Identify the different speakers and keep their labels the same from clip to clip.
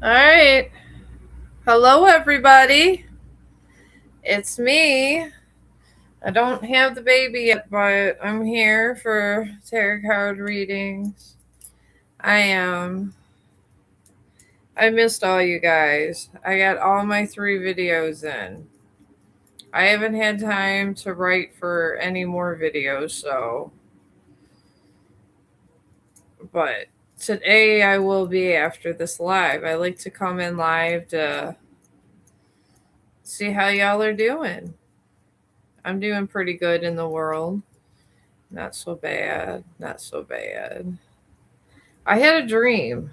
Speaker 1: All right. Hello, everybody. It's me. I don't have the baby yet, but I'm here for tarot card readings. I am. I missed all you guys. I got all my 3 videos in. I haven't had time to write for any more videos, but today I will be after this live. I like to come in live to see how y'all are doing. I'm doing pretty good in the world. Not so bad. Not so bad. I had a dream.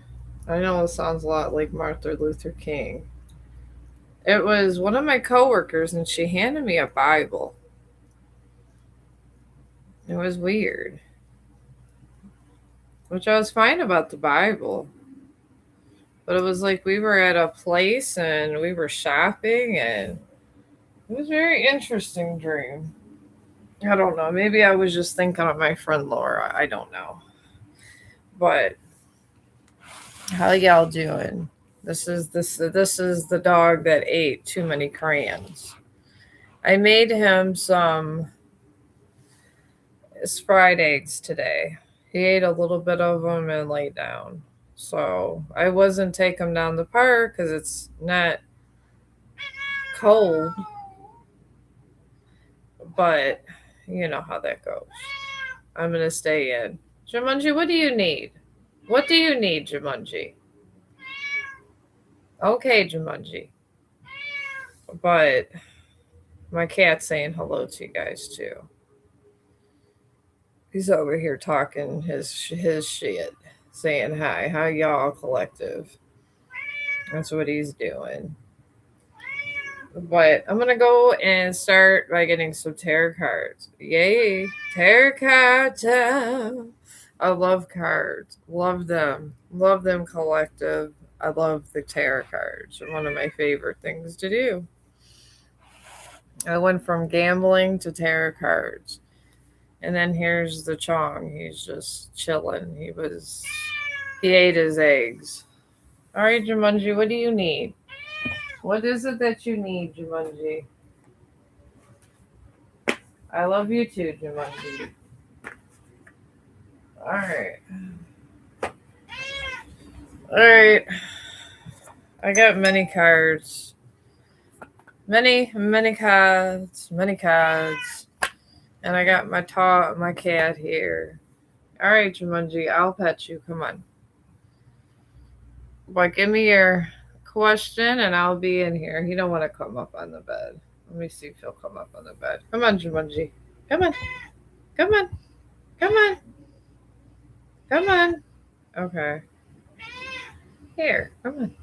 Speaker 1: I know it sounds a lot like Martin Luther King. It was one of my coworkers, and she handed me a Bible. It was weird, which I was fine about the Bible. But it was like we were at a place and we were shopping, and it was a very interesting dream. I don't know. Maybe I was just thinking of my friend Laura. I don't know. But how y'all doing? This is the dog that ate too many crayons. I made him some fried eggs today. He ate a little bit of them and laid down. So I wasn't taking him down the park because it's not cold, but you know how that goes. I'm gonna stay in. Jumanji, what do you need? What do you need, Jumanji? Okay, Jumanji. But my cat's saying hello to you guys too. He's over here talking his shit, saying hi. How y'all collective? That's what he's doing. But I'm gonna go and start by getting some tarot cards. Yay, tarot card time! I love cards. Love them collective. I love the tarot cards. They're one of my favorite things to do. I went from gambling to tarot cards. And then here's the Chong. He's just chilling. He ate his eggs. All right, Jumanji, what do you need? What is it that you need, Jumanji? I love you too, Jumanji. All right. All right. I got many cards. Many cards. Many cards. And I got my cat here. All right, Jumanji, I'll pet you. Come on. But give me your question and I'll be in here. He don't want to come up on the bed. Let me see if he'll come up on the bed. Come on, Jumanji. Come on. Come on. Come on. Come on. Okay. Here. Come on.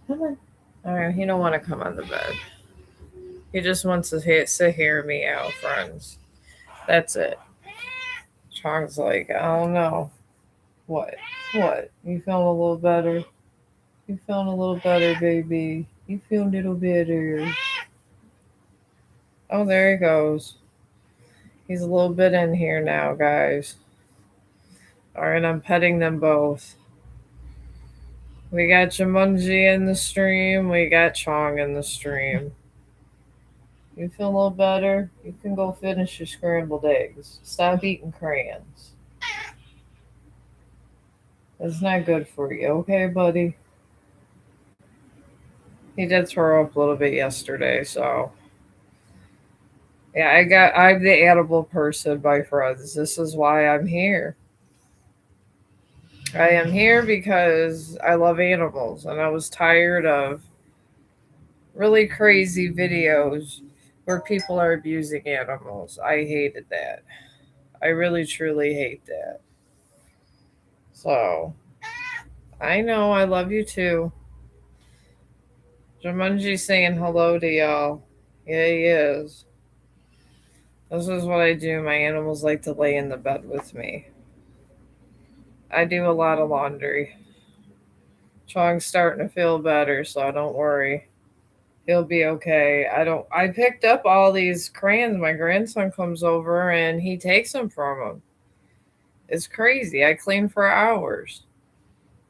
Speaker 1: Come on. All right. He don't want to come on the bed. He just wants to hear me out, friends. That's it. Chong's like, I don't know. What? What? You feeling a little better? You feeling a little better, baby? You feel a little better. Oh, there he goes. He's a little bit in here now, guys. Alright, I'm petting them both. We got Jumanji in the stream. We got Chong in the stream. You feel a little better? You can go finish your scrambled eggs. Stop eating crayons. It's not good for you, okay, buddy? He did throw up a little bit yesterday, so yeah, I'm the animal person, my friends. This is why I'm here. I am here because I love animals and I was tired of really crazy videos where people are abusing animals. I hated that. I really truly hate that. So, I know I love you too. Jumanji saying hello to y'all. Yeah, he is. This is what I do. My animals like to lay in the bed with me. I do a lot of laundry. Chong's starting to feel better, so don't worry. He'll be okay. I picked up all these crayons. My grandson comes over and he takes them from him. It's crazy. I clean for hours.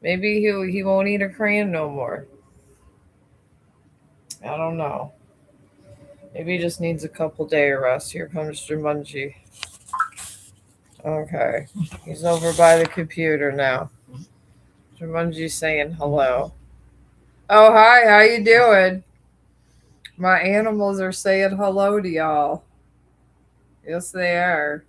Speaker 1: Maybe he won't eat a crayon no more. I don't know. Maybe he just needs a couple day rest. Here comes Jumanji. Okay. He's over by the computer now. Jumanji's saying hello. Oh, hi. How you doing? My animals are saying hello to y'all. Yes, they are.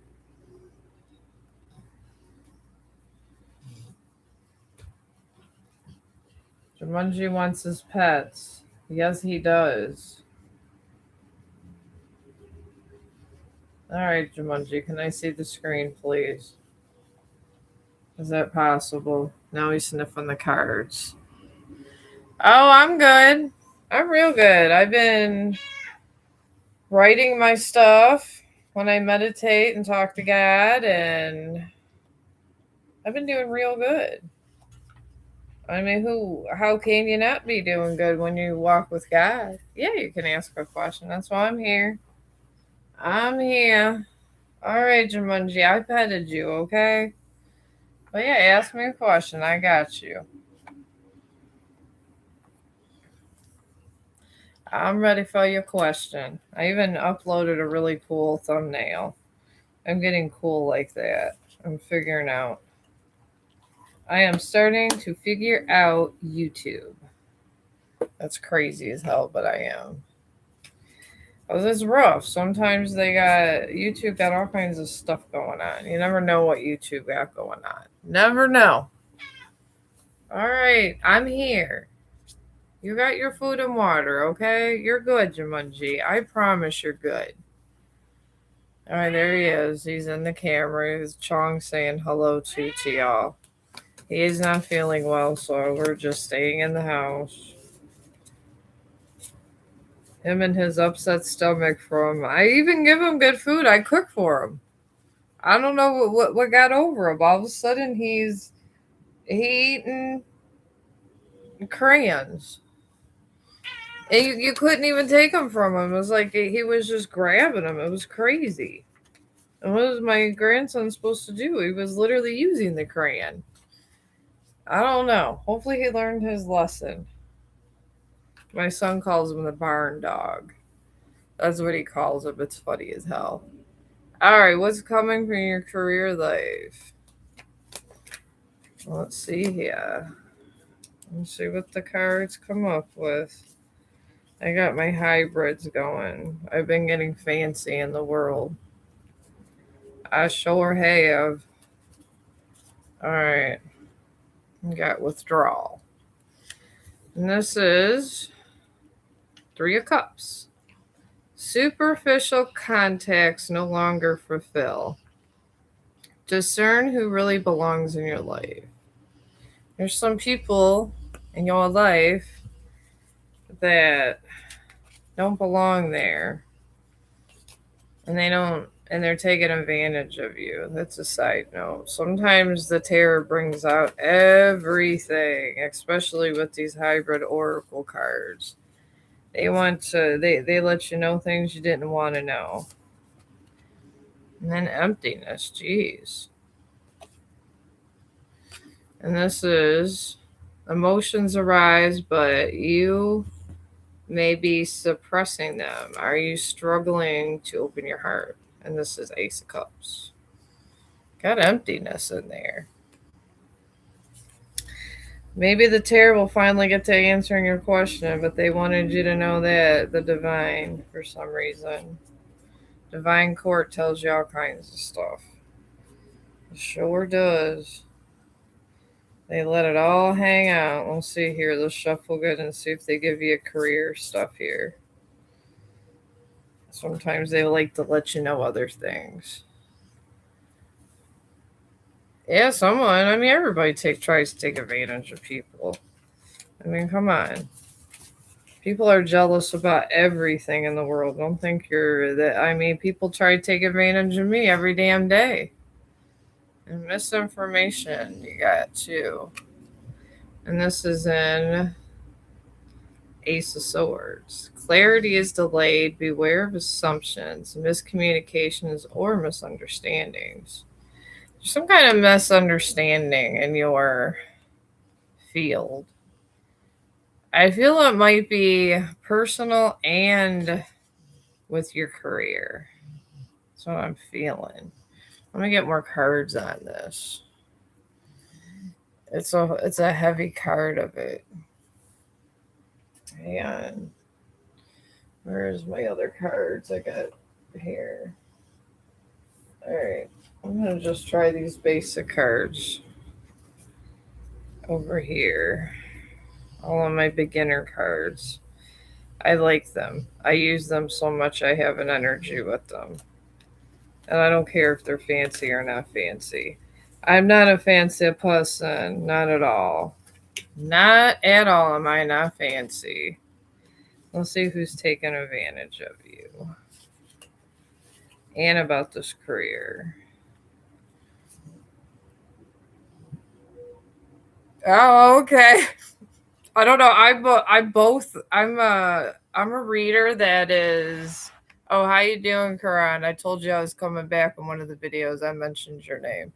Speaker 1: Jumanji wants his pets. Yes, he does. All right, Jumanji, can I see the screen, please? Is that possible? Now he's sniffing the cards. Oh, I'm good. I'm real good. I've been writing my stuff when I meditate and talk to God, and I've been doing real good. I mean, how can you not be doing good when you walk with God? Yeah, you can ask a question. That's why I'm here. I'm here. All right, Jumanji, I petted you, okay? But yeah, ask me a question. I got you. I'm ready for your question. I even uploaded a really cool thumbnail. I'm getting cool like that. I'm figuring out. I am starting to figure out YouTube. That's crazy as hell, but I am. Oh, it's rough. Sometimes YouTube got all kinds of stuff going on. You never know what YouTube got going on. Never know. All right, I'm here. You got your food and water, okay? You're good, Jumanji. I promise you're good. All right, there he is. He's in the camera. He's Chong saying hello to y'all. He is not feeling well, so we're just staying in the house. Him and his upset stomach from. I even give him good food. I cook for him. I don't know what got over him. All of a sudden, he eating crayons. And you couldn't even take them from him. It was like he was just grabbing them. It was crazy. And what was my grandson supposed to do? He was literally using the crayon. I don't know. Hopefully he learned his lesson. My son calls him the barn dog. That's what he calls him. It's funny as hell. All right, what's coming from your career life? Let's see here. Let's see what the cards come up with. I got my hybrids going. I've been getting fancy in the world. I sure have. All right. Got withdrawal. And this is Three of Cups. Superficial contacts no longer fulfill. Discern who really belongs in your life. There's some people in your life that don't belong there. And they're taking advantage of you. That's a side note. Sometimes the tarot brings out everything, especially with these hybrid oracle cards. They let you know things you didn't want to know. And then emptiness, jeez. And this is emotions arise, but you may be suppressing them. Are you struggling to open your heart? And this is Ace of Cups. Got emptiness in there. Maybe the tarot will finally get to answering your question, but they wanted you to know that the divine, for some reason. Divine court tells you all kinds of stuff. It sure does. They let it all hang out. We'll see here. Let's shuffle good and see if they give you a career stuff here. Sometimes they like to let you know other things. Yeah, someone. I mean, everybody tries to take advantage of people. I mean, come on. People are jealous about everything in the world. Don't think you're that. I mean, people try to take advantage of me every damn day. And misinformation you got too. And this is in Ace of Swords. Clarity is delayed. Beware of assumptions, miscommunications, or misunderstandings. There's some kind of misunderstanding in your field. I feel it might be personal and with your career. That's what I'm feeling. Let me get more cards on this. It's a heavy card of it. Hang on. Where's my other cards I got here? Alright. I'm gonna just try these basic cards over here. All of my beginner cards. I like them. I use them so much I have an energy with them. And I don't care if they're fancy or not fancy. I'm not a fancy person. Not at all. Not at all am I not fancy. Let's see who's taking advantage of you. And about this career. Oh, okay. I don't know. I'm a reader that is. Oh, how you doing, Karan? I told you I was coming back in one of the videos. I mentioned your name.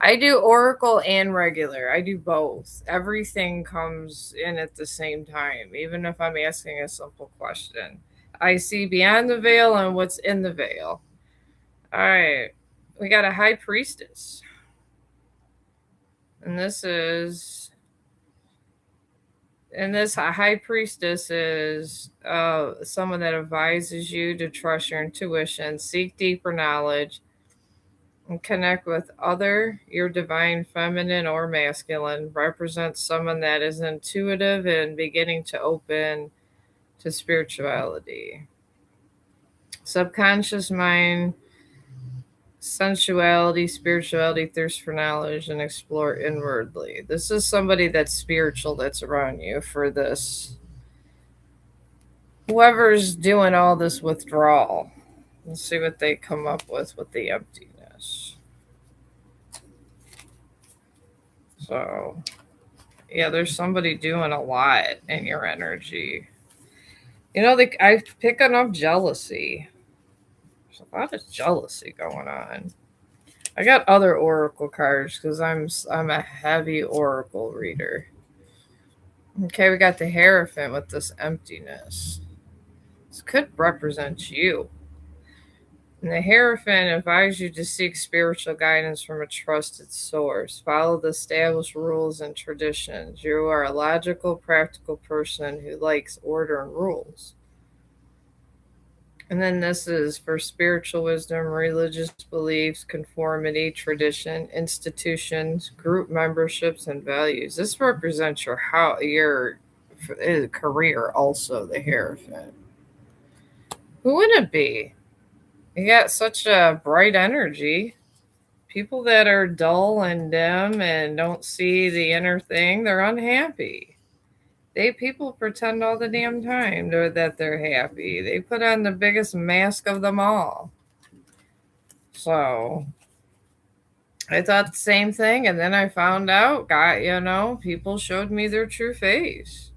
Speaker 1: I do Oracle and regular. I do both. Everything comes in at the same time, even if I'm asking a simple question. I see beyond the veil and what's in the veil. All right. We got a high priestess. And this high priestess is someone that advises you to trust your intuition, seek deeper knowledge, and connect with your divine feminine or masculine. Represents someone that is intuitive and beginning to open to spirituality. Subconscious mind, sensuality, spirituality, thirst for knowledge, and explore inwardly. This is somebody that's spiritual that's around you for this. Whoever's doing all this withdrawal. Let's see what they come up with the emptiness. So, yeah, there's somebody doing a lot in your energy. You know, I pick up jealousy. There's a lot of jealousy going on. I got other oracle cards because I'm a heavy oracle reader. Okay, we got the Hierophant with this emptiness. This could represent you. And the Hierophant advises you to seek spiritual guidance from a trusted source. Follow the established rules and traditions. You are a logical, practical person who likes order and rules. And then this is for spiritual wisdom, religious beliefs, conformity, tradition, institutions, group memberships, and values. This represents your career also, the Hierophant. Who would it be? You got such a bright energy. People that are dull and dim and don't see the inner thing, they're unhappy. People pretend all the damn time that they're happy. They put on the biggest mask of them all. So I thought the same thing, and then I found out, people showed me their true face.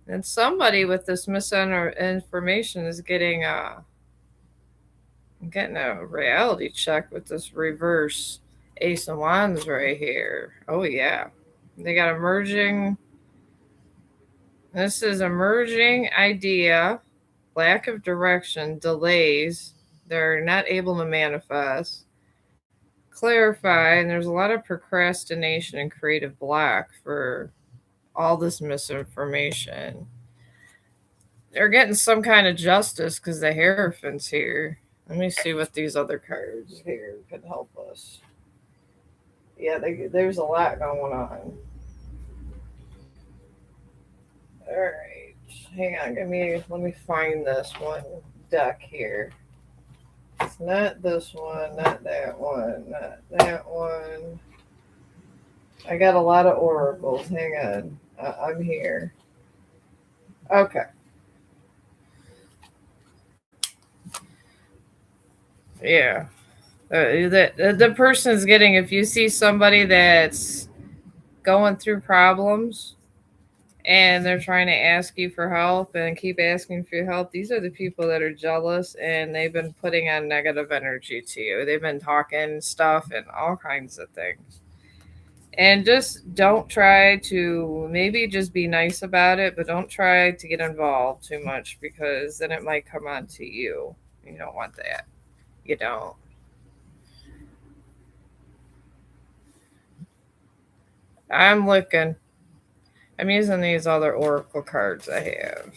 Speaker 1: And somebody with this misinformation is getting a reality check with this reverse Ace of Wands right here. Oh yeah. They got emerging. This is emerging idea, lack of direction, delays. They're not able to manifest. Clarify, and there's a lot of procrastination and creative block for all this misinformation. They're getting some kind of justice because the Hierophant's here. Let me see what these other cards here could help us. Yeah, there's a lot going on. All right, hang on. Let me find this one deck here. It's not this one, not that one, not that one. I got a lot of oracles. Hang on, I'm here. Okay. Yeah. The person's getting, if you see somebody that's going through problems and they're trying to ask you for help and keep asking for help, these are the people that are jealous and they've been putting on negative energy to you. They've been talking stuff and all kinds of things. And just don't try to, maybe just be nice about it, but don't try to get involved too much because then it might come on to you. You don't want that. You don't. I'm looking. I'm using these other oracle cards I have.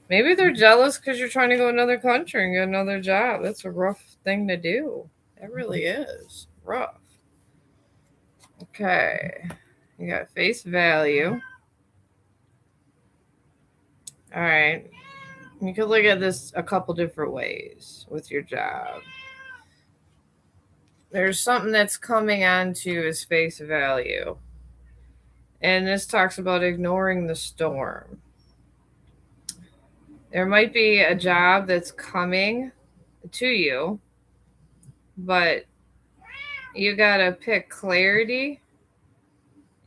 Speaker 1: Maybe they're jealous because you're trying to go to another country and get another job. That's a rough thing to do. It really is rough. Okay. You got face value. All right. You could look at this a couple different ways with your job. There's something that's coming onto his face value. And this talks about ignoring the storm. There might be a job that's coming to you, but you got to pick clarity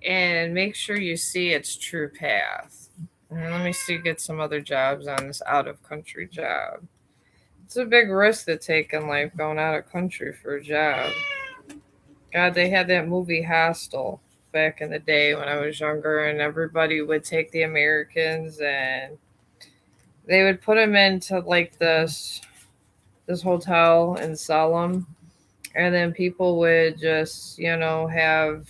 Speaker 1: and make sure you see its true path. And let me see, get some other jobs on this out of country job. It's a big risk to take in life going out of country for a job. God, they had that movie Hostel back in the day when I was younger, and everybody would take the Americans and they would put them into like this hotel and sell them, and then people would just have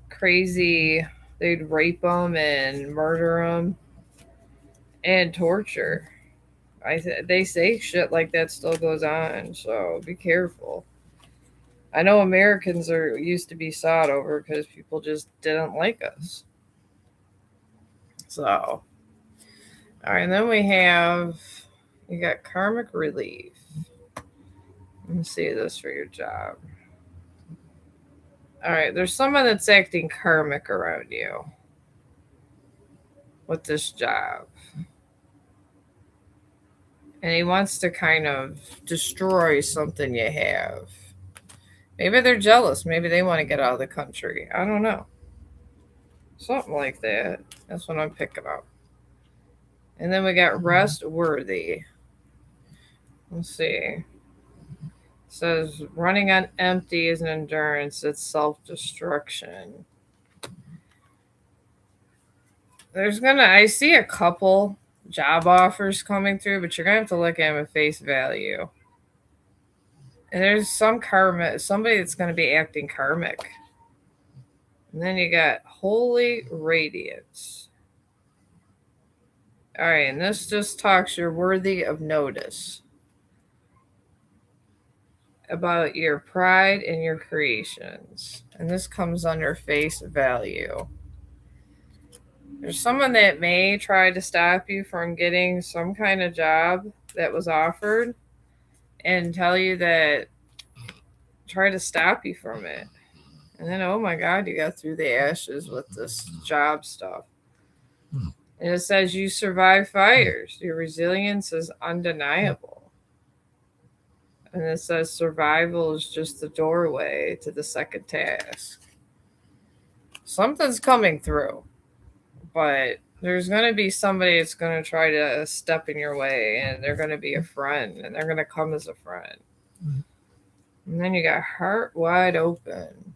Speaker 1: crazy. They'd rape them and murder them and torture. They say shit like that still goes on, so be careful. I know Americans are used to be sought over because people just didn't like us. So, all right, and then you got karmic relief. Let me see this for your job. All right, there's someone that's acting karmic around you with this job. And he wants to kind of destroy something you have. Maybe they're jealous. Maybe they want to get out of the country. I don't know. Something like that. That's what I'm picking up. And then we got rest worthy. Let's see. It says running on empty is an endurance, it's self destruction. I see a couple job offers coming through, but you're gonna have to look at them at face value. And there's somebody that's gonna be acting karmic. And then you got holy radiance. All right, and this just talks you're worthy of notice about your pride and your creations. And this comes under face value. There's someone that may try to stop you from getting some kind of job that was offered and tell you that try to stop you from it. And then, oh my God, you got through the ashes with this job stuff. And it says you survive fires. Your resilience is undeniable. And it says survival is just the doorway to the second task. Something's coming through, but there's going to be somebody that's going to try to step in your way, and they're going to be a friend, and they're going to come as a friend. And then you got heart wide open.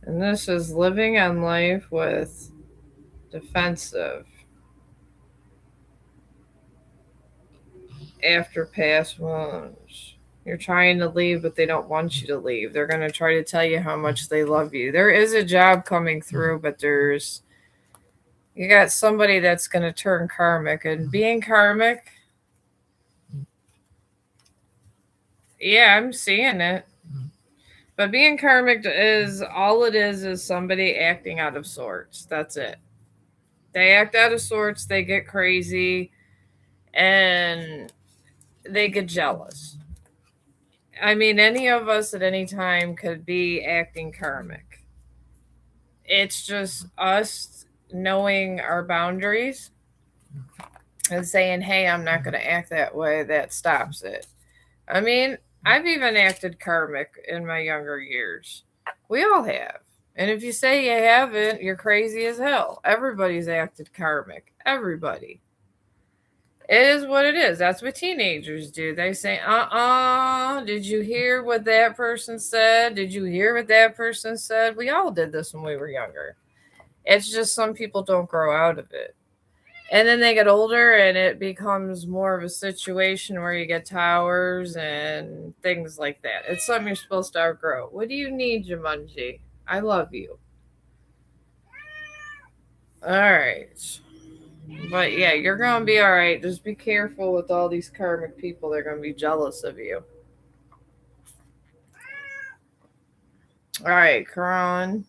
Speaker 1: And this is living on life with defensive after past wounds. You're trying to leave, but they don't want you to leave. They're going to try to tell you how much they love you. There is a job coming through, but you got somebody that's going to turn karmic. And being karmic, yeah, I'm seeing it. But being karmic is all it is somebody acting out of sorts. That's it. They act out of sorts, they get crazy, and they get jealous. I mean, any of us at any time could be acting karmic. It's just us knowing our boundaries and saying, hey, I'm not going to act that way. That stops it. I mean, I've even acted karmic in my younger years. We all have. And if you say you haven't, you're crazy as hell. Everybody's acted karmic. Everybody. It is what it is. That's what teenagers do. They say, did you hear what that person said? Did you hear what that person said? We all did this when we were younger. It's just some people don't grow out of it. And then they get older and it becomes more of a situation where you get towers and things like that. It's something you're supposed to outgrow. What do you need, Jumanji? I love you. All right. But yeah, you're going to be all right. Just be careful with all these karmic people. They're going to be jealous of you. All right, Karan.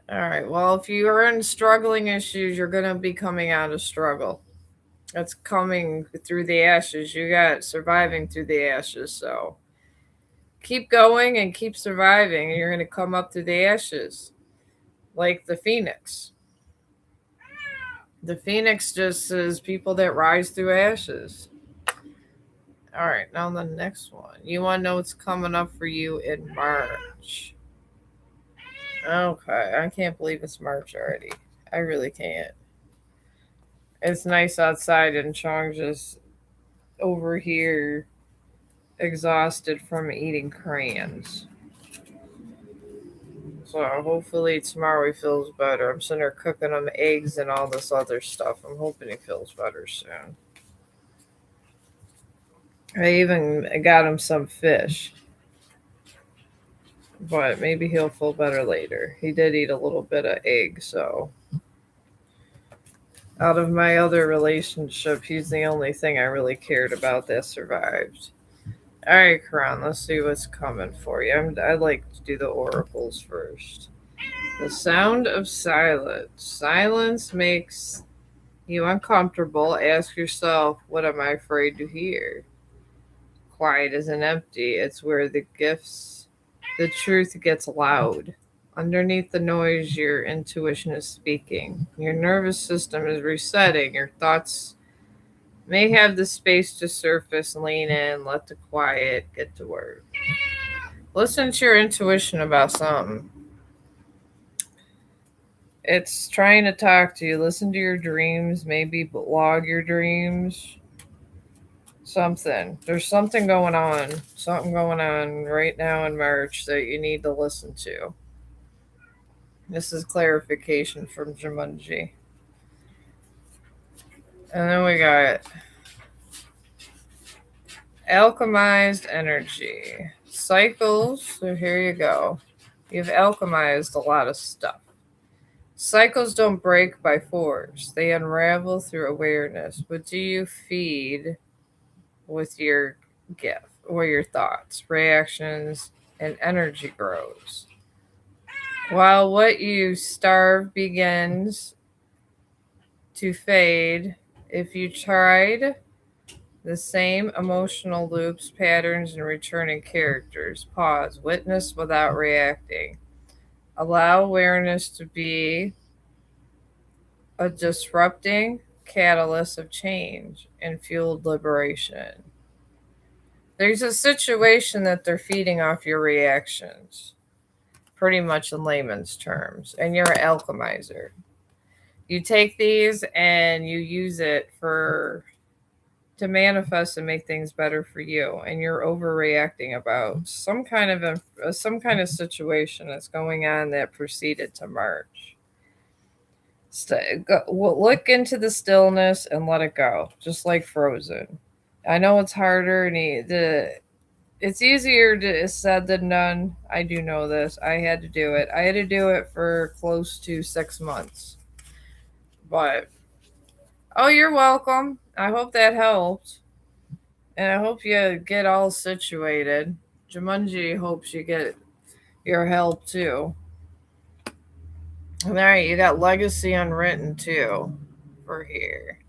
Speaker 1: All right. Well, if you are in struggling issues, you're going to be coming out of struggle. It's coming through the ashes. You got surviving through the ashes. So keep going and keep surviving. And you're going to come up through the ashes like the phoenix. The phoenix just is people that rise through ashes. All right, now the next one. You want to know what's coming up for you in March? Okay, I can't believe it's March already. I really can't. It's nice outside, and Chong just over here exhausted from eating crayons. So hopefully tomorrow he feels better. I'm sitting there cooking him eggs and all this other stuff. I'm hoping he feels better soon. I even got him some fish. But maybe he'll feel better later. He did eat a little bit of egg, so out of my other relationship, he's the only thing I really cared about that survived. All right, Karan, let's see what's coming for you. I like to do the oracles first. The sound of silence. Silence makes you uncomfortable. Ask yourself, what am I afraid to hear? Quiet isn't empty. It's where the truth gets loud. Underneath the noise, your intuition is speaking. Your nervous system is resetting. Your thoughts may have the space to surface. Lean in, let the quiet get to work. Listen to your intuition about something. It's trying to talk to you. Listen to your dreams, maybe log your dreams. Something. There's something going on. Something going on right now in March that you need to listen to. This is clarification from Jumanji. And then we got alchemized energy. Cycles. So here you go. You've alchemized a lot of stuff. Cycles don't break by force, they unravel through awareness. What do you feed with your gift or your thoughts, reactions, and energy grows? While what you starve begins to fade, if you tried the same emotional loops, patterns, and returning characters, pause, witness without reacting. Allow awareness to be a disrupting catalyst of change and fueled liberation. There's a situation that they're feeding off your reactions, pretty much in layman's terms, and you're an alchemizer. You take these and you use it to manifest and make things better for you, and you're overreacting about some kind of situation that's going on that preceded to March. Look into the stillness and let it go, just like Frozen. I know it's harder, and it's easier to said than done. I do know this. I had to do it. I had to do it for close to 6 months. But oh, you're welcome. I hope that helped, and I hope you get all situated. Jumanji hopes you get your help too. All right, you got legacy unwritten too for here.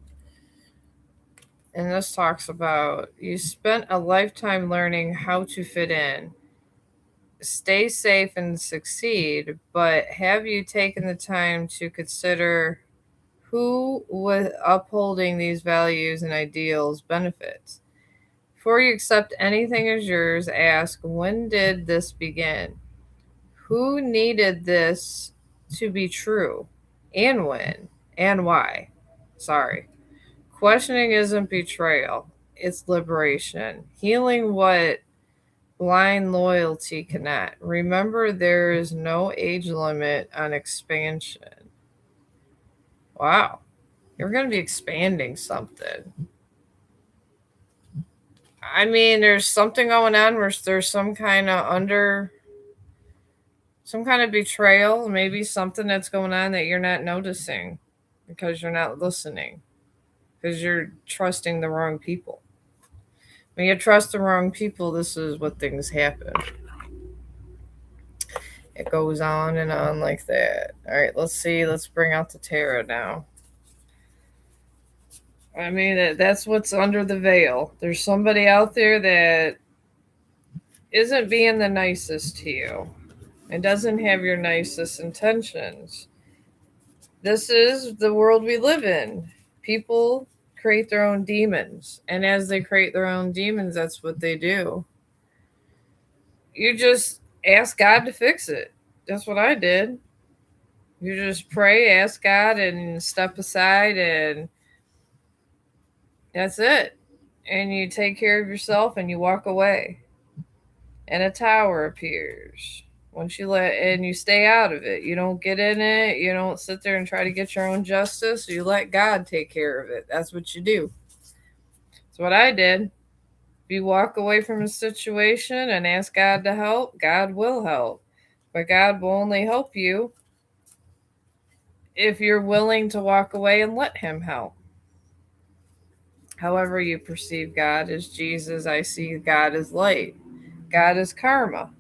Speaker 1: And this talks about you spent a lifetime learning how to fit in, stay safe, and succeed, but have you taken the time to consider who with upholding these values and ideals benefits? Before you accept anything as yours, ask, when did this begin? Who needed this to be true? And when? And why? Sorry. Questioning isn't betrayal, it's liberation. Healing what blind loyalty cannot. Remember, there is no age limit on expansion. Wow. You're going to be expanding something. I mean, there's something going on where there's some kind of some kind of betrayal, maybe something that's going on that you're not noticing because you're not listening, because you're trusting the wrong people. When you trust the wrong people, this is what things happen. It goes on and on like that. All right, let's see. Let's bring out the tarot now. I mean, that's what's under the veil. There's somebody out there that isn't being the nicest to you and doesn't have your nicest intentions. This is the world we live in. People create their own demons, and as they create their own demons, that's what they do. You just ask God to fix it. That's what I did. You just pray, ask God, and step aside, and that's it. And you take care of yourself and you walk away. And a tower appears. Once you and you stay out of it. You don't get in it. You don't sit there and try to get your own justice. You let God take care of it. That's what you do. That's what I did. If you walk away from a situation and ask God to help, God will help. But God will only help you if you're willing to walk away and let Him help. However you perceive God as Jesus, I see God as light. God is karma.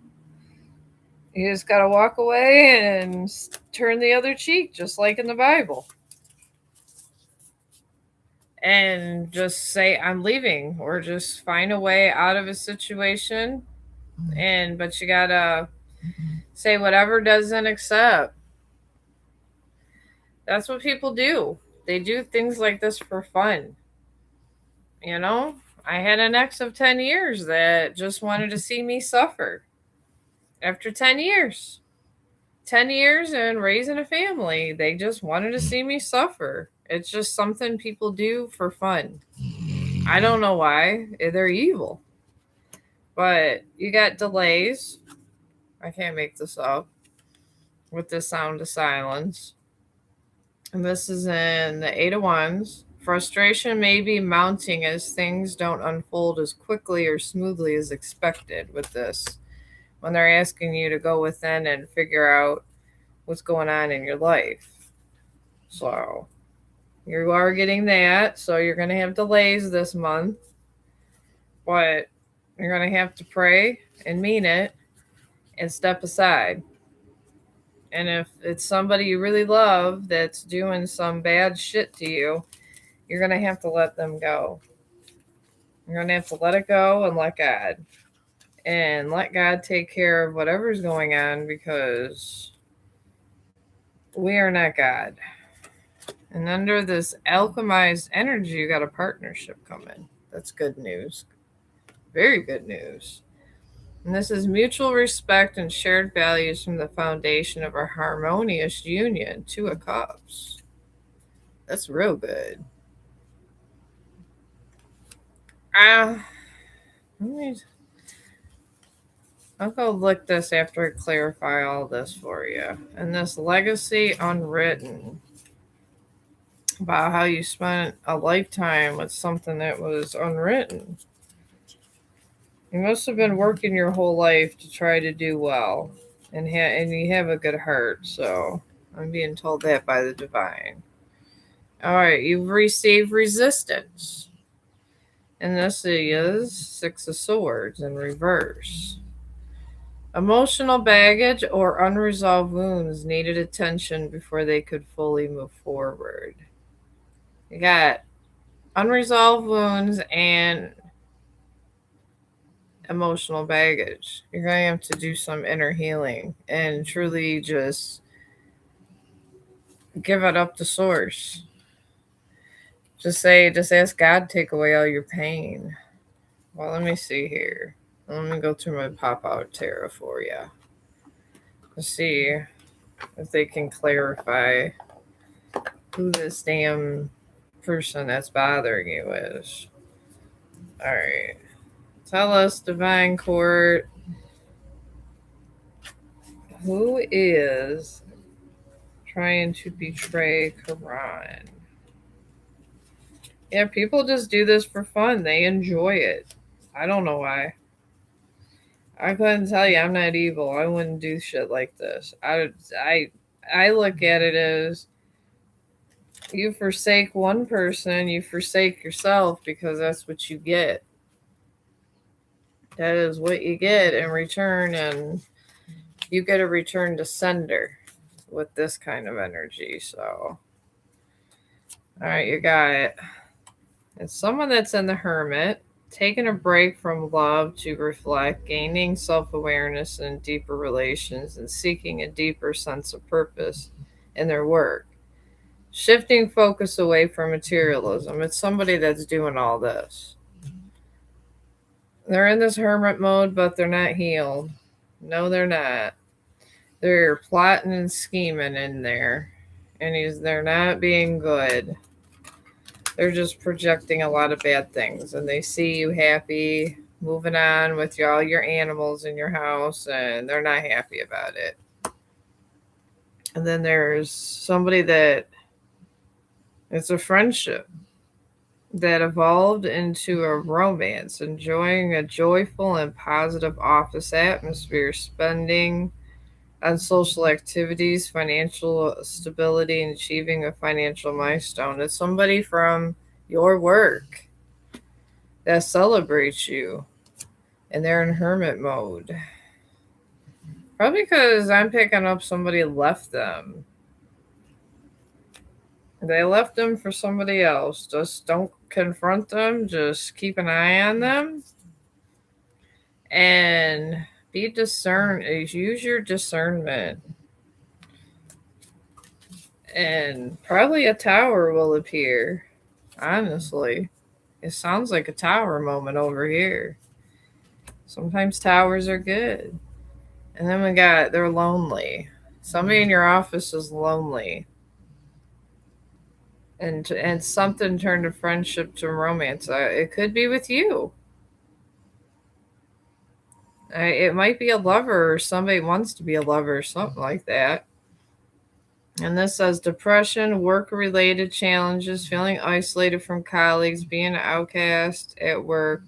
Speaker 1: You just got to walk away and turn the other cheek, just like in the Bible. And just say, I'm leaving, or just find a way out of a situation. But you got to say whatever doesn't accept. That's what people do. They do things like this for fun. You know, I had an ex of 10 years that just wanted to see me suffer. After 10 years. 10 years and raising a family, they just wanted to see me suffer. It's just something people do for fun. I don't know why. They're evil. But you got delays. I can't make this up. With the Sound of Silence. And this is in the Eight of Wands. Frustration may be mounting as things don't unfold as quickly or smoothly as expected with this. When they're asking you to go within and figure out what's going on in your life. So you are getting that. So you're going to have delays this month. But you're going to have to pray and mean it and step aside. And if it's somebody you really love that's doing some bad shit to you, you're going to have to let them go. You're going to have to let it go and let God. And let God take care of whatever's going on, because we are not God. And under this alchemized energy, you got a partnership coming. That's good news. Very good news. And this is mutual respect and shared values from the foundation of our harmonious union. Two of Cups. That's real good. I'll go look this after I clarify all this for you. And this legacy unwritten, about how you spent a lifetime with something that was unwritten. You must have been working your whole life to try to do well, and you have a good heart. So I'm being told that by the divine. All right, you've received resistance, and this is Six of Swords in reverse. Emotional baggage or unresolved wounds needed attention before they could fully move forward. You got unresolved wounds and emotional baggage. You're going to have to do some inner healing and truly just give it up to source. Just ask God to take away all your pain. Well, let me see here. Let me go through my pop-out tarot for you. Let's see if they can clarify who this damn person that's bothering you is. All right. Tell us, Divine Court, who is trying to betray Quran? Yeah, people just do this for fun. They enjoy it. I don't know why. I couldn't tell you. I'm not evil. I wouldn't do shit like this. I look at it as you forsake one person, you forsake yourself because that's what you get. That is what you get in return, and you get a return to sender with this kind of energy. So, all right, you got it. It's someone that's in the hermit, taking a break from love to reflect, gaining self awareness and deeper relations, and seeking a deeper sense of purpose in their work. Shifting focus away from materialism. It's somebody that's doing all this. They're in this hermit mode, but they're not healed. No, they're not. They're plotting and scheming in there. And they're not being good. They're just projecting a lot of bad things. And they see you happy, moving on with all your animals in your house, and they're not happy about it. And then there's somebody that it's a friendship that evolved into a romance, enjoying a joyful and positive office atmosphere, spending on social activities, financial stability, and achieving a financial milestone. It's somebody from your work that celebrates you, and they're in hermit mode. Probably because I'm picking up somebody left them. They left them for somebody else. Just don't confront them. Just keep an eye on them. And be discerned. Use your discernment. And probably a tower will appear. Honestly. It sounds like a tower moment over here. Sometimes towers are good. And then we got they're lonely. Somebody in your office is lonely. And something turned a friendship to romance. It could be with you. It might be a lover or somebody wants to be a lover or something like that. And this says depression, work related challenges, feeling isolated from colleagues, being an outcast at work,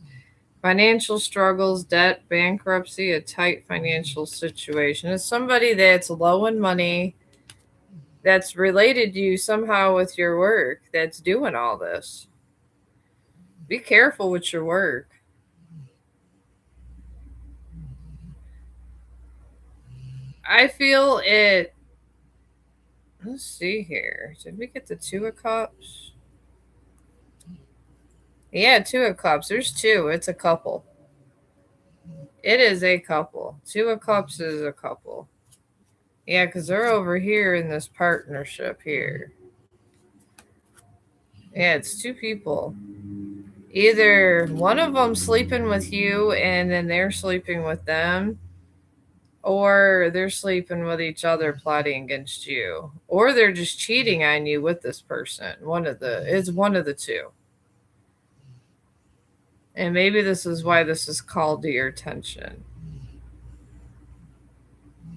Speaker 1: financial struggles, debt, bankruptcy, a tight financial situation. It's somebody that's low in money, that's related to you somehow with your work, that's doing all this. Be careful with your work. I feel it. Let's see here. Did we get the Two of Cups? Yeah, Two of Cups. There's two. It's a couple. It is a couple. Two of Cups is a couple. Yeah, because they're over here in this partnership here. Yeah, it's two people. Either one of them sleeping with you and then they're sleeping with them, or they're sleeping with each other plotting against you, or they're just cheating on you with this person. It's one of the two. And maybe this is why this is called to your attention.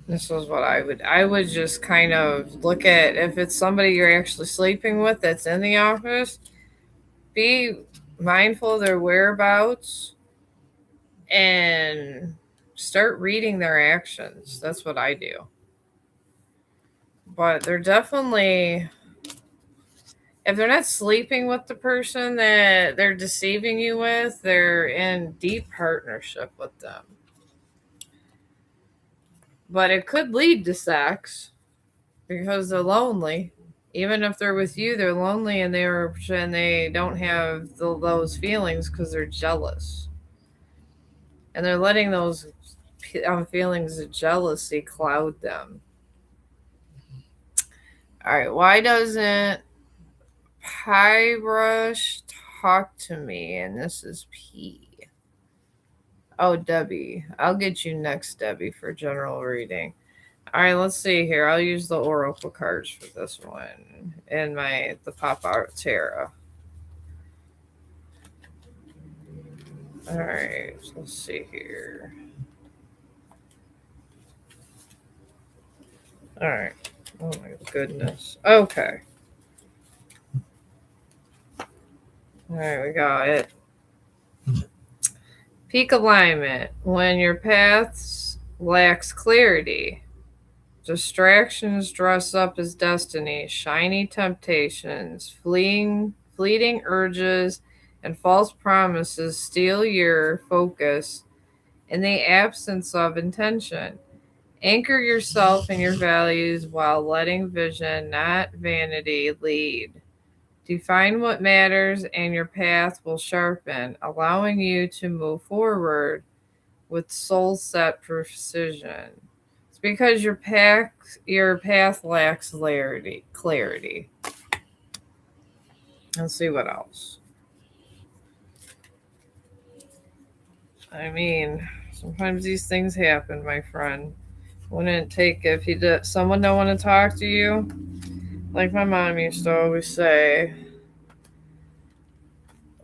Speaker 1: This is what I would just kind of look at if it's somebody you're actually sleeping with that's in the office, be mindful of their whereabouts and start reading their actions. That's what I do. But they're definitely, if they're not sleeping with the person that they're deceiving you with, they're in deep partnership with them. But it could lead to sex because they're lonely. Even if they're with you, they're lonely and they don't have those feelings because they're jealous, and they're letting those feelings of jealousy cloud them. All right, why doesn't Pyrush talk to me? And this is P. Oh, Debbie. I'll get you next, Debbie, for general reading. All right, let's see here. I'll use the oracle cards for this one and the pop art tarot. All right, so let's see here. All right. Oh my goodness. Okay. All right, we got it. Peak alignment. When your paths lacks clarity, distractions dress up as destiny, shiny temptations, fleeting urges, and false promises steal your focus in the absence of intention. Anchor yourself in your values while letting vision, not vanity, lead. Define what matters, and your path will sharpen, allowing you to move forward with soul set precision. It's because your path lacks clarity. Let's see what else. I mean, sometimes these things happen, my friend. Wouldn't take if someone don't want to talk to you. Like my mom used to always say,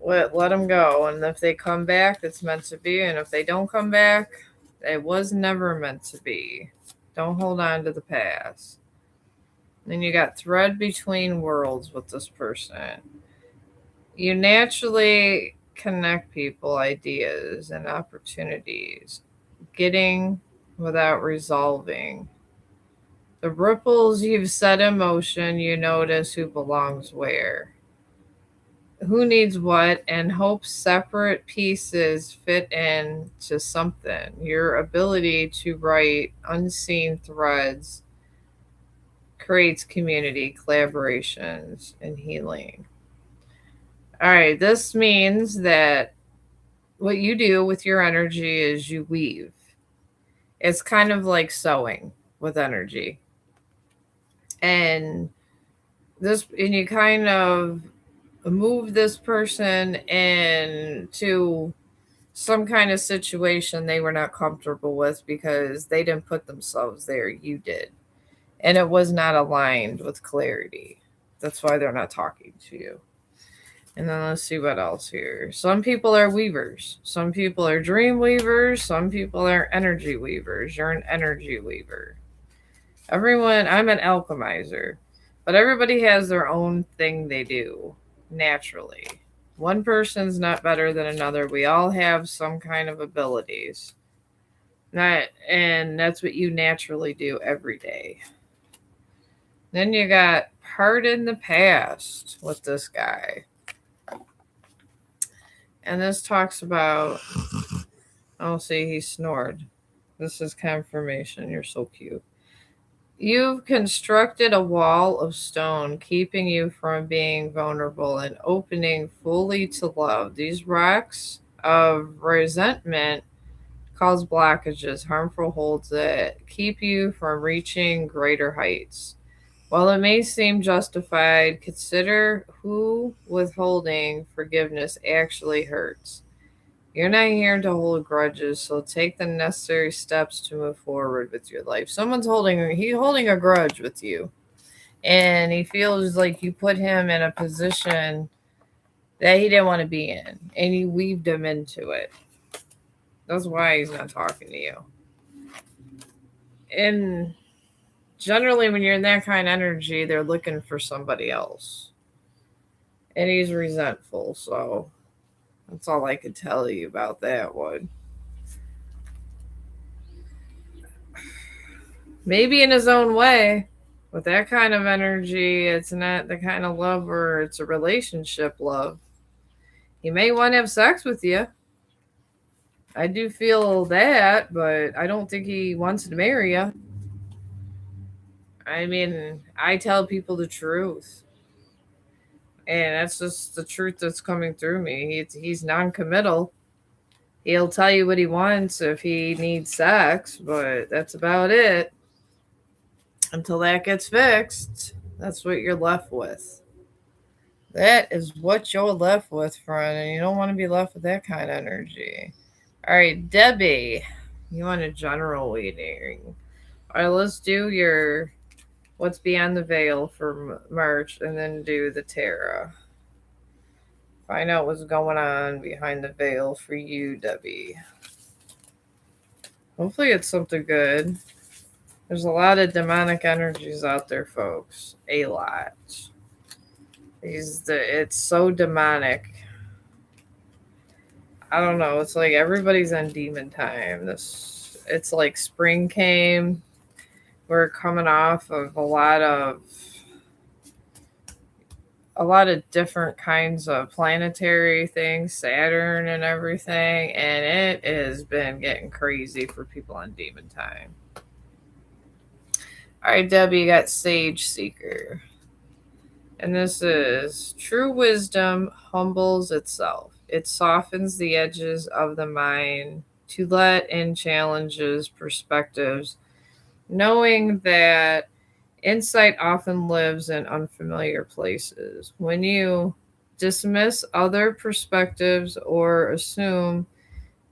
Speaker 1: let them go, and if they come back, it's meant to be, and if they don't come back, it was never meant to be. Don't hold on to the past. Then you got thread between worlds with this person. You naturally connect people, ideas, and opportunities, getting without resolving. The ripples you've set in motion, you notice who belongs where, who needs what, and hope separate pieces fit into something. Your ability to write unseen threads creates community, collaborations, and healing. All right, this means that what you do with your energy is you weave. It's kind of like sewing with energy. And you kind of move this person into some kind of situation they were not comfortable with because they didn't put themselves there, you did. And it was not aligned with clarity. That's why they're not talking to you. And then let's see what else here. Some people are weavers. Some people are dream weavers. Some people are energy weavers. You're an energy weaver. I'm an alchemizer. But everybody has their own thing they do naturally. One person's not better than another. We all have some kind of abilities. And that's what you naturally do every day. Then you got pardon the past with this guy. And this talks about, oh, see, he snored. This is confirmation. You're so cute. You've constructed a wall of stone, keeping you from being vulnerable and opening fully to love. These rocks of resentment cause blockages, harmful holds that keep you from reaching greater heights. While it may seem justified, consider who withholding forgiveness actually hurts. You're not here to hold grudges, so take the necessary steps to move forward with your life. He's holding a grudge with you. And he feels like you put him in a position that he didn't want to be in. And you weaved him into it. That's why he's not talking to you. And generally, when you're in that kind of energy, they're looking for somebody else. And he's resentful, so that's all I could tell you about that one. Maybe in his own way. With that kind of energy, it's not the kind of love where it's a relationship love. He may want to have sex with you. I do feel that, but I don't think he wants to marry you. I mean, I tell people the truth. And that's just the truth that's coming through me. He's non-committal. He'll tell you what he wants if he needs sex, but that's about it. Until that gets fixed, that's what you're left with. That is what you're left with, friend, and you don't want to be left with that kind of energy. All right, Debbie, you want a general reading? All right, let's do your what's beyond the veil for March, and then do the tarot. Find out what's going on behind the veil for you, Debbie. Hopefully it's something good. There's a lot of demonic energies out there, folks. A lot. It's so demonic. I don't know. It's like everybody's on demon time. It's like spring came. We're coming off of a lot of different kinds of planetary things, Saturn and everything, and it has been getting crazy for people on demon time. All right, Debbie, you got Sage Seeker. And this is true wisdom humbles itself. It softens the edges of the mind to let in challenges, perspectives, knowing that insight often lives in unfamiliar places. When you dismiss other perspectives or assume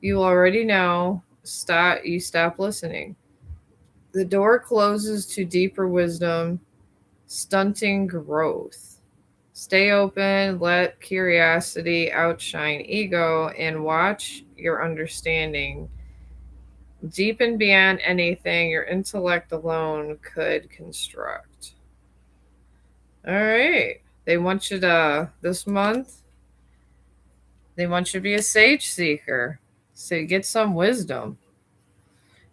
Speaker 1: you already know, you stop listening. The door closes to deeper wisdom, stunting growth. Stay open, let curiosity outshine ego, and watch your understanding deepen beyond anything your intellect alone could construct. All right. They want you to, this month, they want you to be a sage seeker. So get some wisdom.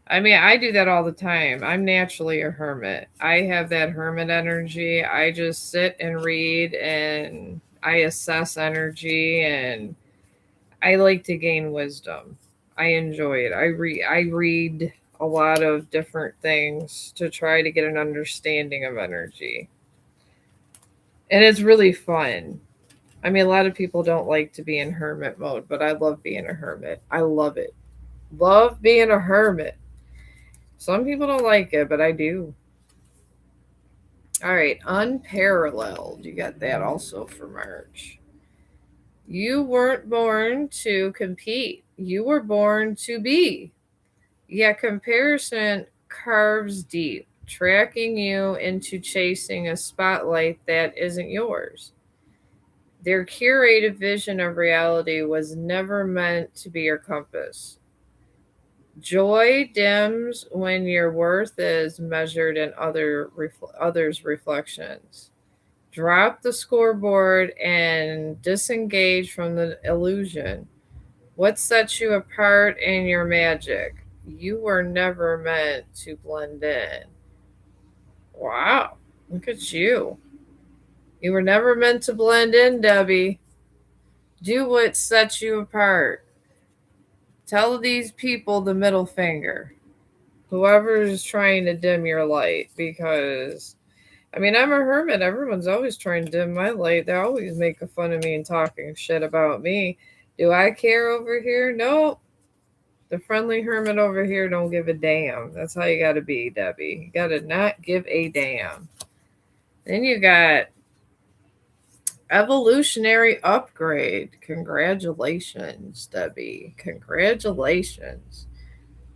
Speaker 1: I mean, I do that all the time. I'm naturally a hermit. I have that hermit energy. I just sit and read and I assess energy and I like to gain wisdom. I enjoy it. I read a lot of different things to try to get an understanding of energy. And it's really fun. I mean, a lot of people don't like to be in hermit mode, but I love being a hermit. I love it. Love being a hermit. Some people don't like it, but I do. All right, unparalleled. You got that also for March. You weren't born to compete. You were born to be. Yet comparison carves deep, tracking you into chasing a spotlight that isn't yours. Their curated vision of reality was never meant to be your compass. Joy dims when your worth is measured in others' reflections. Drop the scoreboard and disengage from the illusion. What sets you apart in your magic? You were never meant to blend in. Wow, look at you. You were never meant to blend in, Debbie. Do what sets you apart. Tell these people the middle finger. Whoever is trying to dim your light, because I mean, I'm a hermit. Everyone's always trying to dim my light. They're always making fun of me and talking shit about me. Do I care over here? No. The friendly hermit over here don't give a damn. That's how you got to be, Debbie. You got to not give a damn. Then you got evolutionary upgrade. Congratulations, Debbie. Congratulations.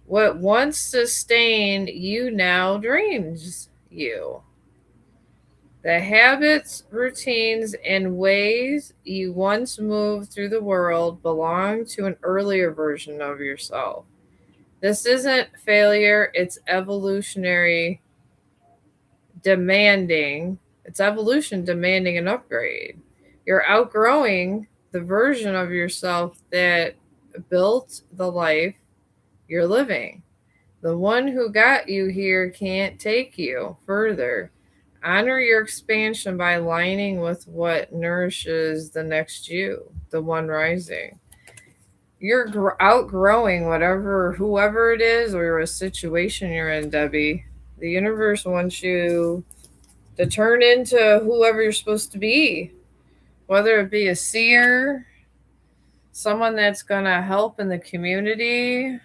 Speaker 1: What once sustained you now drains you. The habits, routines, and ways you once moved through the world belong to an earlier version of yourself. This isn't failure, it's evolutionary demanding. It's evolution demanding an upgrade. You're outgrowing the version of yourself that built the life you're living. The one who got you here can't take you further. Honor your expansion by aligning with what nourishes the next you, the one rising. You're outgrowing whoever it is, or a situation you're in, Debbie. The universe wants you to turn into whoever you're supposed to be, whether it be a seer, someone that's going to help in the community,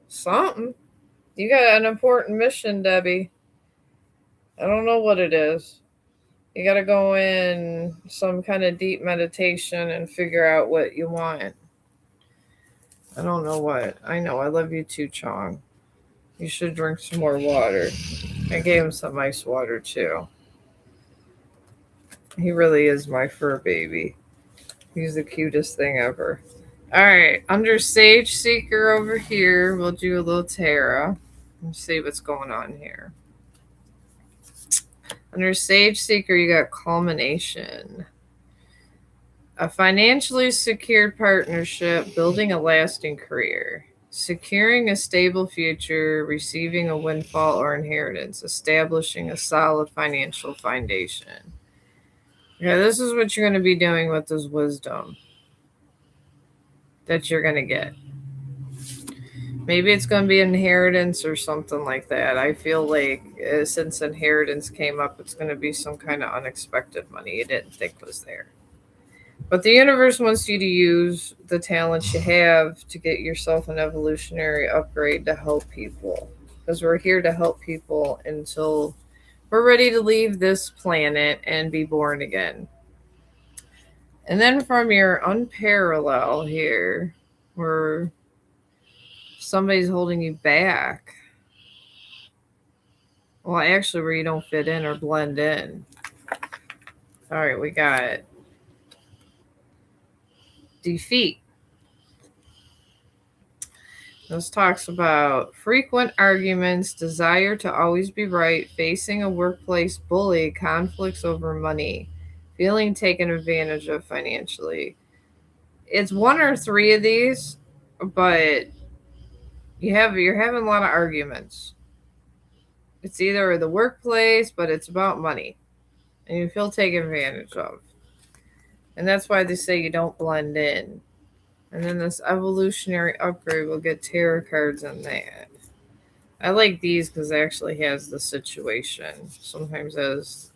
Speaker 1: something. You got an important mission, Debbie. I don't know what it is. You got to go in some kind of deep meditation and figure out what you want. I don't know what. I know. I love you too, Chong. You should drink some more water. I gave him some ice water too. He really is my fur baby. He's the cutest thing ever. All right, under Sage Seeker over here, we'll do a little tarot and see what's going on here. Under Sage Seeker, you got culmination. A financially secured partnership, building a lasting career, securing a stable future, receiving a windfall or inheritance, establishing a solid financial foundation. Yeah, this is what you're going to be doing with this wisdom that you're going to get. Maybe it's going to be inheritance or something like that. I feel like since inheritance came up, it's going to be some kind of unexpected money you didn't think was there. But the universe wants you to use the talents you have to get yourself an evolutionary upgrade to help people. Because we're here to help people until we're ready to leave this planet and be born again. And then from your unparalleled here, where somebody's holding you back. Well, actually, where you don't fit in or blend in. All right, we got defeat. This talks about frequent arguments, desire to always be right, facing a workplace bully, conflicts over money, feeling taken advantage of financially. It's one or three of these, but you're having a lot of arguments. It's either the workplace, but it's about money, and you feel taken advantage of. And that's why they say you don't blend in. And then this evolutionary upgrade will get tarot cards on that. I like these because it actually has the situation. Sometimes as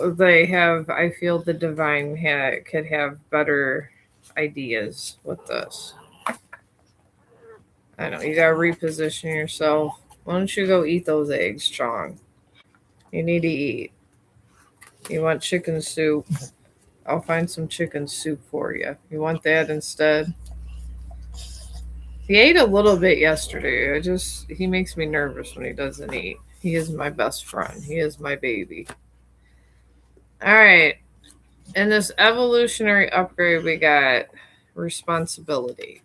Speaker 1: they have, I feel the divine could have better ideas with this. I know, you gotta reposition yourself. Why don't you go eat those eggs, Chong? You need to eat. You want chicken soup? I'll find some chicken soup for you. You want that instead? He ate a little bit yesterday. He makes me nervous when he doesn't eat. He is my best friend. He is my baby. All right. In this evolutionary upgrade, we got responsibility.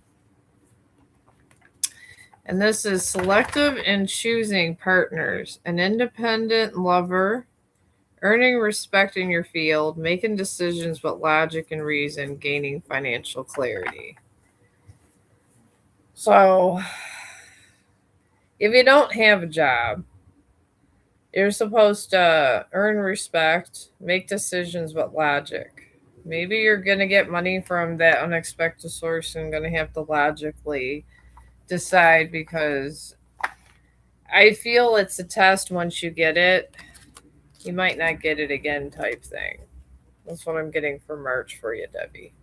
Speaker 1: And this is selective in choosing partners, an independent lover, earning respect in your field, making decisions with logic and reason, gaining financial clarity. So, if you don't have a job, you're supposed to earn respect, make decisions with logic. Maybe you're going to get money from that unexpected source and going to have to logically decide, because I feel it's a test. Once you get it, you might not get it again type thing. That's what I'm getting for March for you, Debbie.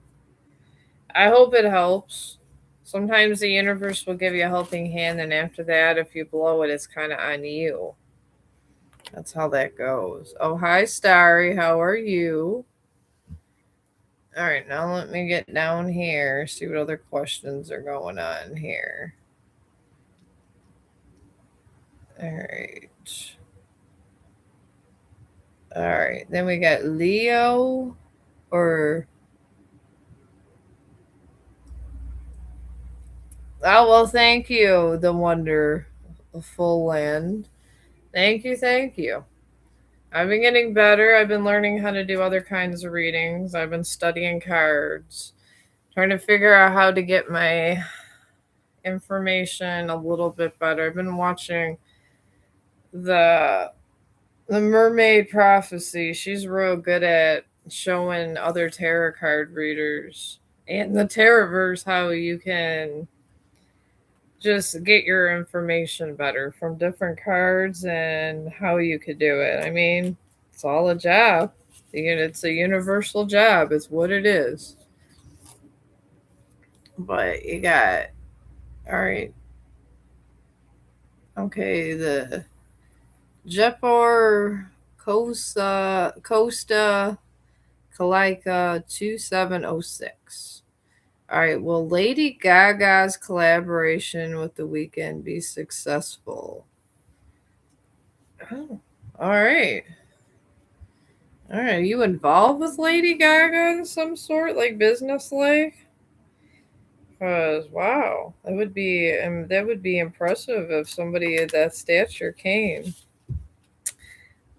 Speaker 1: I hope it helps. Sometimes the universe will give you a helping hand, and after that, if you blow it, it's kind of on you. That's how that goes. Oh, hi, Starry. How are you? All right, now let me get down here, see what other questions are going on here. All right. All right, then we got Leo or... Oh, well, thank you, the wonderful land. Thank you, thank you. I've been getting better. I've been learning how to do other kinds of readings. I've been studying cards, trying to figure out how to get my information a little bit better. I've been watching the Mermaid Prophecy. She's real good at showing other tarot card readers and the tarotverse how you can just get your information better from different cards and how you could do it. I mean, it's all a job. It's a universal job. It's what it is. But you got, all right. Okay, the Jepar Costa Kalika 2706. All right, will Lady Gaga's collaboration with The Weeknd be successful? Oh, all right. All right, are you involved with Lady Gaga in some sort, like business like? Because wow, that would be impressive if somebody of that stature came.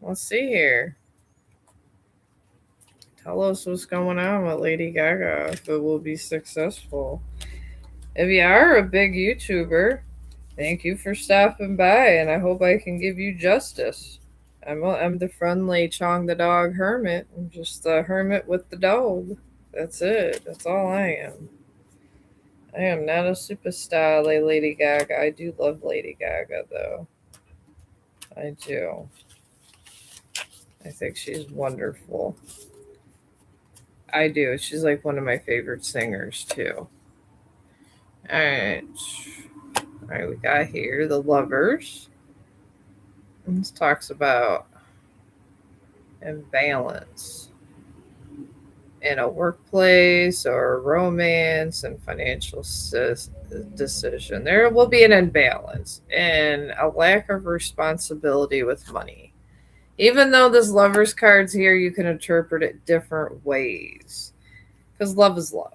Speaker 1: Let's see here. Tell us what's going on with Lady Gaga if it will be successful. If you are a big YouTuber, thank you for stopping by, and I hope I can give you justice. I'm the friendly Chong the dog hermit. I'm just the hermit with the dog. That's it. That's all I am. I am not a superstar like Lady Gaga. I do love Lady Gaga though. I do. I think she's wonderful. I do. She's like one of my favorite singers too. Alright. Alright, we got here the lovers. This talks about imbalance in a workplace or romance and financial decision. There will be an imbalance and a lack of responsibility with money. Even though this lover's card's here, you can interpret it different ways. Because love is love.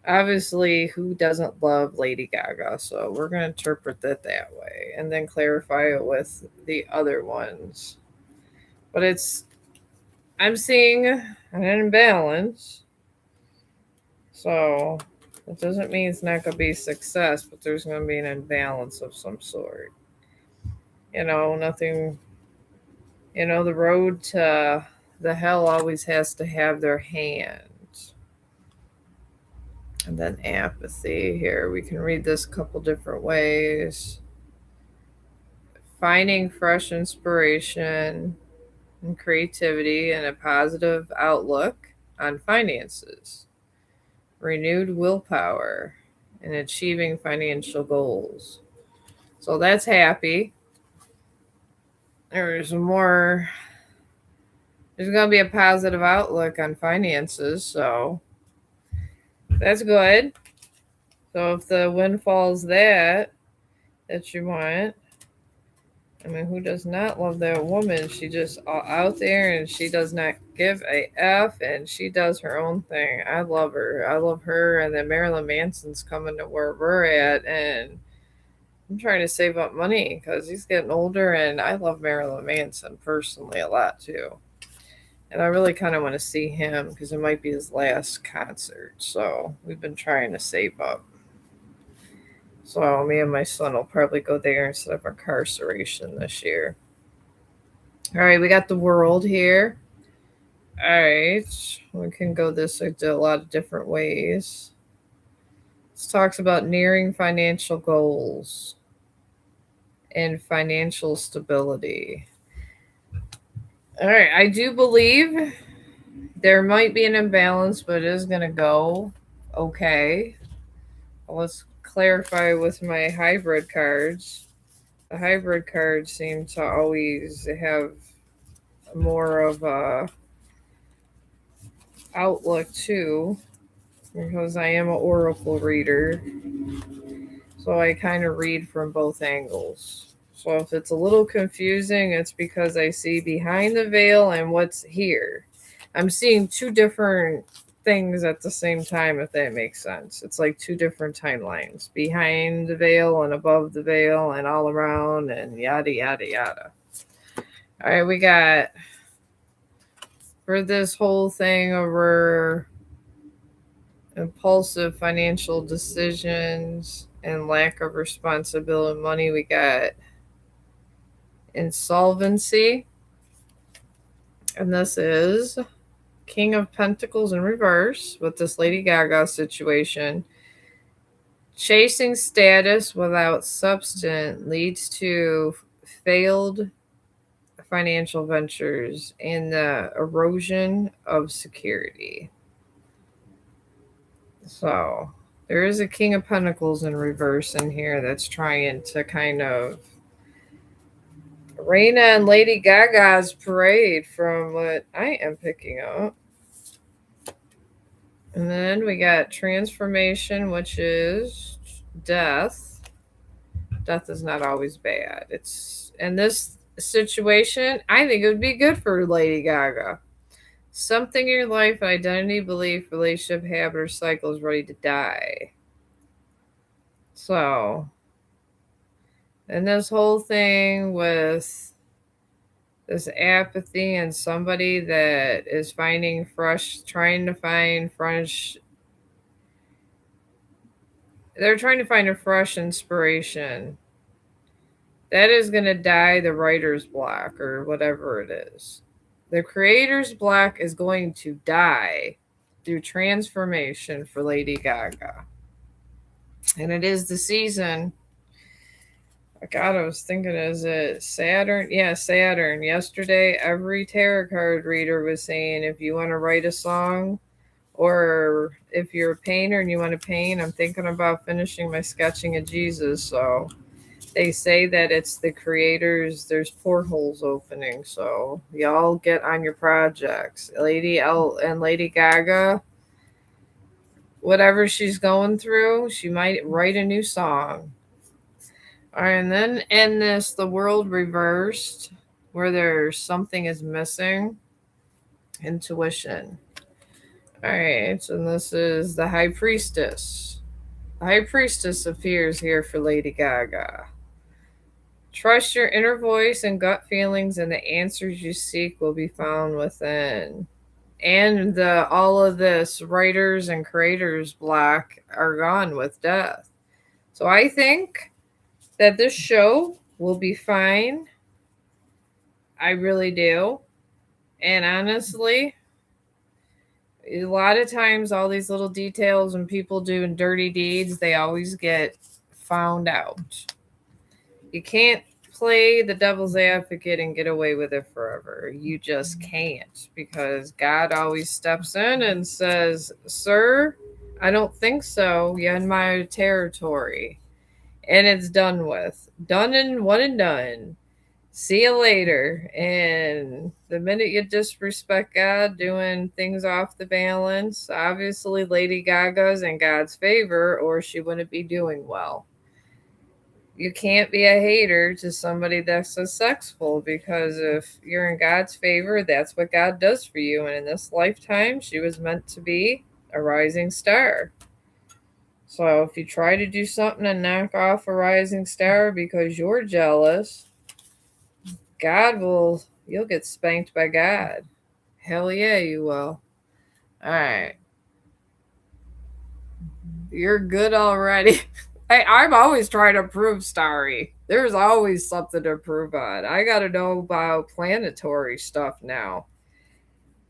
Speaker 1: Obviously, who doesn't love Lady Gaga? So we're going to interpret that way and then clarify it with the other ones. But I'm seeing an imbalance. So it doesn't mean it's not going to be success, but there's going to be an imbalance of some sort. Nothing, the road to the hell always has to have their hand. And then apathy here. We can read this a couple different ways. Finding fresh inspiration and creativity and a positive outlook on finances. Renewed willpower and achieving financial goals. So that's happy. There's going to be a positive outlook on finances. So that's good. So if the windfall's that you want, I mean, who does not love that woman? She just out there and she does not give a F and she does her own thing. I love her. I love her. And then Marilyn Manson's coming to where we're at. And I'm trying to save up money because he's getting older. And I love Marilyn Manson personally a lot too. And I really kind of want to see him because it might be his last concert. So we've been trying to save up. So me and my son will probably go there instead of incarceration this year. All right, we got the world here. All right, we can go this a lot of different ways. This talks about nearing financial goals and financial stability. All right, I do believe there might be an imbalance, but it is going to go okay. Let's clarify with my hybrid cards. The hybrid cards seem to always have more of a outlook too, because I am an oracle reader, so I kind of read from both angles. So if it's a little confusing, it's because I see behind the veil and what's here. I'm seeing two different things at the same time, if that makes sense. It's like two different timelines, behind the veil and above the veil and all around and yada yada yada. All right, we got for this whole thing over impulsive financial decisions and lack of responsibility money, we got insolvency, and this is King of Pentacles in reverse with this Lady Gaga situation. Chasing status without substance leads to failed financial ventures and the erosion of security. So there is a King of Pentacles in reverse in here that's trying to kind of rain on Lady Gaga's parade from what I am picking up. And then we got transformation, which is death. Death is not always bad. And this situation, I think it would be good for Lady Gaga. Something in your life, identity, belief, relationship, habit, or cycle is ready to die. So, and this whole thing with this apathy and somebody that is finding fresh, trying to find fresh, they're trying to find a fresh inspiration. That is going to die the writer's block or whatever it is. The creator's block is going to die through transformation for Lady Gaga. And it is the season. God, I was thinking, is it Saturn? Yeah, Saturn. Yesterday, every tarot card reader was saying if you want to write a song or if you're a painter and you want to paint, I'm thinking about finishing my sketching of Jesus. So they say that it's the creators, there's portholes opening. So y'all get on your projects. Lady L and Lady Gaga, whatever she's going through, she might write a new song. All right, and then in this, the world reversed, where there's something is missing. Intuition. All right, and this is the High Priestess. The High Priestess appears here for Lady Gaga. Trust your inner voice and gut feelings, and the answers you seek will be found within. And all of this writers and creators block are gone with death. So I think that this show will be fine. I really do. And honestly, a lot of times all these little details and people doing dirty deeds, they always get found out. You can't play the devil's advocate and get away with it forever. You just can't, because God always steps in and says, "Sir, I don't think so. You're in my territory." And it's done with. Done and one and done. See you later. And the minute you disrespect God, doing things off the balance, obviously Lady Gaga's in God's favor, or she wouldn't be doing well. You can't be a hater to somebody that's successful, because if you're in God's favor, that's what God does for you. And in this lifetime, she was meant to be a rising star. So if you try to do something and knock off a rising star because you're jealous, you'll get spanked by God. Hell yeah, you will. All right. You're good already. Hey, I'm always trying to prove Starry. There's always something to prove on. I got to know about planetary stuff now.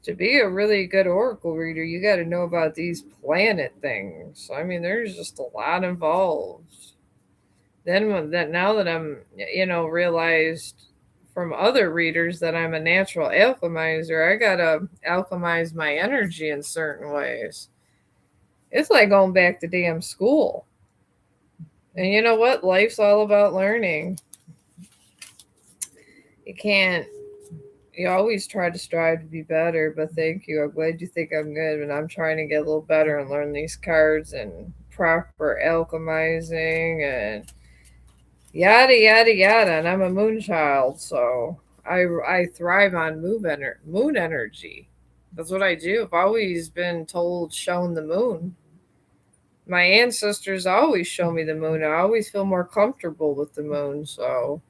Speaker 1: To be a really good oracle reader, you got to know about these planet things. I mean, there's just a lot involved. Now that I'm, realized from other readers that I'm a natural alchemizer, I got to alchemize my energy in certain ways. It's like going back to damn school. And you know what? Life's all about learning. You always try to strive to be better, but thank you. I'm glad you think I'm good, and I'm trying to get a little better and learn these cards and proper alchemizing and yada, yada, yada. And I'm a moon child, so I thrive on moon energy. That's what I do. I've always been shown the moon. My ancestors always show me the moon. I always feel more comfortable with the moon, so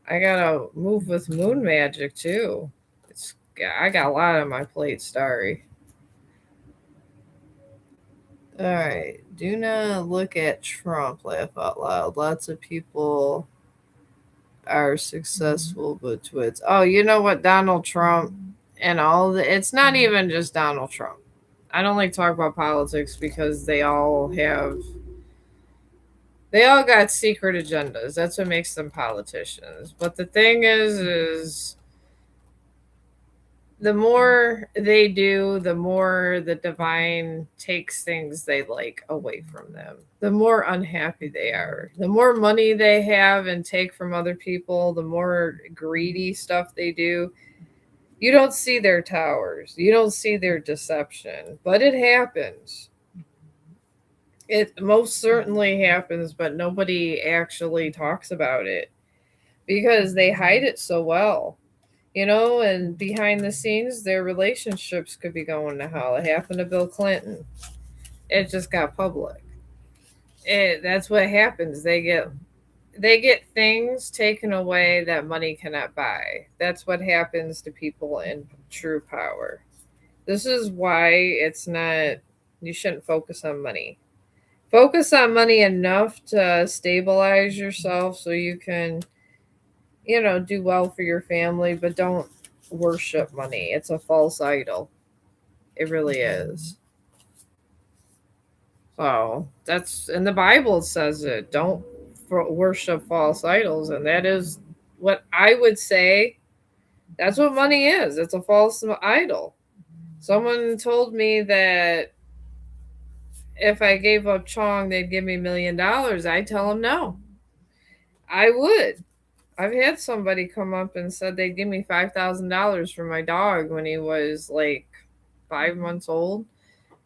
Speaker 1: I gotta move with moon magic too. I got a lot on my plate, Starry. All right, do not look at Trump. Laugh out loud. Lots of people are successful, but twits. Oh, you know what? Donald Trump and it's not even just Donald Trump. I don't like to talk about politics because they all got secret agendas. That's what makes them politicians. But the thing is the more they do, the more the divine takes things they like away from them. The more unhappy they are. The more money they have and take from other people, the more greedy stuff they do. You don't see their towers. You don't see their deception, but it happens. It most certainly happens, but nobody actually talks about it. because they hide it so well. And behind the scenes, their relationships could be going to hell. It happened to Bill Clinton. It just got public. That's what happens. They get things taken away that money cannot buy. That's what happens to people in true power. This is why it's not, you shouldn't focus on money. Focus on money enough to stabilize yourself so you can, do well for your family, but don't worship money. It's a false idol. It really is. So that's in the Bible, it says it. Don't worship false idols. And that is what I would say. That's what money is. It's a false idol. Someone told me that if I gave up Chong, they'd give me $1 million. I tell them no. I would. I've had somebody come up and said they'd give me $5,000 for my dog when he was like 5 months old.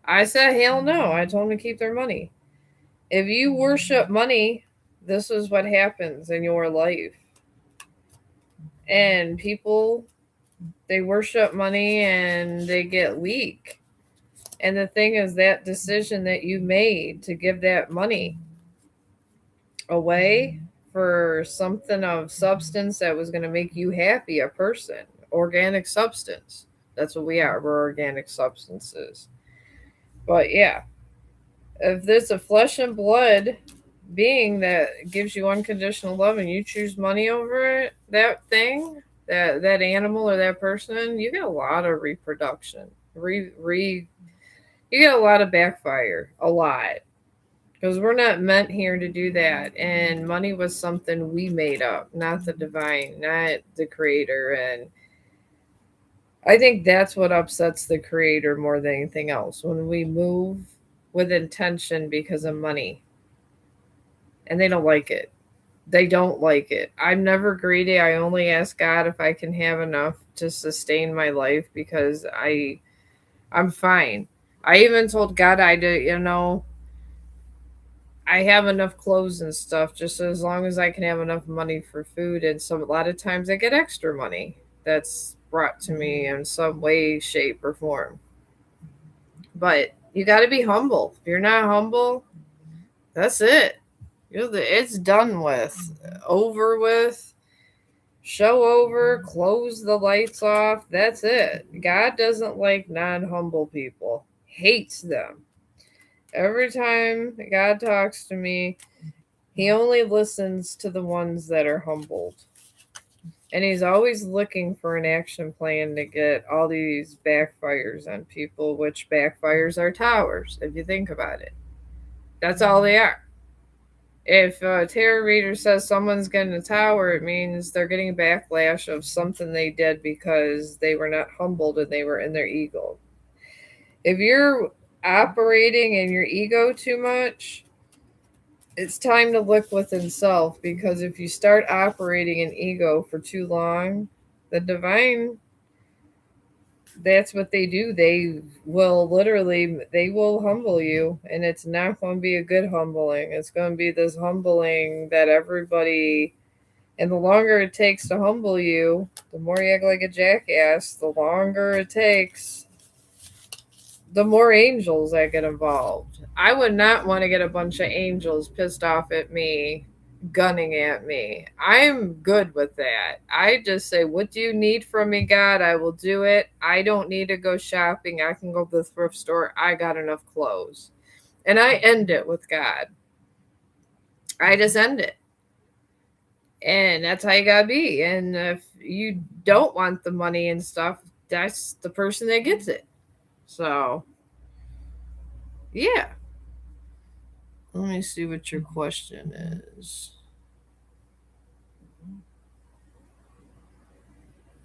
Speaker 1: I said, hell no. I told them to keep their money. If you worship money, this is what happens in your life. And people, they worship money and they get weak. And the thing is, that decision that you made to give that money away for something of substance that was going to make you happy, a person, organic substance. That's what we are. We're organic substances. But yeah, if there's a flesh and blood being that gives you unconditional love and you choose money over it, that thing, that animal or that person, you get a lot of reproduction. You get a lot of backfire, a lot. Because we're not meant here to do that. And money was something we made up, not the divine, not the creator. And I think that's what upsets the creator more than anything else. When we move with intention because of money and they don't like it. They don't like it. I'm never greedy. I only ask God if I can have enough to sustain my life because I'm fine. I even told God I have enough clothes and stuff just as long as I can have enough money for food. And so a lot of times I get extra money that's brought to me in some way, shape, or form. But you got to be humble. If you're not humble, that's it. It's done with, over with, show over, close the lights off. That's it. God doesn't like non humble people, hates them. Every time God talks to me, he only listens to the ones that are humbled. And he's always looking for an action plan to get all these backfires on people, which backfires are towers, if you think about it. That's all they are. If a tarot reader says someone's getting a tower, it means they're getting backlash of something they did because they were not humbled and they were in their ego. If you're operating in your ego too much, it's time to look within self, because if you start operating in ego for too long, the divine, that's what they do. They will humble you, and it's not going to be a good humbling. It's going to be this humbling that everybody, and the longer it takes to humble you, the more you act like a jackass, the longer it takes, the more angels that get involved. I would not want to get a bunch of angels pissed off at me, gunning at me. I'm good with that. I just say, what do you need from me, God? I will do it. I don't need to go shopping. I can go to the thrift store. I got enough clothes. And I end it with God. I just end it. And that's how you gotta be. And if you don't want the money and stuff, that's the person that gets it. So, yeah. Let me see what your question is.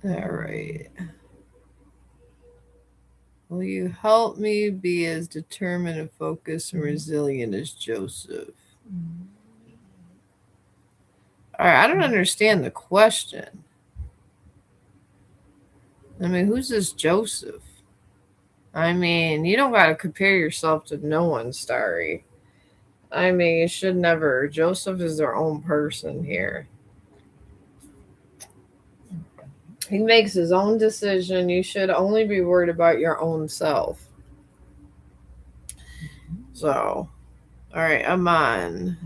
Speaker 1: All right. Will you help me be as determined and focused and resilient as Joseph? All right, I don't understand the question. I mean, who's this Joseph? I mean, you don't got to compare yourself to no one, Starry. I mean, you should never. Joseph is their own person here. He makes his own decision. You should only be worried about your own self. So, all right, Aman.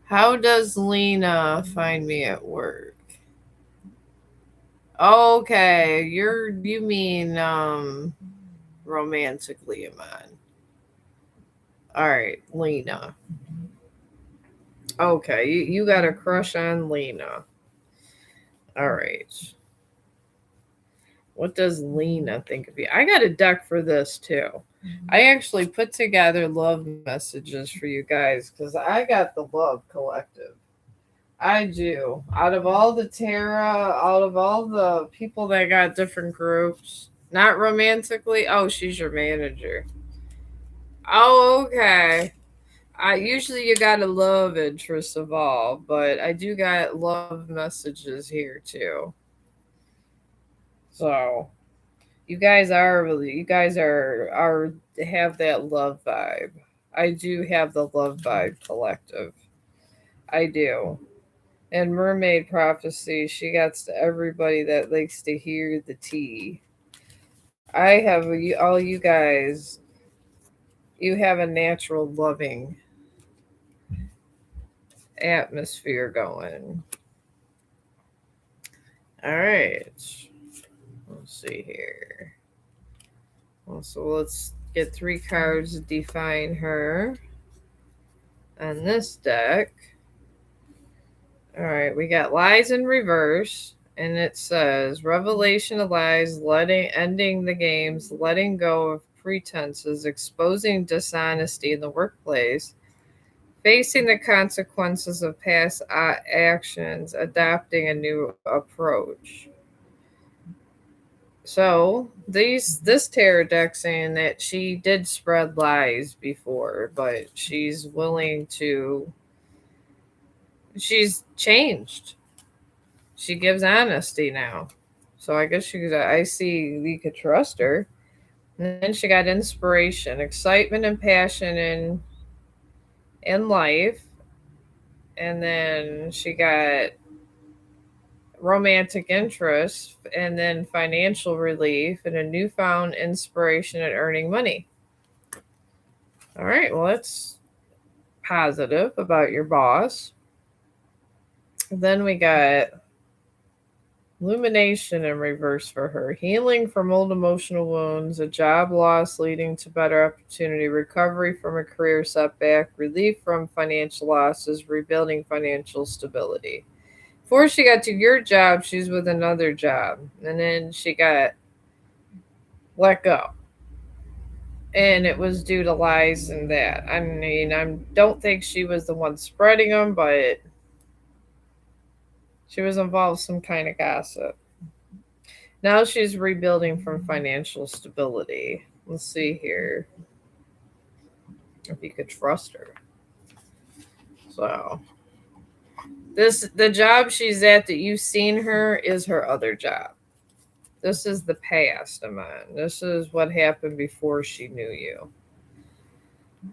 Speaker 1: How does Lena find me at work? Okay, you mean romantically, Aman. All right, Lena. Okay, you got a crush on Lena. All right. What does Lena think of you? I got a deck for this too. I actually put together love messages for you guys because I got the Love Collective. I do. Out of all the tarot, out of all the people that got different groups, not romantically. Oh, she's your manager. Oh, okay. I usually you got a love interest of all, but I do got love messages here too. So you guys are have that love vibe. I do have the love vibe collective. I do. And Mermaid Prophecy, she gets to everybody that likes to hear the tea. I have all you guys. You have a natural loving atmosphere going. All right. Let's see here. So let's get 3 cards to define her on this deck. All right, we got Lies in Reverse, and it says Revelation of Lies, ending the games, letting go of pretenses, exposing dishonesty in the workplace, facing the consequences of past actions, adopting a new approach. So this tarot deck saying that she did spread lies before, but she's willing to. She's changed. She gives honesty now, so I guess I see you could trust her. And then she got inspiration, excitement, and passion in life, and then she got romantic interest, and then financial relief, and a newfound inspiration at earning money. All right, well, that's positive about your boss. Then we got illumination in reverse for her. Healing from old emotional wounds, a job loss leading to better opportunity, recovery from a career setback, relief from financial losses, rebuilding financial stability. Before she got to your job, she's with another job. And then she got let go. And it was due to lies and that. I mean, I don't think she was the one spreading them, but she was involved in some kind of gossip. Now she's rebuilding from financial stability. Let's see here if you could trust her. So the job she's at that you've seen her is her other job. This is the past, Aman. This is what happened before she knew you.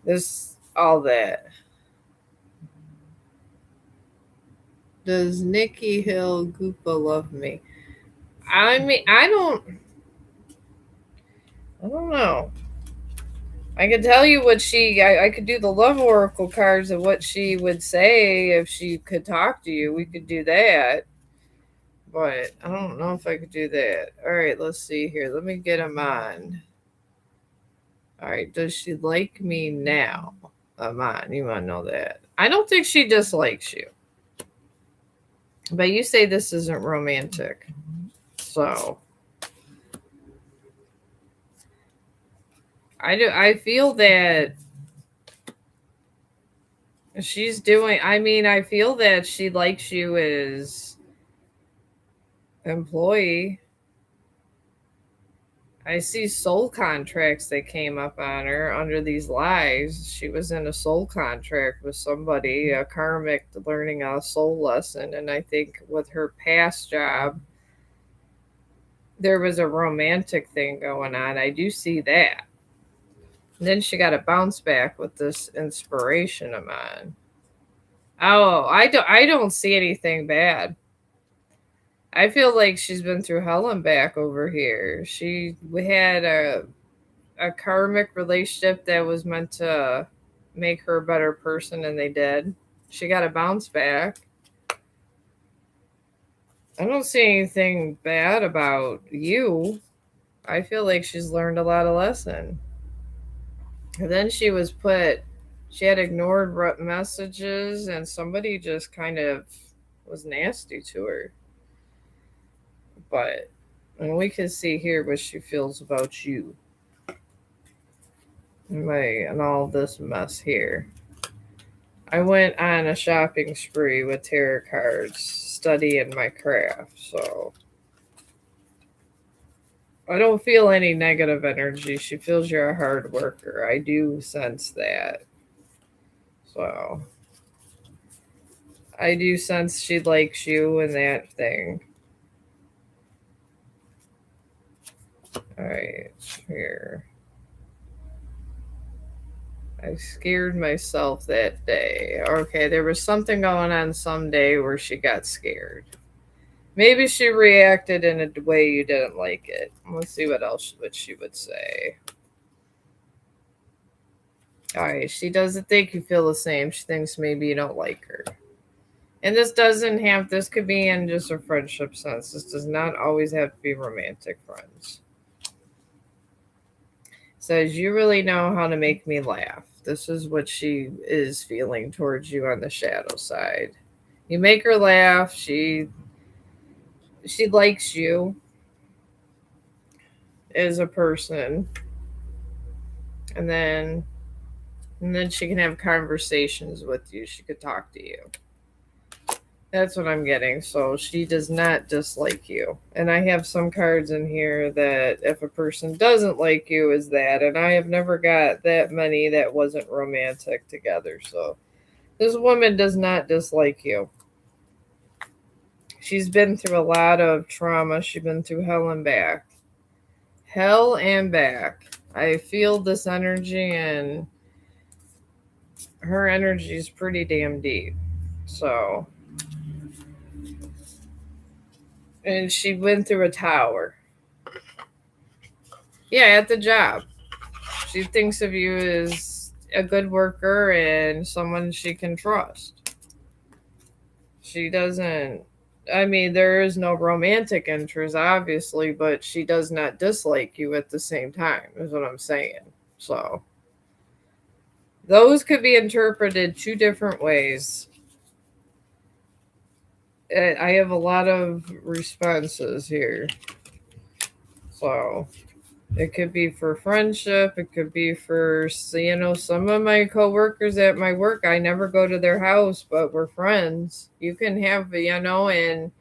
Speaker 1: This all that. Does Nikki Hill Goopa love me? I mean, I don't know. I could tell you what I could do the love oracle cards of what she would say if she could talk to you. We could do that. But I don't know if I could do that. All right, let's see here. Let me get them on. All right, does she like me now? Aman, you want to know that. I don't think she dislikes you. But you say this isn't romantic. So I feel that she's doing, I feel that she likes you as employee. I see soul contracts that came up on her under these lies. She was in a soul contract with somebody, a karmic, learning a soul lesson. And I think with her past job, there was a romantic thing going on. I do see that. And then she got a bounce back with this inspiration of mine. Oh, I don't see anything bad. I feel like she's been through hell and back over here. We had a karmic relationship that was meant to make her a better person, and they did. She got a bounce back. I don't see anything bad about you. I feel like she's learned a lot of lesson. And then she had ignored messages, and somebody just kind of was nasty to her. But and we can see here what she feels about you. And all this mess here. I went on a shopping spree with tarot cards, studying my craft, so I don't feel any negative energy. She feels you're a hard worker. I do sense that. So I do sense she likes you and that thing. Alright, here. I scared myself that day. Okay, there was something going on someday where she got scared. Maybe she reacted in a way you didn't like it. Let's see what she would say. Alright, she doesn't think you feel the same. She thinks maybe you don't like her. And this could be in just a friendship sense. This does not always have to be romantic friends. Says, you really know how to make me laugh. This is what she is feeling towards you on the shadow side. You make her laugh. She likes you as a person. And then she can have conversations with you. She could talk to you. That's what I'm getting. So she does not dislike you. And I have some cards in here that if a person doesn't like you is that. And I have never got that many that wasn't romantic together. So this woman does not dislike you. She's been through a lot of trauma. She's been through hell and back. Hell and back. I feel this energy, and her energy is pretty damn deep. So, and she went through a tower. Yeah, at the job. She thinks of you as a good worker and someone she can trust. She doesn't, I mean, there is no romantic interest, obviously, but she does not dislike you at the same time, is what I'm saying. So, those could be interpreted two different ways. I have a lot of responses here. So, it could be for friendship. It could be for, some of my coworkers at my work, I never go to their house, but we're friends. You can have, and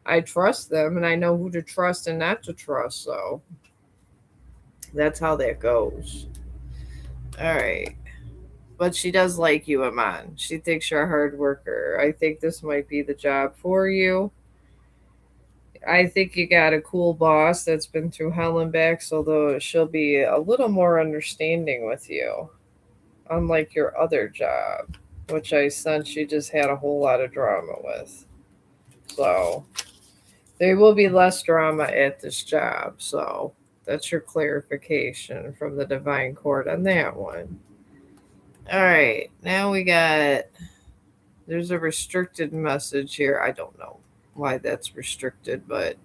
Speaker 1: I trust them and I know who to trust and not to trust. So that's how that goes. All right. But she does like you, Aman. She thinks you're a hard worker. I think this might be the job for you. I think you got a cool boss that's been through hell and back, so though she'll be a little more understanding with you, unlike your other job, which I sense you just had a whole lot of drama with. So there will be less drama at this job. So that's your clarification from the divine court on that one. All right, now there's a restricted message here. I don't know why that's restricted, but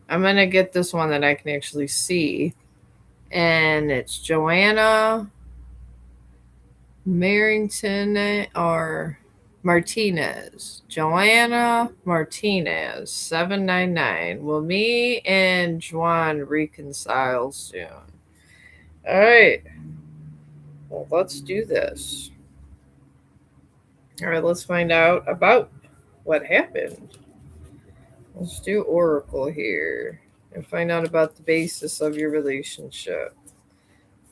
Speaker 1: I'm going to get this one that I can actually see. And it's Joanna Marrington or Martinez. Joanna Martinez, 799. Will me and Juan reconcile soon? All right. Well, let's do this. All right, let's find out about what happened. Let's do Oracle here and find out about the basis of your relationship.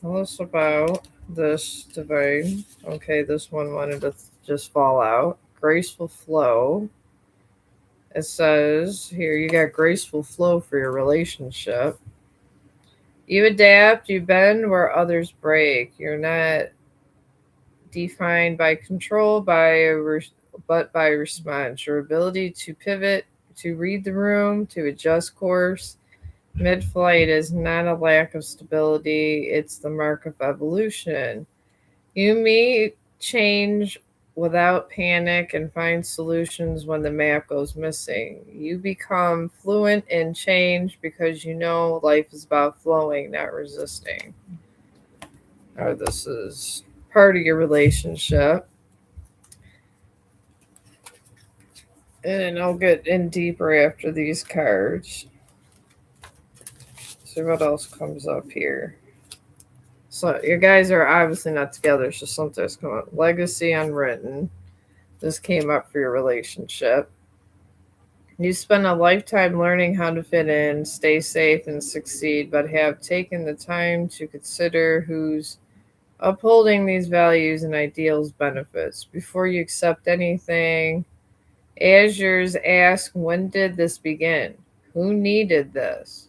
Speaker 1: Tell us about this divine. Okay, this one wanted to just fall out. Graceful flow. It says here you got graceful flow for your relationship. You adapt, you bend where others break. You're not defined by control, but by response. Your ability to pivot to read the room, to adjust course. Mid-flight is not a lack of stability, it's the mark of evolution. You may change without panic and find solutions when the map goes missing. You become fluent in change because you know life is about flowing, not resisting. Or this is part of your relationship. And I'll get in deeper after these cards. See what else comes up here. So your guys are obviously not together, so something's come up. Legacy unwritten. This came up for your relationship. You spend a lifetime learning how to fit in, stay safe, and succeed, but have taken the time to consider who's upholding these values and ideals benefits. Before you accept anything, as yours, ask, when did this begin? Who needed this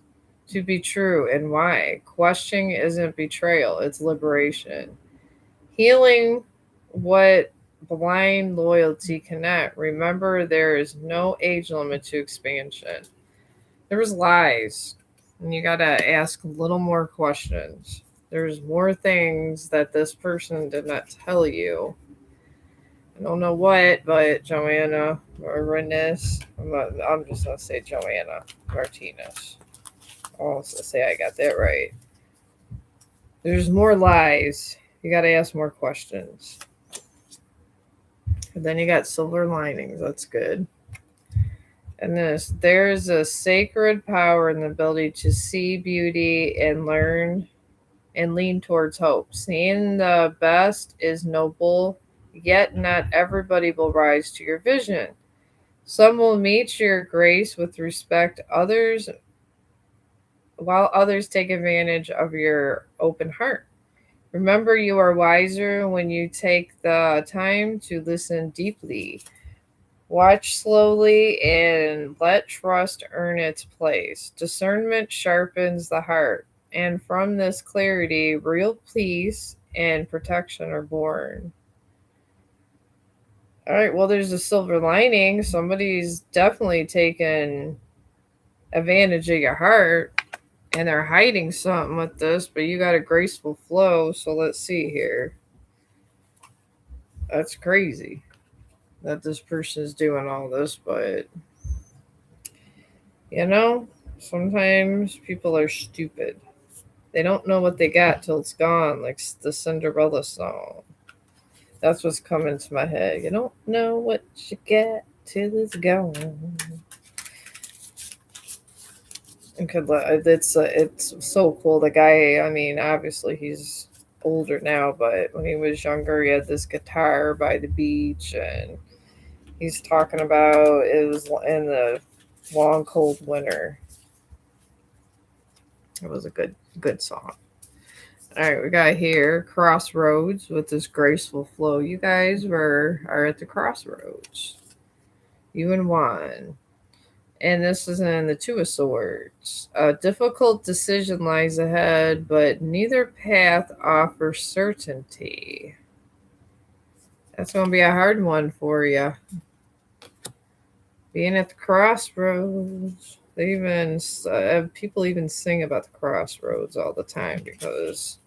Speaker 1: to be true and why? Questioning isn't betrayal, it's liberation. Healing what blind loyalty cannot. Remember, there is no age limit to expansion. There was lies, and you got to ask a little more questions. There's more things that this person did not tell you. I don't know what, but Joanna Martinez, I'm just going to say Joanna Martinez. I'll also say I got that right. There's more lies. You got to ask more questions. And then you got silver linings. That's good. And there's a sacred power in the ability to see beauty and learn and lean towards hope. Seeing the best is noble, yet not everybody will rise to your vision. Some will meet your grace with respect, while others take advantage of your open heart. Remember, you are wiser when you take the time to listen deeply. Watch slowly and let trust earn its place. Discernment sharpens the heart, and from this clarity, real peace and protection are born. All right, well, there's a silver lining. Somebody's definitely taken advantage of your heart, and they're hiding something with this, but you got a graceful flow. So let's see here. That's crazy that this person is doing all this, but sometimes people are stupid. They don't know what they got till it's gone, like the Cinderella song. That's what's coming to my head. You don't know what you get till it's gone. It's so cool. The guy, I mean, obviously he's older now, but when he was younger, he had this guitar by the beach, and he's talking about it was in the long cold winter. It was a good song. All right, we got here Crossroads with this graceful flow. You guys are at the crossroads. You and Juan. And this is in the Two of Swords. A difficult decision lies ahead, but neither path offers certainty. That's going to be a hard one for you. Being at the crossroads. People even sing about the crossroads all the time, because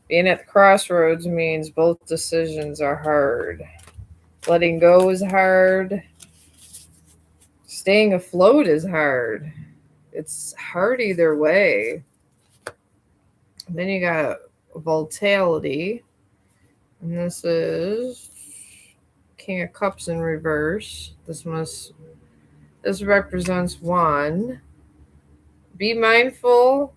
Speaker 1: being at the crossroads means both decisions are hard. Letting go is hard. Staying afloat is hard. It's hard either way. And then you got volatility. And this is King of Cups in reverse. This represents one. Be mindful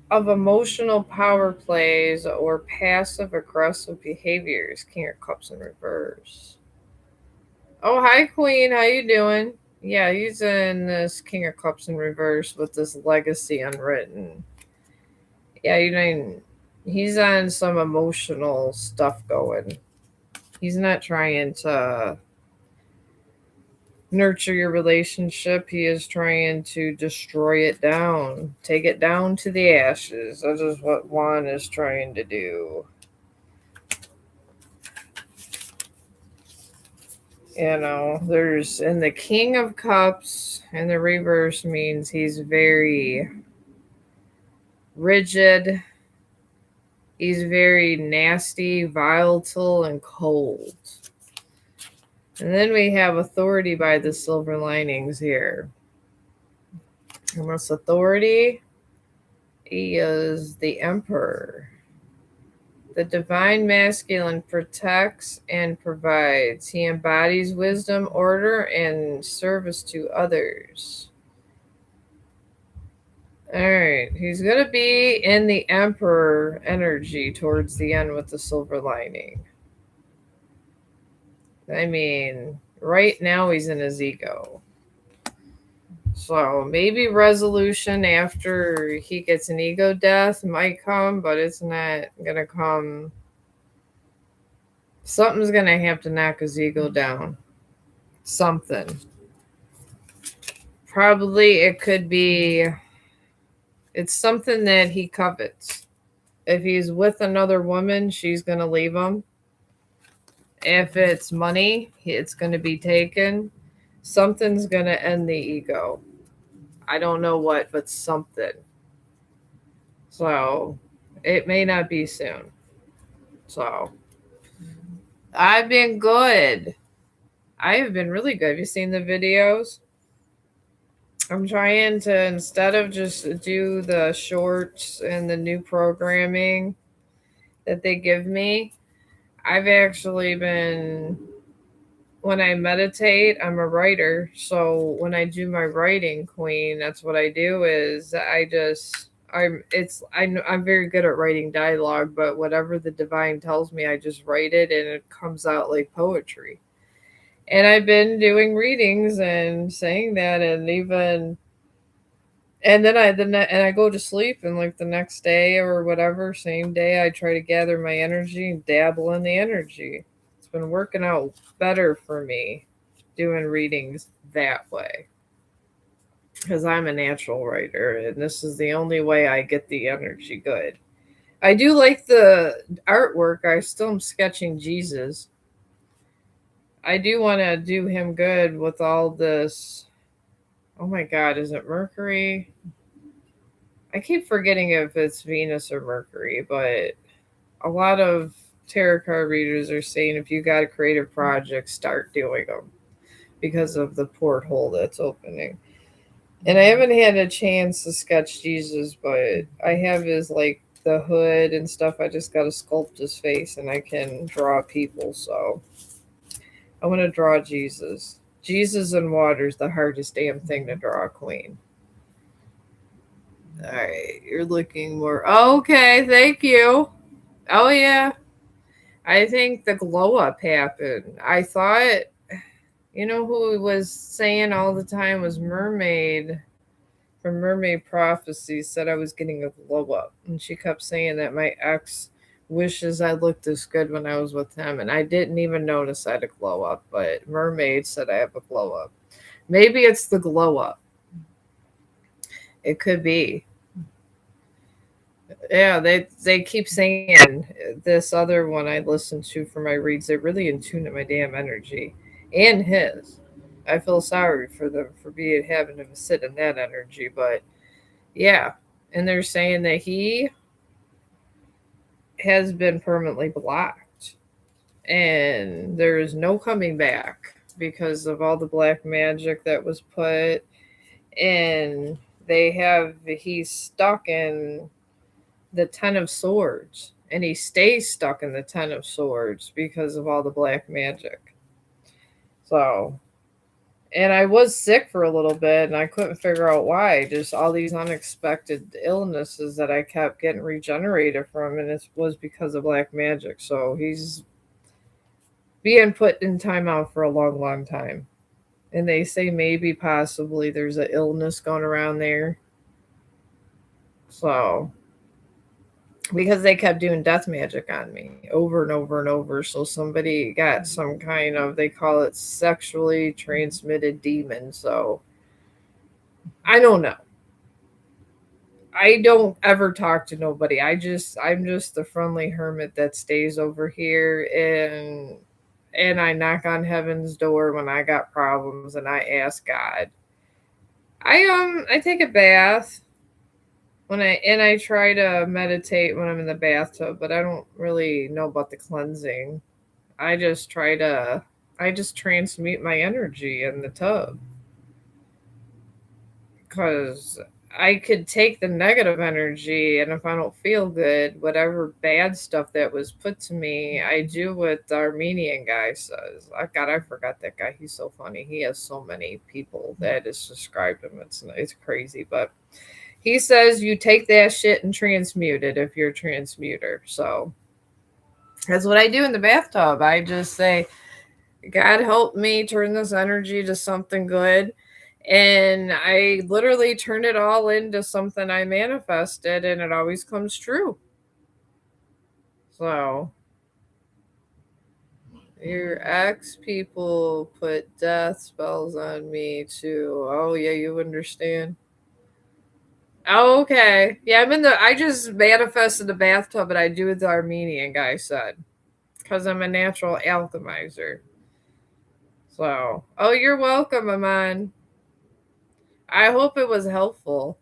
Speaker 1: of emotional power plays or passive aggressive behaviors. King of Cups in reverse. Oh, hi Queen. How you doing? Yeah, he's in this King of Cups in reverse with this legacy unwritten. Yeah, he's on some emotional stuff going. He's not trying to nurture your relationship. He is trying to destroy it down. Take it down to the ashes. That is what Juan is trying to do. There's in the King of Cups and the reverse means he's very rigid. He's very nasty, volatile, and cold. And then we have authority by the silver linings here. And this authority, he is the emperor. The divine masculine protects and provides. He embodies wisdom, order, and service to others. All right, he's going to be in the emperor energy towards the end with the silver lining. I mean, right now he's in his ego. So maybe resolution after he gets an ego death might come, but it's not going to come. Something's going to have to knock his ego down. Something. Probably it could be, it's something that he covets. If he's with another woman, she's going to leave him. If it's money, it's going to be taken. Something's going to end the ego. I don't know what, but something. So it may not be soon. So I've been good. I have been really good. Have you seen the videos? I'm trying to, instead of just do the shorts and the new programming that they give me, I've actually been, when I meditate, I'm a writer. So when I do my writing, Queen, that's what I do is I'm very good at writing dialogue, but whatever the divine tells me, I just write it and it comes out like poetry. And I've been doing readings and saying that, and even, and then I go to sleep, and like the next day or whatever, same day, I try to gather my energy and dabble in the energy. It's been working out better for me doing readings that way because I'm a natural writer, and this is the only way I get the energy good. I do like the artwork. I still am sketching Jesus. I do want to do him good with all this. Oh my God, is it Mercury? I keep forgetting if it's Venus or Mercury, but a lot of tarot card readers are saying if you got a creative project, start doing them because of the porthole that's opening. And I haven't had a chance to sketch Jesus, but I have his like the hood and stuff. I just got to sculpt his face and I can draw people. So I want to draw Jesus. Jesus in water is the hardest damn thing to draw, Queen. All right, you're looking more. Oh, okay, thank you. Oh, yeah. I think the glow up happened. I thought, who was saying all the time was Mermaid from Mermaid Prophecy said I was getting a glow up. And she kept saying that my ex wishes I looked this good when I was with him. And I didn't even notice I had a glow up, but Mermaid said I have a glow up. Maybe it's the glow up. It could be. Yeah, they keep saying this other one I listen to for my reads. They're really in tune to my damn energy and his. I feel sorry for them for being having to sit in that energy, but yeah, and they're saying that he has been permanently blocked, and there is no coming back because of all the black magic that was put, and he's stuck in the Ten of Swords, and he stays stuck in the Ten of Swords because of all the black magic. So, and I was sick for a little bit, and I couldn't figure out why. Just all these unexpected illnesses that I kept getting regenerated from, and it was because of black magic. So he's being put in timeout for a long, long time. And they say maybe possibly there's an illness going around there. So because they kept doing death magic on me over and over and over. So somebody got some kind of, they call it sexually transmitted demon. So I don't know. I don't ever talk to nobody. I'm just the friendly hermit that stays over here, and and I knock on heaven's door when I got problems and I ask God. I take a bath I try to meditate when I'm in the bathtub, but I don't really know about the cleansing. I just try to I just transmute my energy in the tub because I could take the negative energy, and if I don't feel good, whatever bad stuff that was put to me, I do what the Armenian guy says. God, I forgot that guy. He's so funny. He has so many people that has described him. It's crazy, but he says you take that shit and transmute it if you're a transmuter. So that's what I do in the bathtub. I just say, God help me turn this energy to something good. And I literally turn it all into something I manifested, and it always comes true. So, your ex people put death spells on me too. Oh, yeah, you understand. Oh, okay. Yeah, I just manifested the bathtub, but I do what the Armenian guy said. Because I'm a natural alchemizer. So, oh, you're welcome, Aman. I hope it was helpful.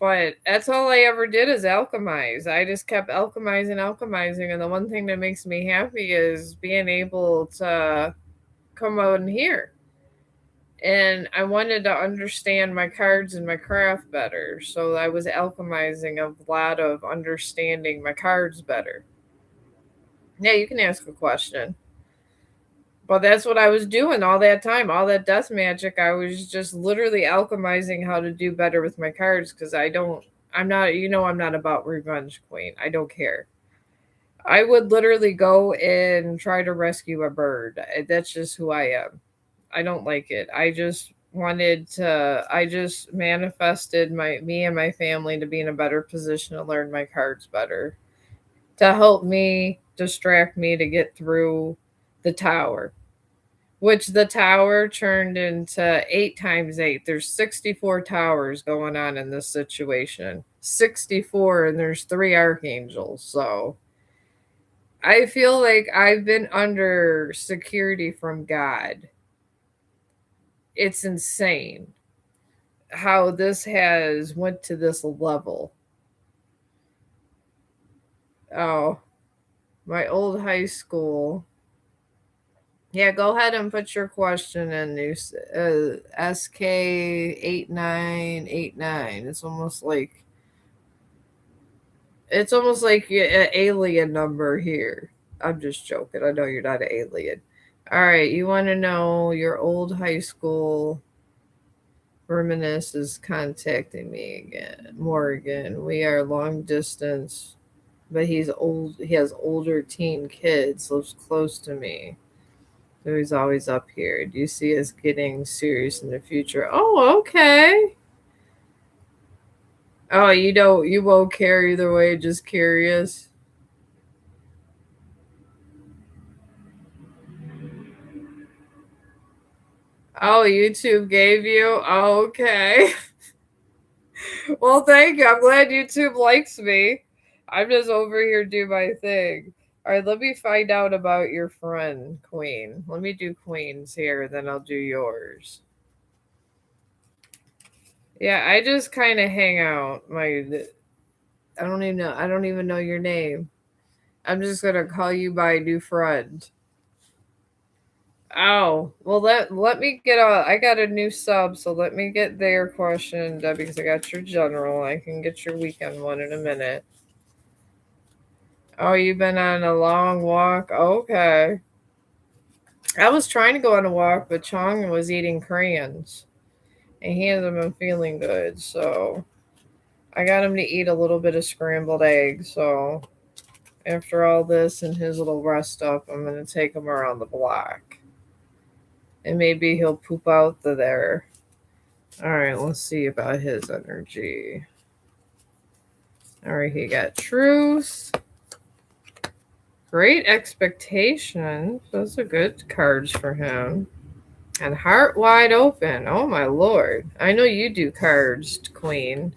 Speaker 1: But that's all I ever did is alchemize. I just kept alchemizing. And the one thing that makes me happy is being able to come out in here. And I wanted to understand my cards and my craft better. So I was alchemizing a lot of understanding my cards better. Yeah, you can ask a question. But that's what I was doing all that time, all that death magic. I was just literally alchemizing how to do better with my cards because I'm not, I'm not about revenge queen. I don't care. I would literally go and try to rescue a bird. That's just who I am. I don't like it. I just manifested me and my family to be in a better position to learn my cards better, to help me, distract me to get through the tower, which the tower turned into 8 times 8. There's 64 towers going on in this situation. 64, and there's 3 archangels. So I feel like I've been under security from God. It's insane how this has went to this level. Oh, my old high school. Yeah, go ahead and put your question in. SK8989. It's almost like an alien number here. I'm just joking. I know you're not an alien. All right, you want to know your old high school. Reminisce is contacting me again. Morgan, we are long distance, but he's old. He has older teen kids, lives close to me. So he's always up here. Do you see us getting serious in the future? Oh, okay. Oh, you won't care either way, just curious. Oh, YouTube gave you? Oh, okay. Well, thank you. I'm glad YouTube likes me. I'm just over here do my thing. All right, let me find out about your friend, Queen. Let me do Queen's here, then I'll do yours. Yeah, I just kind of hang out. I don't even know your name. I'm just gonna call you by new friend. Oh, well let me get I got a new sub, so let me get their question, Debbie, because I got your general. I can get your weekend one in a minute. Oh, you've been on a long walk? Okay. I was trying to go on a walk, but Chong was eating crayons. And he hasn't been feeling good, so I got him to eat a little bit of scrambled eggs, so after all this and his little rest up, I'm gonna take him around the block. And maybe he'll poop out there. Alright, let's see about his energy. Alright, he got truth. Great expectations. Those are good cards for him. And heart wide open. Oh my lord. I know you do cards, Queen.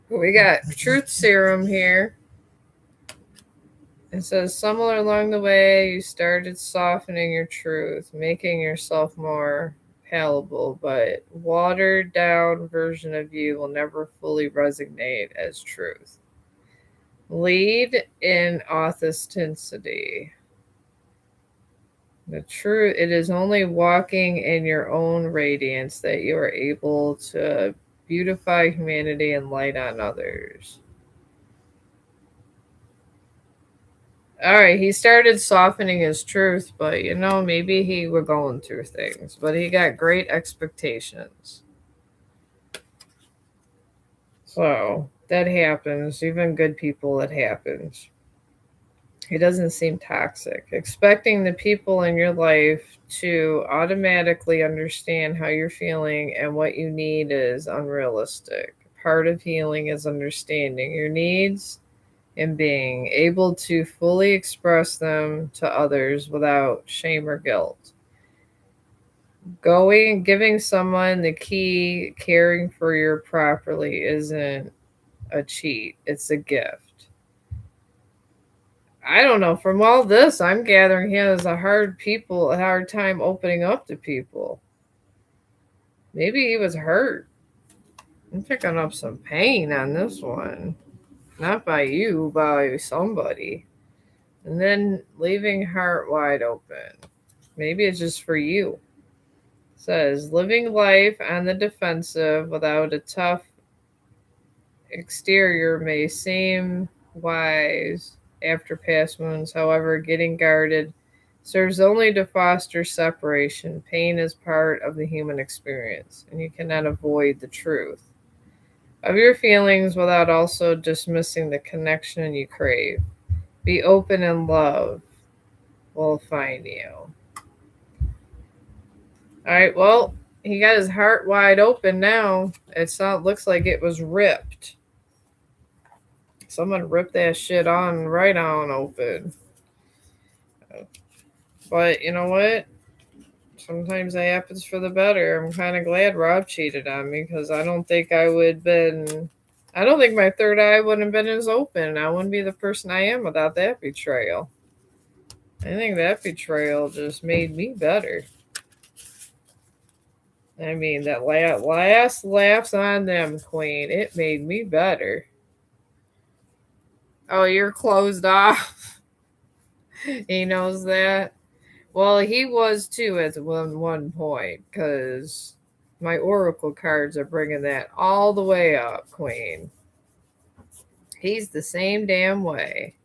Speaker 1: We got truth serum here. It says, somewhere along the way, you started softening your truth, making yourself more palatable, but watered down version of you will never fully resonate as truth. Lead in authenticity. The truth, it is only walking in your own radiance that you are able to beautify humanity and light on others. All right, he started softening his truth, but maybe he were going through things, but he got great expectations. So that happens. Even good people, it happens. He doesn't seem toxic. Expecting the people in your life to automatically understand how you're feeling and what you need is unrealistic. Part of healing is understanding your needs and being able to fully express them to others without shame or guilt. Giving someone the key, caring for you properly isn't a cheat, it's a gift. I don't know. From all this, I'm gathering he has a hard time opening up to people. Maybe he was hurt. I'm picking up some pain on this one. Not by you, by somebody. And then leaving heart wide open. Maybe it's just for you. It says living life on the defensive without a tough exterior may seem wise after past wounds. However, getting guarded serves only to foster separation. Pain is part of the human experience, and you cannot avoid the truth of your feelings without also dismissing the connection you crave. Be open and love will find you. All right, well, he got his heart wide open now. Looks like it was ripped. Someone ripped that shit right on open. But you know what? Sometimes that happens for the better. I'm kind of glad Rob cheated on me because I don't think my third eye wouldn't have been as open. I wouldn't be the person I am without that betrayal. I think that betrayal just made me better. I mean, that last laughs on them, Queen. It made me better. Oh, you're closed off. He knows that. Well, he was too at one point, because my oracle cards are bringing that all the way up, Queen. He's the same damn way.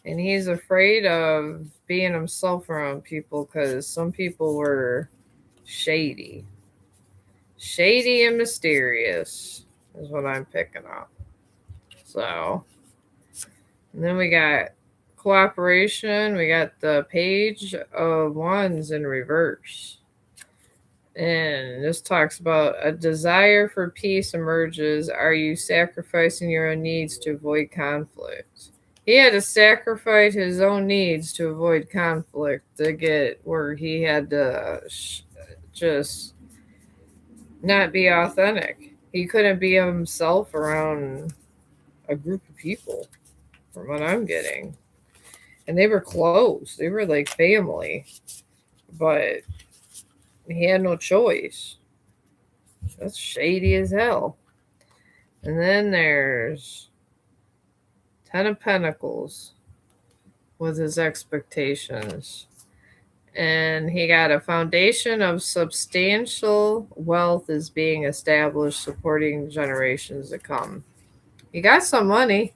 Speaker 1: And he's afraid of being himself around people because some people were shady. Shady and mysterious is what I'm picking up. So, and then we got cooperation. We got the page of wands in reverse. And this talks about a desire for peace emerges. Are you sacrificing your own needs to avoid conflict? He had to sacrifice his own needs to avoid conflict to get where he had to just not be authentic. He couldn't be himself around a group of people, from what I'm getting. And they were close. They were like family. But he had no choice. That's shady as hell. And then there's Ten of Pentacles with his expectations. And he got a foundation of substantial wealth is being established, supporting generations to come. He got some money.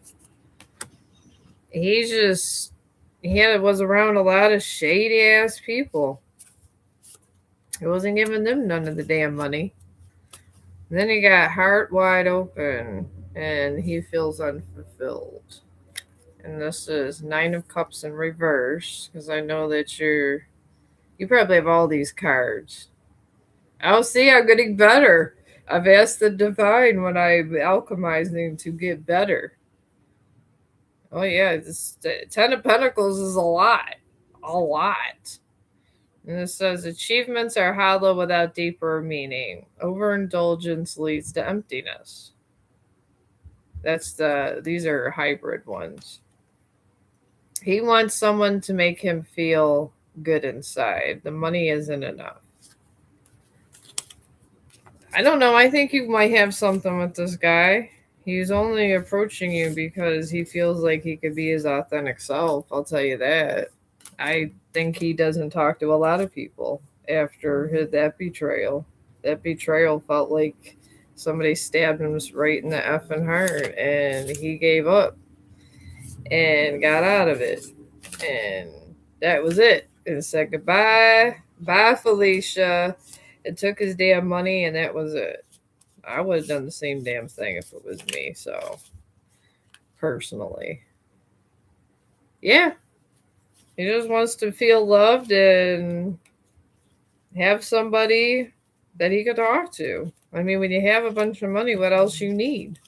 Speaker 1: Was around a lot of shady ass people. He wasn't giving them none of the damn money. And then he got heart wide open and he feels unfulfilled. And this is Nine of Cups in reverse, because I know that you probably have all these cards. Oh, see, I'm getting better. I've asked the divine when I'm alchemizing to get better. Oh yeah, this Ten of Pentacles is a lot. A lot. And it says achievements are hollow without deeper meaning. Overindulgence leads to emptiness. These are hybrid ones. He wants someone to make him feel good inside. The money isn't enough. I don't know. I think you might have something with this guy. He's only approaching you because he feels like he could be his authentic self. I'll tell you that. I think he doesn't talk to a lot of people after that betrayal. That betrayal felt like somebody stabbed him right in the effing heart, and he gave up and got out of it. And that was it. And said goodbye. Bye, Felicia. It took his damn money, and that was it. I would have done the same damn thing if it was me. So, personally, yeah, he just wants to feel loved and have somebody that he could talk to. I mean, when you have a bunch of money, what else you need?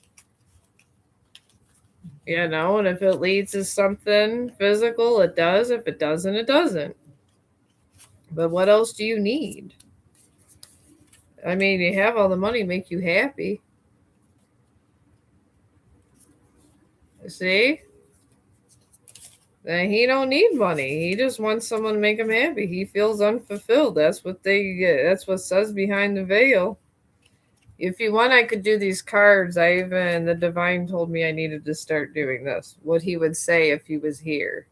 Speaker 1: You know, and if it leads to something physical, it does. If it doesn't, it doesn't. But what else do you need? I mean, you have all the money, make you happy. See? Then he don't need money. He just wants someone to make him happy. He feels unfulfilled. That's what that's what says behind the veil. If you want, I could do these cards. The divine told me I needed to start doing this. What he would say if he was here.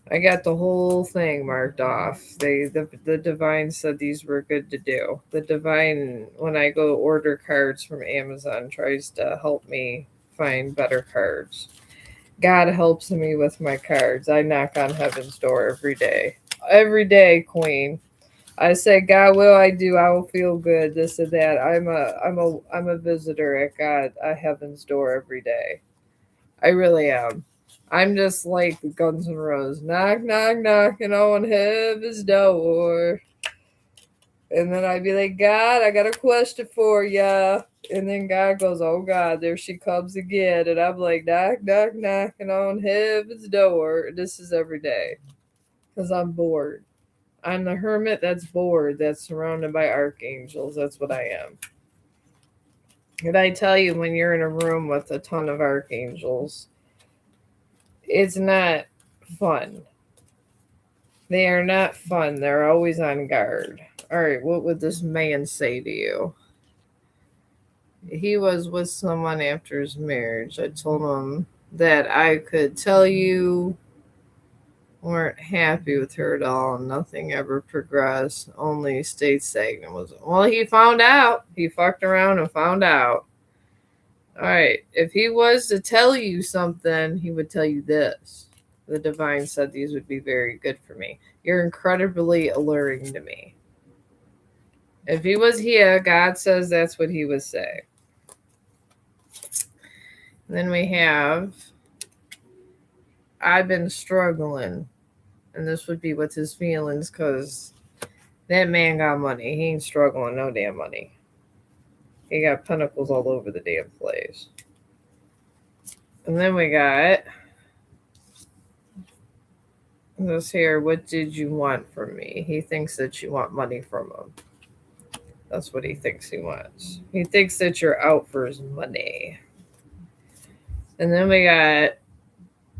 Speaker 1: I got the whole thing marked off. The divine said these were good to do. The divine, when I go order cards from Amazon, tries to help me find better cards. God helps me with my cards. I knock on heaven's door every day. Every day, Queen. I say, God, will I do? I will feel good. This and that. I'm a visitor at heaven's door every day. I really am. I'm just like Guns N' Roses. Knock, knock, knocking on heaven's door. And then I'd be like, God, I got a question for ya. And then God goes, oh God, there she comes again. And I'm like, knock, knock, knocking on heaven's door. This is every day. Because I'm bored. I'm the hermit that's bored, that's surrounded by archangels. That's what I am. And I tell you, when you're in a room with a ton of archangels, it's not fun. They are not fun. They're always on guard. All right, what would this man say to you? He was with someone after his marriage. I told him that I could tell you weren't happy with her at all. Nothing ever progressed. Only stayed stagnant. Well, he found out. He fucked around and found out. All right. If he was to tell you something, he would tell you this. The divine said these would be very good for me. You're incredibly alluring to me. If he was here, God says that's what he would say. Then we have, I've been struggling. And this would be with his feelings, because that man got money. He ain't struggling no damn money. He got pentacles all over the damn place. And then we got this here. What did you want from me? He thinks that you want money from him. That's what he thinks he wants. He thinks that you're out for his money. And then we got,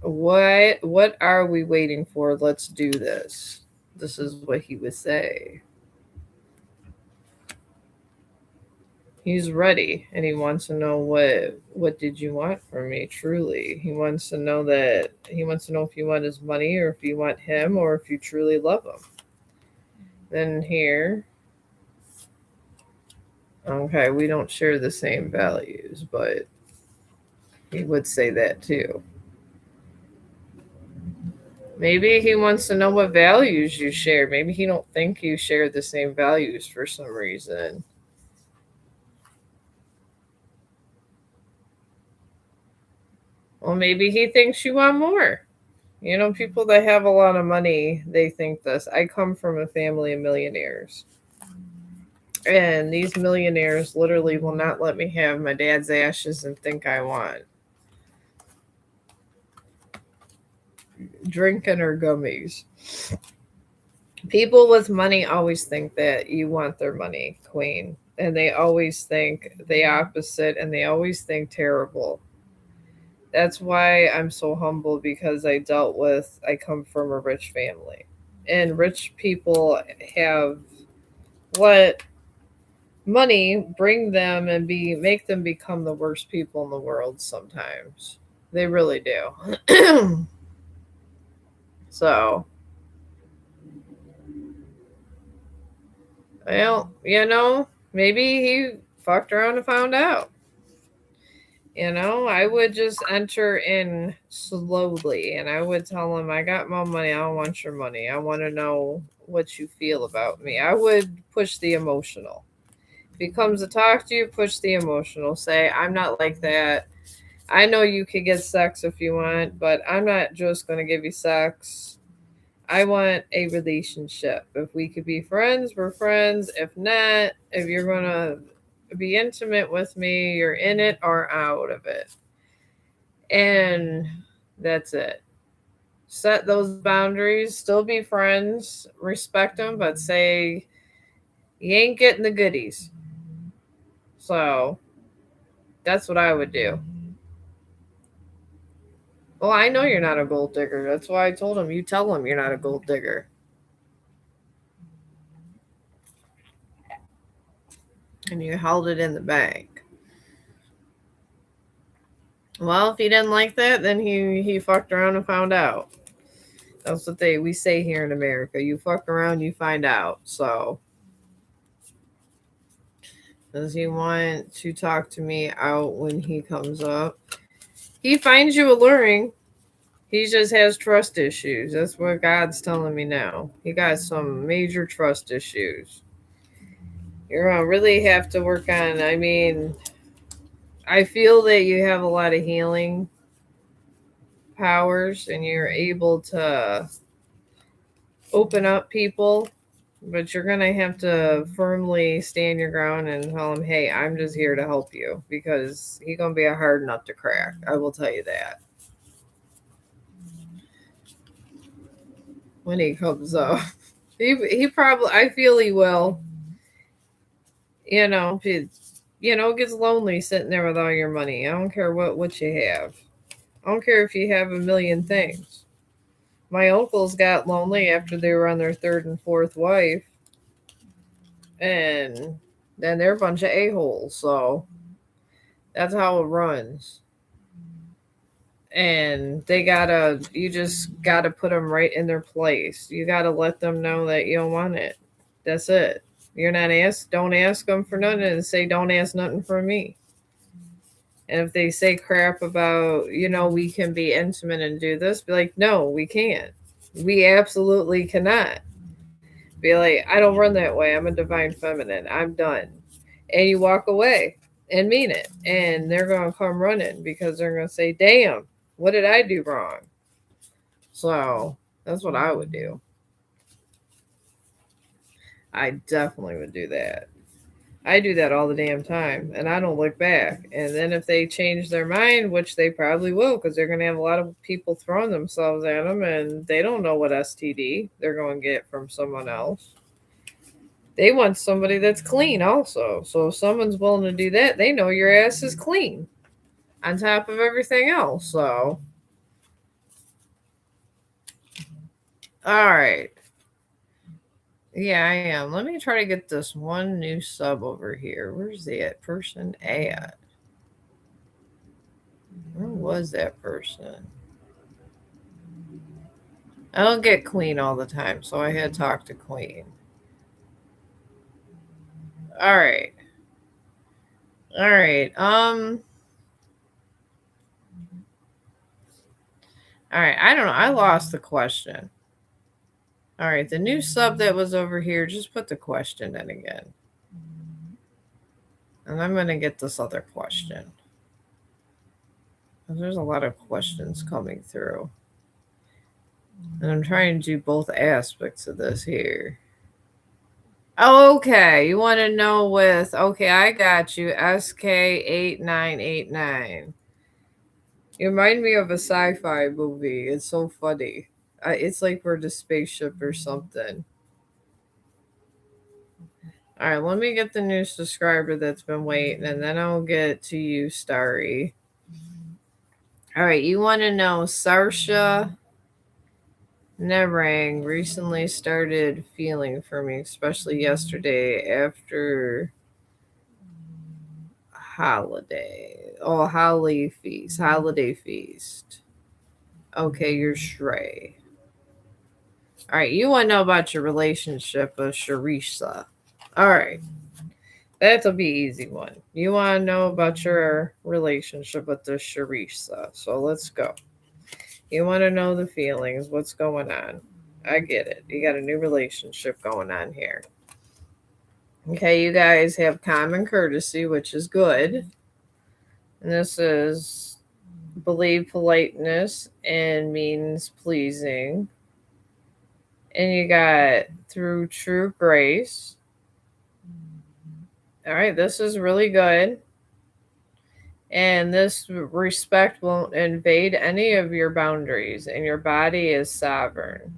Speaker 1: what are we waiting for? Let's do this. This is what he would say. He's ready, and he wants to know what did you want from me, truly. He wants to know if you want his money, or if you want him, or if you truly love him. Then here, okay, we don't share the same values, but he would say that too. Maybe he wants to know what values you share. Maybe he don't think you share the same values for some reason. Well, maybe he thinks you want more. You know, people that have a lot of money, they think this. I come from a family of millionaires. And these millionaires literally will not let me have my dad's ashes and think I want drinking or gummies. People with money always think that you want their money, Queen. And they always think the opposite, and they always think terrible. That's why I'm so humble, because I come from a rich family. And rich people have let money bring them and make them become the worst people in the world sometimes. They really do. So, well, maybe he fucked around and found out. I would just enter in slowly and I would tell him, I got my money. I don't want your money. I want to know what you feel about me. I would push the emotional. If he comes to talk to you, push the emotional. Say, I'm not like that. I know you could get sex if you want, but I'm not just going to give you sex. I want a relationship. If we could be friends, we're friends. If not, if you're going to be intimate with me, you're in it or out of it. And that's it. Set those boundaries, still be friends, respect them, but say you ain't getting the goodies. So that's what I would do. Well, I know you're not a gold digger. That's why I told him, you tell him you're not a gold digger. And you held it in the bank. Well, if he didn't like that, then he fucked around and found out. That's what we say here in America. You fuck around, you find out. So, does he want to talk to me out when he comes up? He finds you alluring. He just has trust issues. That's what God's telling me now. He got some major trust issues. You're gonna really have to work on. I mean, I feel that you have a lot of healing powers and you're able to open up people, but you're gonna have to firmly stand your ground and tell him, "Hey, I'm just here to help you," because he's gonna be a hard nut to crack. I will tell you that. When he comes up, he probably, I feel he will. If gets lonely sitting there with all your money. I don't care what you have. I don't care if you have a million things. My uncles got lonely after they were on their third and fourth wife, and then they're a bunch of a-holes. So that's how it runs. And you just gotta put them right in their place. You gotta let them know that you don't want it. That's it. You're not don't ask them for nothing, and say, don't ask nothing from me. And if they say crap about, we can be intimate and do this, be like, no, we can't. We absolutely cannot. Be like, I don't run that way. I'm a divine feminine. I'm done. And you walk away and mean it. And they're going to come running because they're going to say, damn, what did I do wrong? So that's what I would do. I definitely would do that. I do that all the damn time, and I don't look back. And then if they change their mind, which they probably will, because they're going to have a lot of people throwing themselves at them, and they don't know what STD they're going to get from someone else. They want somebody that's clean also. So if someone's willing to do that, they know your ass is clean on top of everything else. So, all right. Yeah, I am. Let me try to get this one new sub over here. Where's that person at? Where was that person? I don't get Queen all the time, so I had to talk to Queen. All right. All right. All right. I don't know. I lost the question. All right. The new sub that was over here, just put the question in again. And I'm going to get this other question. There's a lot of questions coming through. And I'm trying to do both aspects of this here. Okay, you want to know okay, I got you, SK8989. You remind me of a sci-fi movie. It's so funny. It's like we're the spaceship or something. All right, let me get the new subscriber that's been waiting, and then I'll get to you, Starry. All right, you want to know Sarsha Nerang recently started feeling for me, especially yesterday after holiday. Oh, holiday feast. Okay, you're Shrey. All right, you want to know about your relationship with Sharisha. All right, that'll be easy one. You want to know about your relationship with the Sharisha. So let's go. You want to know the feelings, what's going on. I get it. You got a new relationship going on here. Okay, you guys have common courtesy, which is good. And this is believe politeness and means pleasing. And you got through true grace. All right, this is really good. And this respect won't invade any of your boundaries, and your body is sovereign.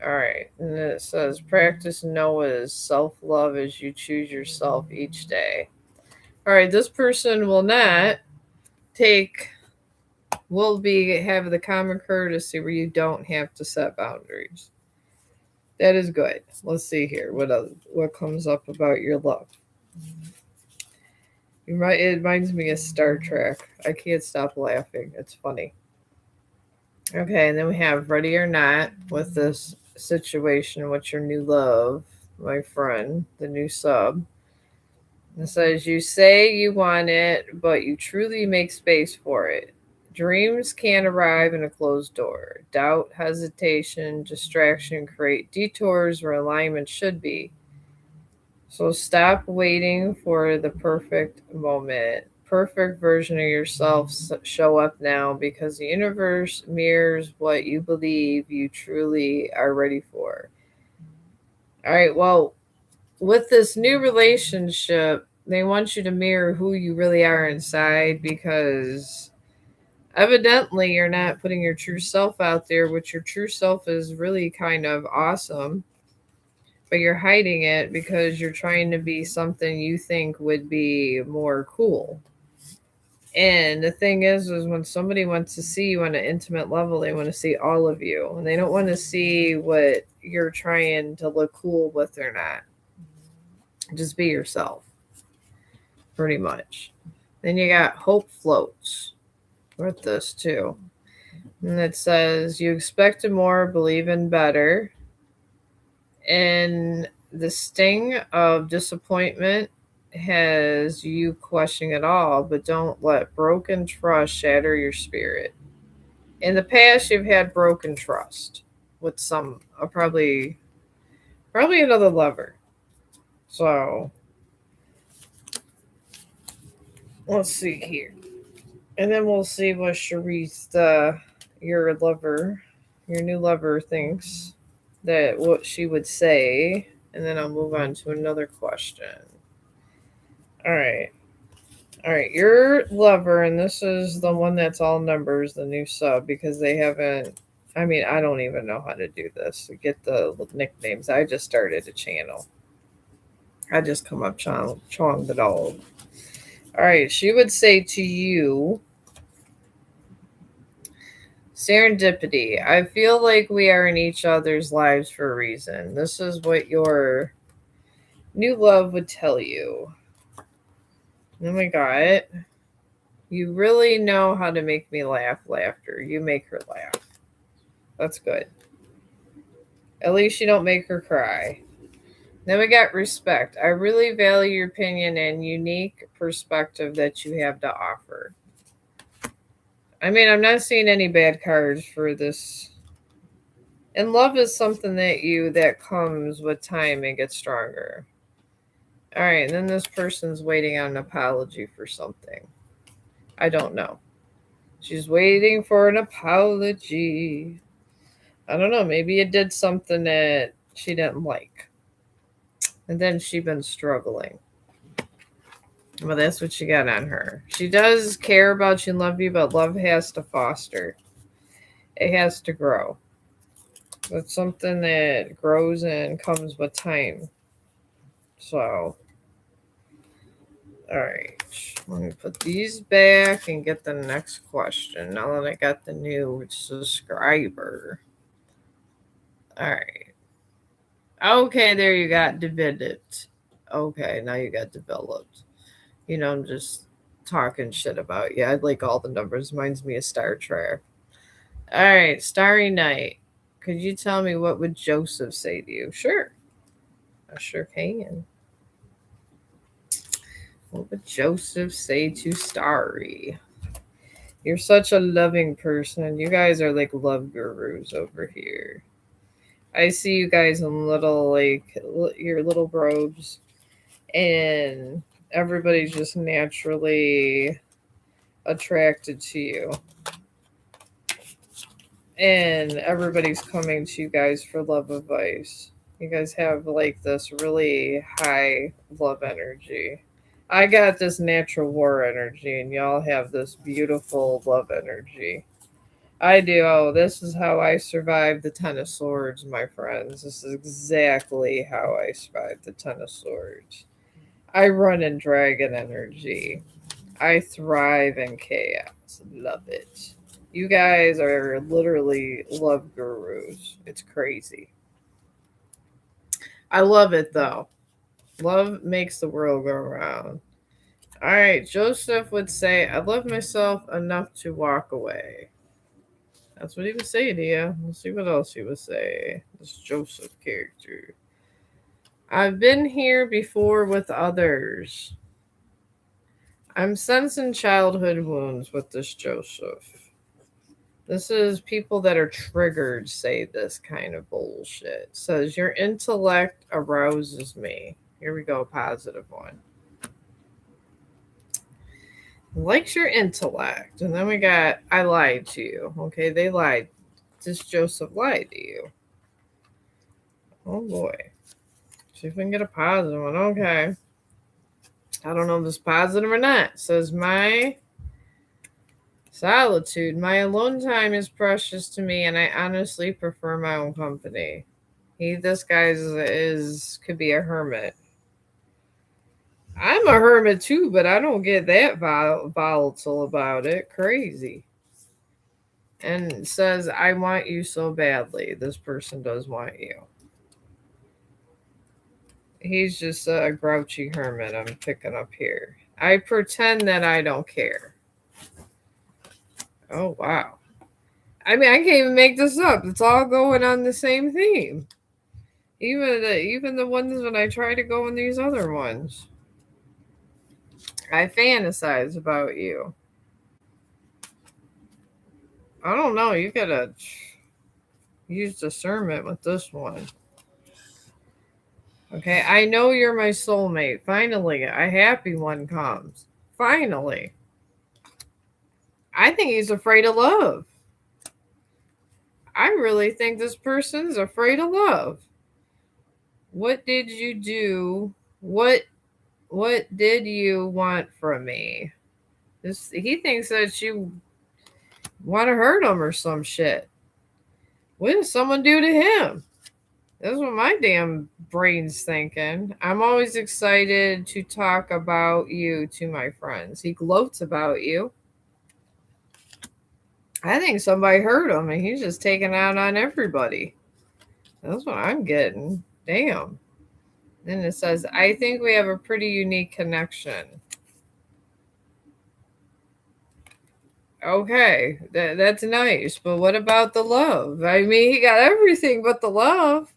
Speaker 1: All right, and it says practice Noah's self love as you choose yourself each day. All right, this person will not take, will be have the common courtesy where you don't have to set boundaries. That is good. Let's see here what comes up about your love. It reminds me of Star Trek. I can't stop laughing. It's funny. Okay, and then we have ready or not with this situation with your new love, my friend, the new sub. It says you say you want it, but you truly make space for it. Dreams can't arrive in a closed door. Doubt, hesitation, distraction create detours where alignment should be. So stop waiting for the perfect moment. Perfect version of yourself show up now because the universe mirrors what you believe you truly are ready for. All right, well, with this new relationship, they want you to mirror who you really are inside because evidently you're not putting your true self out there, which your true self is really kind of awesome, but you're hiding it because you're trying to be something you think would be more cool. And the thing is when somebody wants to see you on an intimate level, they want to see all of you, and they don't want to see what you're trying to look cool with or not. Just be yourself, pretty much. Then you got hope floats with this too. And it says you expected more, believe in better. And the sting of disappointment has you questioning it all, but don't let broken trust shatter your spirit. In the past, you've had broken trust with some, probably another lover. So let's see here. And then we'll see what Charisse, your lover, your new lover, thinks that what she would say. And then I'll move on to another question. All right. All right. Your lover, and this is the one that's all numbers, the new sub, because they haven't. I mean, I don't even know how to do this to get the nicknames. I just started a channel. I just come up Chong the dog. All right. She would say to you, serendipity. I feel like we are in each other's lives for a reason. This is what your new love would tell you. Oh my god. You really know how to make me laugh. Laughter. You make her laugh. That's good. At least you don't make her cry. Then we got respect. I really value your opinion and unique perspective that you have to offer. I mean, I'm not seeing any bad cards for this. And love is something that comes with time and gets stronger. All right, and then this person's waiting on an apology for something. I don't know. She's waiting for an apology. I don't know. Maybe it did something that she didn't like. And then she been struggling. Well, that's what she got on her. She does care about you and love you, but love has to foster. It has to grow. It's something that grows and comes with time. So All right. Let me put these back and get the next question. Now that I got the new subscriber. All right. Okay, there you got developed. Okay, now you got developed. I'm just talking shit about you. I like all the numbers. Reminds me of Star Trek. All right, Starry Night. Could you tell me what would Joseph say to you? Sure. I sure can. What would Joseph say to Starry? You're such a loving person. You guys are like love gurus over here. I see you guys in little, like, your little robes, and everybody's just naturally attracted to you. And everybody's coming to you guys for love advice. You guys have like this really high love energy. I got this natural war energy, and y'all have this beautiful love energy. I do. Oh, this is how I survived the Ten of Swords, my friends. This is exactly how I survived the Ten of Swords. I run in dragon energy. I thrive in chaos. Love it. You guys are literally love gurus. It's crazy. I love it though. Love makes the world go round. All right, Joseph would say, I love myself enough to walk away. That's what he would say to you. Let's see what else he would say. This Joseph character. I've been here before with others. I'm sensing childhood wounds with this Joseph. This is people that are triggered say this kind of bullshit. It says, your intellect arouses me. Here we go, positive one. Likes your intellect. And then we got, I lied to you. Okay, they lied. This Joseph lied to you. Oh boy. See if we can get a positive one. Okay. I don't know if it's positive or not. It says, my solitude, my alone time is precious to me, and I honestly prefer my own company. This guy could be a hermit. I'm a hermit too, but I don't get that volatile about it. Crazy. And it says, I want you so badly. This person does want you. He's just a grouchy hermit I'm picking up here. I pretend that I don't care. Oh, wow. I mean, I can't even make this up. It's all going on the same theme. Even the ones when I try to go in these other ones. I fantasize about you. I don't know. You gotta use discernment with this one. Okay, I know you're my soulmate. Finally, a happy one comes. Finally. I think he's afraid of love. I really think this person's afraid of love. What did you do? What did you want from me? He thinks that you want to hurt him or some shit. What did someone do to him? That's what my damn brain's thinking. I'm always excited to talk about you to my friends. He gloats about you. I think somebody hurt him and he's just taking out on everybody. That's what I'm getting. Damn. Then it says, I think we have a pretty unique connection. Okay, that's nice. But what about the love? I mean, he got everything but the love.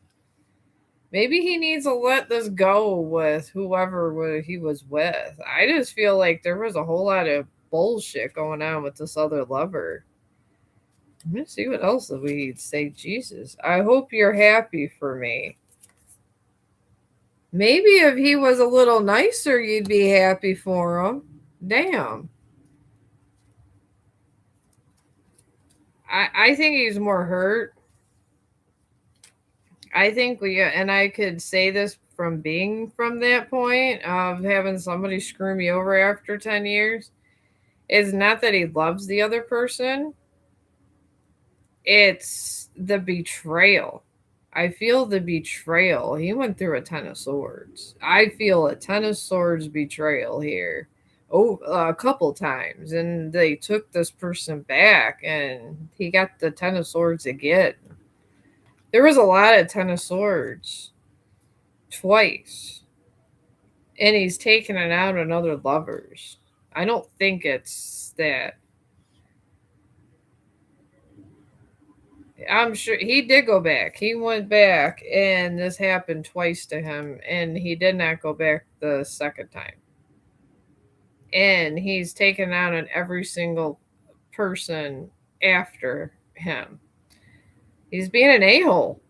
Speaker 1: Maybe he needs to let this go with whoever he was with. I just feel like there was a whole lot of bullshit going on with this other lover. I'm gonna see what else we'd say. Jesus, I hope you're happy for me. Maybe if he was a little nicer, you'd be happy for him. Damn. I think he's more hurt. I think and I could say this from being from that point of having somebody screw me over after 10 years, is not that he loves the other person, it's the betrayal. I feel the betrayal. He went through a Ten of Swords. I feel a Ten of Swords betrayal here. Oh, a couple times, and they took this person back, and he got the Ten of Swords again. There was a lot of Ten of Swords twice, and he's taken it out on other lovers. I don't think it's that. I'm sure he did go back. He went back, and this happened twice to him, and he did not go back the second time. And he's taken out on every single person after him. He's being an a hole.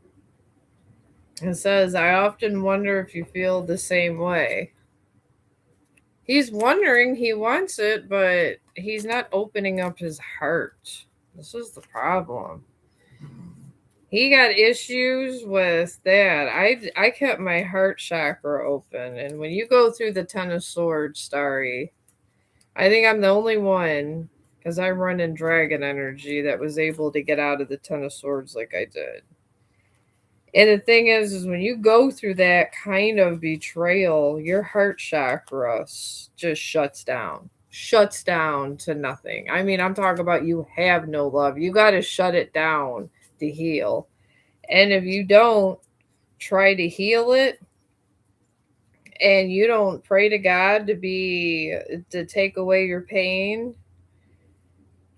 Speaker 1: It says, I often wonder if you feel the same way. He's wondering, he wants it, but he's not opening up his heart. This is the problem. He got issues with that. I kept my heart chakra open, and when you go through the Ten of Swords, Starry, I think I'm the only one, because I run in dragon energy, that was able to get out of the Ten of Swords like I did. And the thing is when you go through that kind of betrayal, your heart chakra just shuts down. Shuts down to nothing. I mean, I'm talking about you have no love. You got to shut it down to heal. And if you don't try to heal it, and you don't pray to God to take away your pain,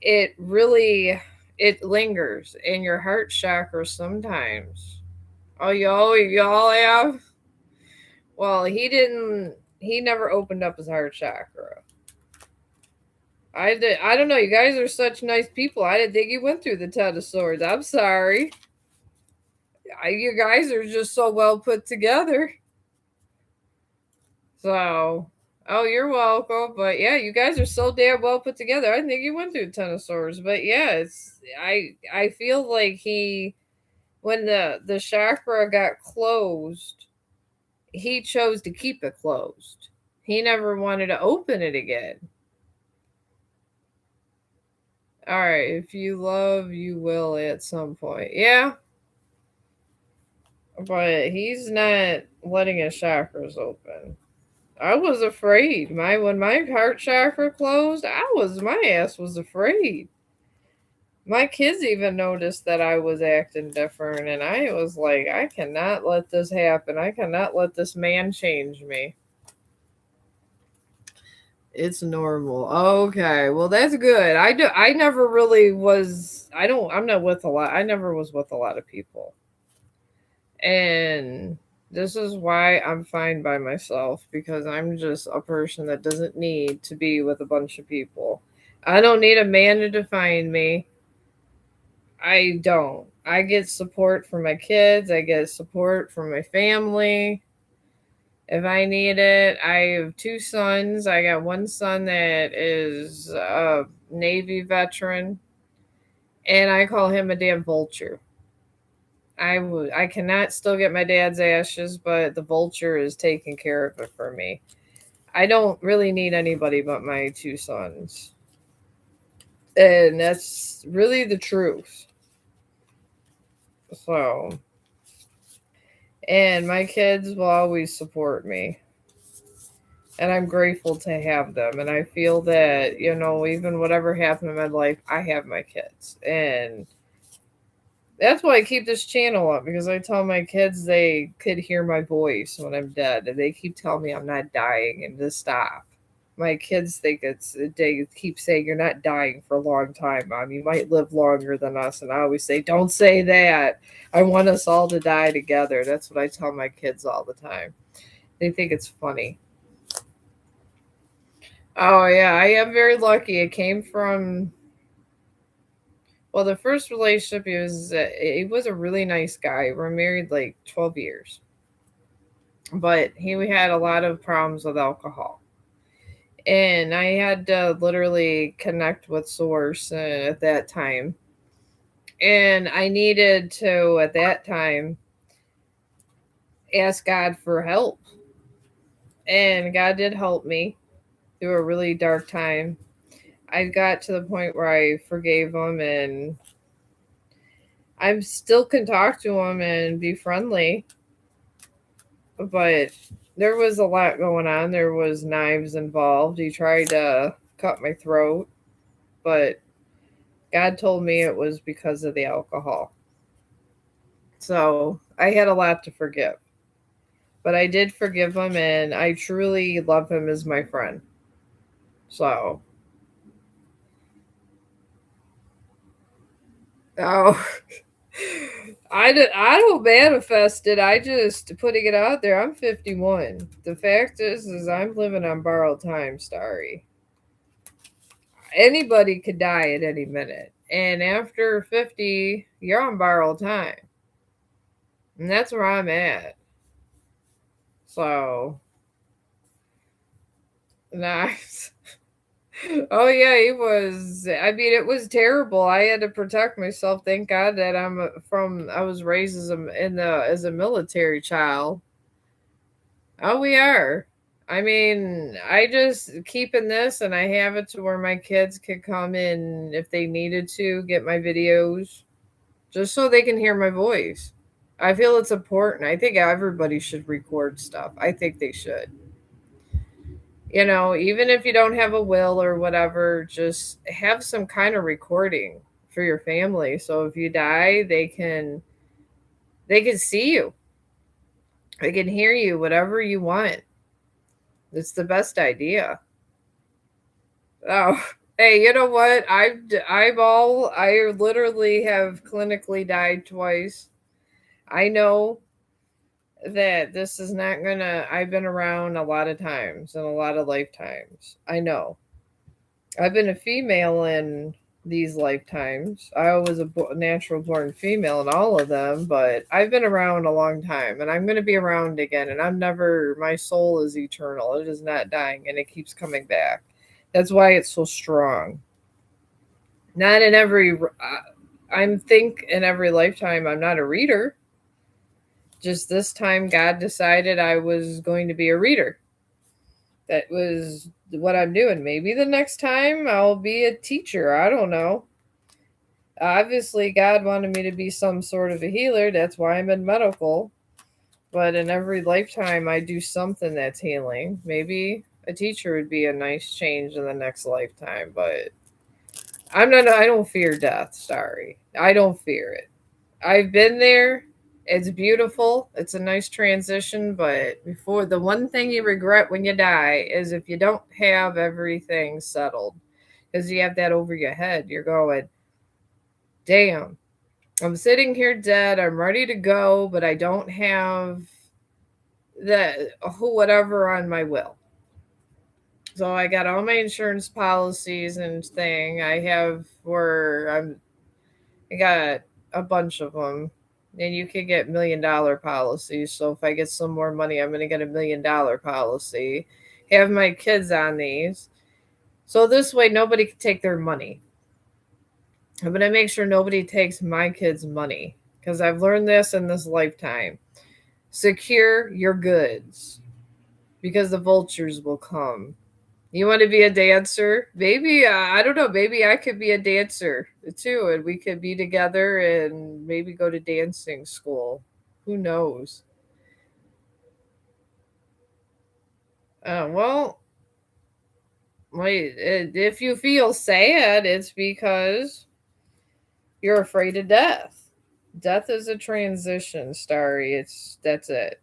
Speaker 1: it lingers in your heart chakra sometimes. Oh, y'all have? Well, he never opened up his heart chakra. I don't know. You guys are such nice people. I didn't think you went through the Ten of Swords. I'm sorry. You guys are just so well put together. So, oh, you're welcome. But yeah, you guys are so damn well put together. I think you went through Ten of Swords. But yeah, I feel like when the chakra got closed, he chose to keep it closed. He never wanted to open it again. All right, if you love, you will at some point. Yeah. But he's not letting his chakras open. I was afraid. When my heart chakra closed, my ass was afraid. My kids even noticed that I was acting different, and I was like, I cannot let this happen. I cannot let this man change me. It's normal. Okay. Well, that's good. I never really was I'm not with a lot. I never was with a lot of people. And this is why I'm fine by myself, because I'm just a person that doesn't need to be with a bunch of people. I don't need a man to define me. I don't. I get support from my kids. I get support from my family. If I need it, I have two sons. I got one son that is a Navy veteran, and I call him a damn vulture. I cannot still get my dad's ashes, but the vulture is taking care of it for me. I don't really need anybody but my two sons. And that's really the truth. So, and my kids will always support me. And I'm grateful to have them. And I feel that, even whatever happened in my life, I have my kids. And that's why I keep this channel up, because I tell my kids they could hear my voice when I'm dead, and they keep telling me I'm not dying and to stop. My kids think they keep saying you're not dying for a long time, Mom. You might live longer than us, and I always say don't say that. I want us all to die together. That's what I tell my kids all the time. They think it's funny. Oh yeah, I am very lucky. It came from the first relationship, he was a really nice guy. We're married like 12 years. But he had a lot of problems with alcohol. And I had to literally connect with Source at that time. And I needed to, at that time, ask God for help. And God did help me through a really dark time. I got to the point where I forgave him, and I'm still can talk to him and be friendly, but there was a lot going on. There was knives involved. He tried to cut my throat, but God told me it was because of the alcohol. So I had a lot to forgive. But I did forgive him and I truly love him as my friend. So, oh, I don't manifest it. I just putting it out there. I'm 51. The fact is I'm living on borrowed time, Starry. Anybody could die at any minute. And after 50, you're on borrowed time. And that's where I'm at. So, nice. Oh yeah, he was. I mean, it was terrible. I had to protect myself. Thank God that I was raised as a military child. Oh, we are. I mean, I just keeping this, and I have it to where my kids could come in if they needed to get my videos, just so they can hear my voice. I feel it's important. I think everybody should record stuff. I think they should. Even if you don't have a will or whatever, just have some kind of recording for your family. So if you die, they can see you. They can hear you, whatever you want. It's the best idea. Oh, hey, you know what? I literally have clinically died twice. I know that this is not gonna. I've been around a lot of times and a lot of lifetimes. I know. I've been a female in these lifetimes. I was a natural born female in all of them, but I've been around a long time and I'm going to be around again. And my soul is eternal. It is not dying and it keeps coming back. That's why it's so strong. Not in every, I'm think in every lifetime I'm not a reader. Just this time, God decided I was going to be a reader. That was what I'm doing. Maybe the next time I'll be a teacher. I don't know. Obviously, God wanted me to be some sort of a healer. That's why I'm in medical. But in every lifetime, I do something that's healing. Maybe a teacher would be a nice change in the next lifetime. But I don't fear death. Sorry. I don't fear it. I've been there. It's beautiful. It's a nice transition. But before, the one thing you regret when you die is if you don't have everything settled. Because you have that over your head. You're going, damn, I'm sitting here dead. I'm ready to go, but I don't have the whatever on my will. So I got all my insurance policies and thing. I got a bunch of them. And you can get $1 million policies. So if I get some more money, I'm going to get $1 million policy. Have my kids on these. So this way, nobody can take their money. I'm going to make sure nobody takes my kids' money because I've learned this in this lifetime. Secure your goods because the vultures will come. You want to be a dancer? Maybe, I don't know, maybe I could be a dancer too, and we could be together and maybe go to dancing school. Who knows? Well, wait, if you feel sad, it's because you're afraid of death. Death is a transition, Starry. That's it.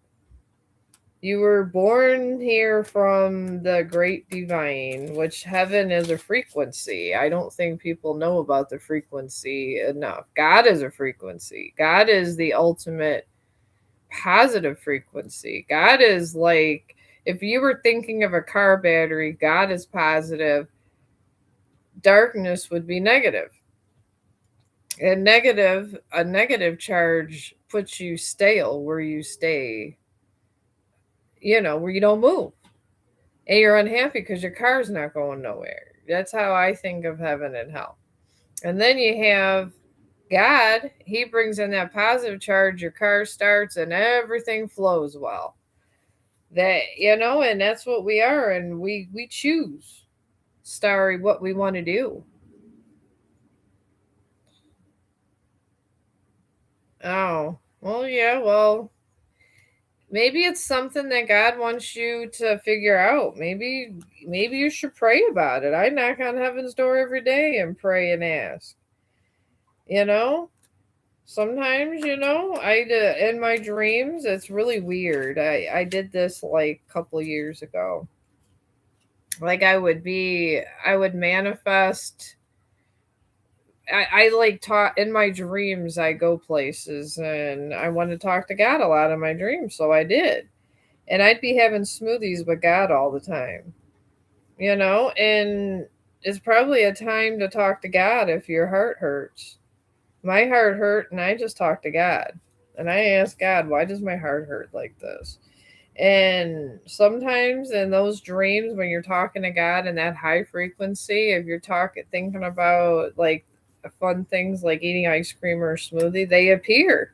Speaker 1: You were born here from the great divine, which heaven is a frequency. I don't think people know about the frequency enough. God is a frequency. God is the ultimate positive frequency. God is like, if you were thinking of a car battery, God is positive, darkness would be negative. And a negative charge puts you stale where you stay, where you don't move. And you're unhappy because your car's not going nowhere. That's how I think of heaven and hell. And then you have God. He brings in that positive charge. Your car starts and everything flows well. And that's what we are. And we choose, Starry, what we want to do. Oh, well, yeah, well, maybe it's something that God wants you to figure out. Maybe you should pray about it. I knock on heaven's door every day and pray and ask. You know, sometimes, in my dreams, it's really weird. I did this like a couple years ago. Like I would manifest. I like talk in my dreams. I go places and I want to talk to God a lot in my dreams, so I did. And I'd be having smoothies with God all the time, and it's probably a time to talk to God if your heart hurts. My heart hurt, and I just talked to God. And I asked God, why does my heart hurt like this? And sometimes in those dreams, when you're talking to God in that high frequency, if you're thinking about like fun things like eating ice cream or a smoothie, they appear.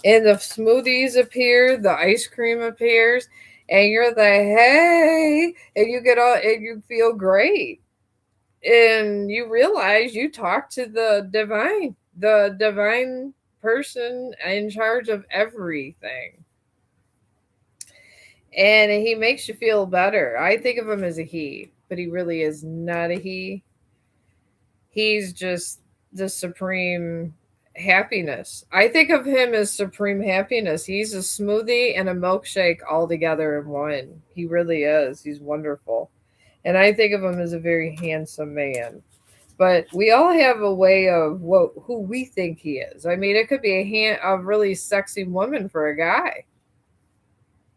Speaker 1: And the smoothies appear, the ice cream appears, and you're the hey, and you get all, and you feel great. And you realize you talk to the divine person in charge of everything, and he makes you feel better. I think of him as a he, but he really is not a he. He's just the supreme happiness. I think of him as supreme happiness. He's a smoothie and a milkshake all together in one. He really is. He's wonderful. And I think of him as a very handsome man. But we all have a way of who we think he is. I mean, it could be a really sexy woman for a guy.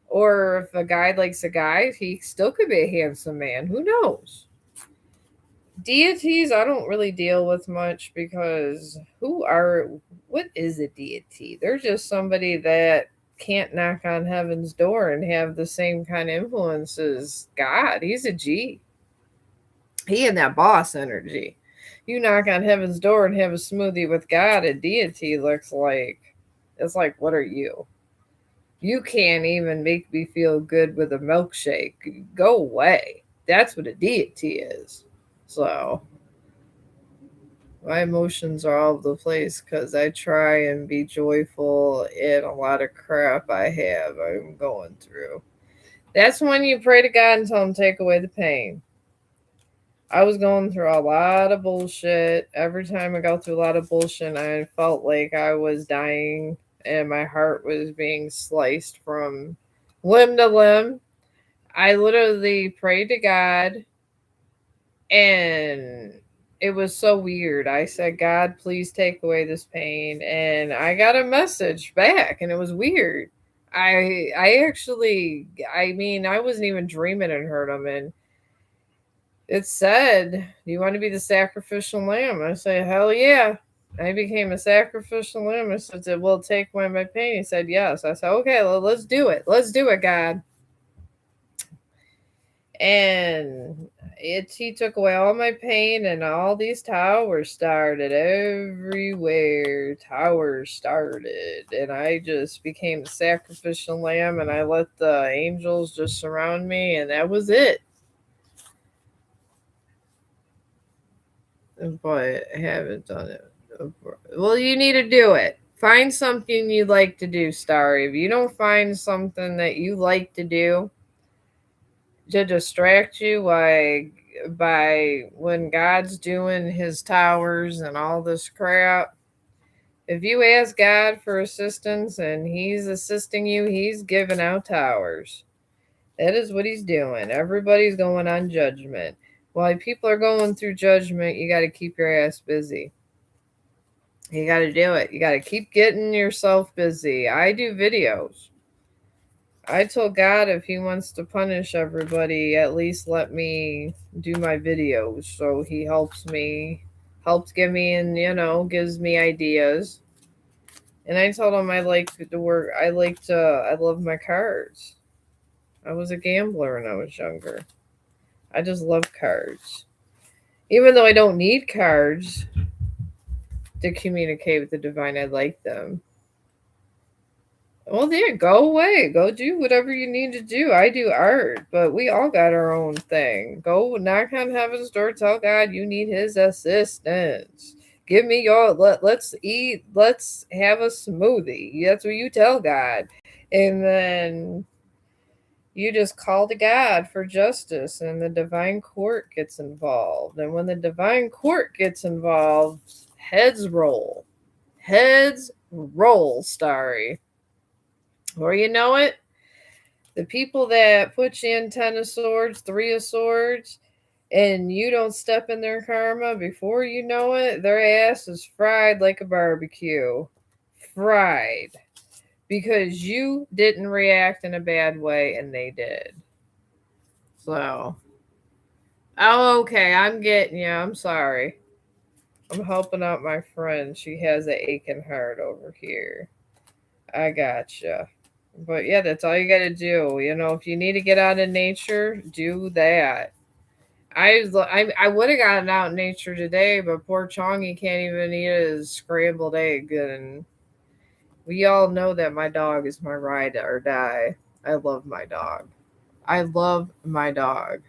Speaker 1: Or if a guy likes a guy, he still could be a handsome man. Who knows? Deities I don't really deal with much because what is a deity? They're just somebody that can't knock on heaven's door and have the same kind of influence as God. He's a G. He in that boss energy. You knock on heaven's door and have a smoothie with God, a deity looks like it's like, what are you? You can't even make me feel good with a milkshake. Go away. That's what a deity is. So my emotions are all over the place because I try and be joyful in a lot of crap I'm going through. That's when you pray to God and tell him take away the pain. I was going through a lot of bullshit. Every time I go through a lot of bullshit, I felt like I was dying and my heart was being sliced from limb to limb. I literally prayed to God, and it was so weird. I said, God, please take away this pain. And I got a message back, and it was weird. I mean, I wasn't even dreaming and heard him. And it said, do you want to be the sacrificial lamb? I said, hell yeah. I became a sacrificial lamb. I said, will it take away my pain? He said, yes. I said, okay, well, let's do it. Let's do it, God. And he took away all my pain, and all these towers started everywhere. Towers started, and I just became the sacrificial lamb, and I let the angels just surround me, and that was it. But I haven't done it. Well, you need to do it. Find something you like to do, Starry. If you don't find something that you like to do to distract you by when God's doing his towers and all this crap, if you ask God for assistance and he's assisting you, he's giving out towers. That is what he's doing. Everybody's going on judgment. While people are going through judgment, you got to keep your ass busy. You got to do it. You got to keep getting yourself busy. I do videos. I told God if he wants to punish everybody, at least let me do my videos. So he helps give me, and gives me ideas. And I told him I like to work. I love my cards. I was a gambler when I was younger. I just love cards. Even though I don't need cards to communicate with the divine, I like them. Well, there, go away. Go do whatever you need to do. I do art, but we all got our own thing. Go knock on heaven's door. Tell God you need his assistance. Give me your let's eat, let's have a smoothie. That's what you tell God. And then you just call to God for justice, and the divine court gets involved. And when the divine court gets involved, heads roll. Heads roll, Starry. Or you know it, the people that put you in 10 of swords, 3 of swords, and you don't step in their karma, before you know it, their ass is fried like a barbecue. Fried. Because you didn't react in a bad way and they did. So, oh, okay, I'm getting you. I'm sorry. I'm helping out my friend. She has an aching heart over here. I gotcha. But yeah, that's all you got to do. You know, if you need to get out in nature, do that. I would have gotten out in nature today, but poor Chongy can't even eat his scrambled egg. And we all know that my dog is my ride or die. I love my dog. I love my dog.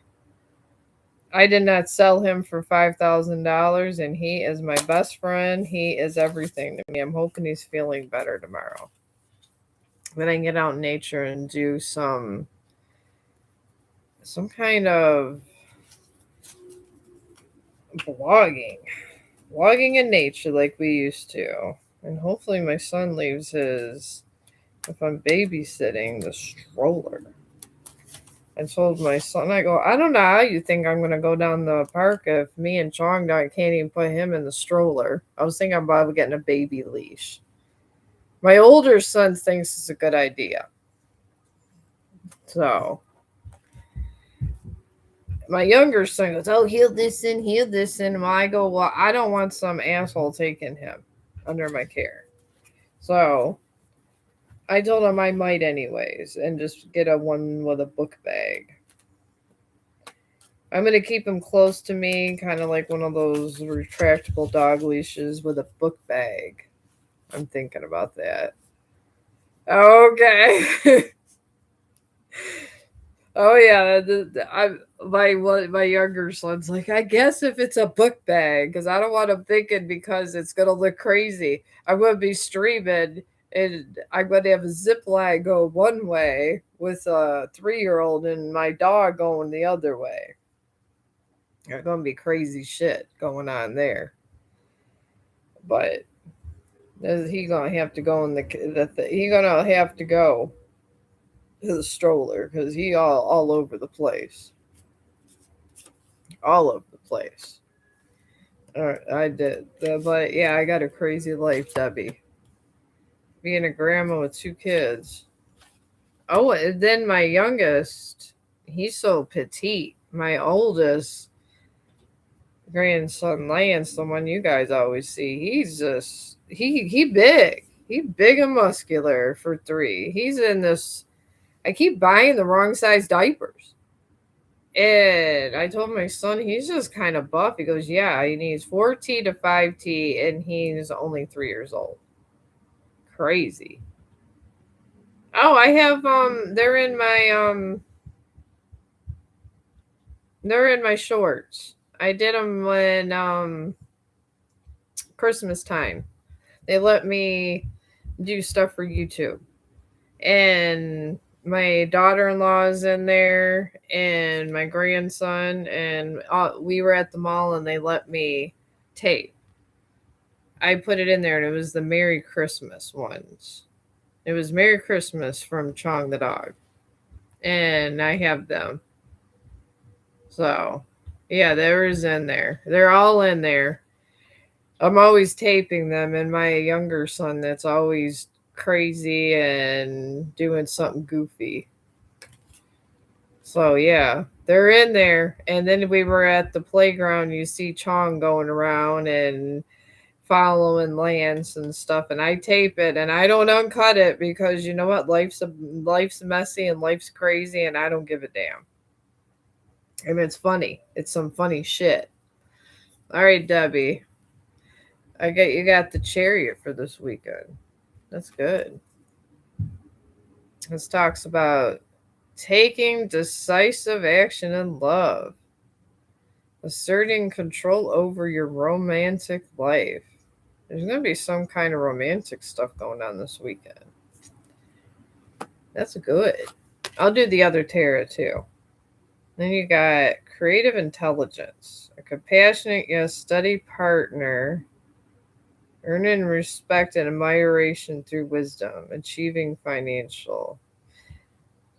Speaker 1: I did not sell him for $5,000, and he is my best friend. He is everything to me. I'm hoping he's feeling better tomorrow. Then I can get out in nature and do some kind of vlogging. Vlogging in nature like we used to. And hopefully my son leaves his, if I'm babysitting, the stroller. I told my son, I go, I don't know how you think I'm going to go down the park if me and Chong can't even put him in the stroller. I was thinking about getting a baby leash. My older son thinks it's a good idea. So, my younger son goes, oh, he'll listen. And I go, well, I don't want some asshole taking him under my care. So, I told him I might anyways and just get a one with a book bag. I'm going to keep him close to me, kind of like one of those retractable dog leashes with a book bag. I'm thinking about that. Okay. Oh yeah, my younger son's like, I guess if it's a book bag, because I don't want him thinking because it's gonna look crazy. I'm gonna be streaming, and I'm gonna have a zip line go one way with a 3-year-old and my dog going the other way. There's gonna be crazy shit going on there, but he gonna have to go in he gonna have to go to the stroller because he all over the place, all over the place. All right, I did, but yeah, I got a crazy life, Debbie. Being a grandma with 2 kids. Oh, and then my youngest, he's so petite. My oldest grandson Lance, the one you guys always see, he's just he big. He big and muscular for 3. He's in this. I keep buying the wrong size diapers. And I told my son he's just kind of buff. He goes, yeah, he needs 4T to 5T, and he's only 3 years old. Crazy. Oh, I have they're in my shorts. I did them when Christmas time. They let me do stuff for YouTube. And my daughter-in-law is in there and my grandson, and we were at the mall and they let me tape. I put it in there and it was the Merry Christmas ones. It was Merry Christmas from Chong the dog. And I have them. So, yeah, they're in there. They're all in there. I'm always taping them, and my younger son that's always crazy and doing something goofy. So yeah, they're in there. And then we were at the playground. You see Chong going around and following Lance and stuff. And I tape it and I don't uncut it because you know what? Life's messy and life's crazy, and I don't give a damn. And it's funny. It's some funny shit. All right, Debbie. You got the chariot for this weekend. That's good. This talks about taking decisive action in love, asserting control over your romantic life. There's going to be some kind of romantic stuff going on this weekend. That's good. I'll do the other tarot too. Then you got creative intelligence, a compassionate yet steady partner, earning respect and admiration through wisdom, achieving financial.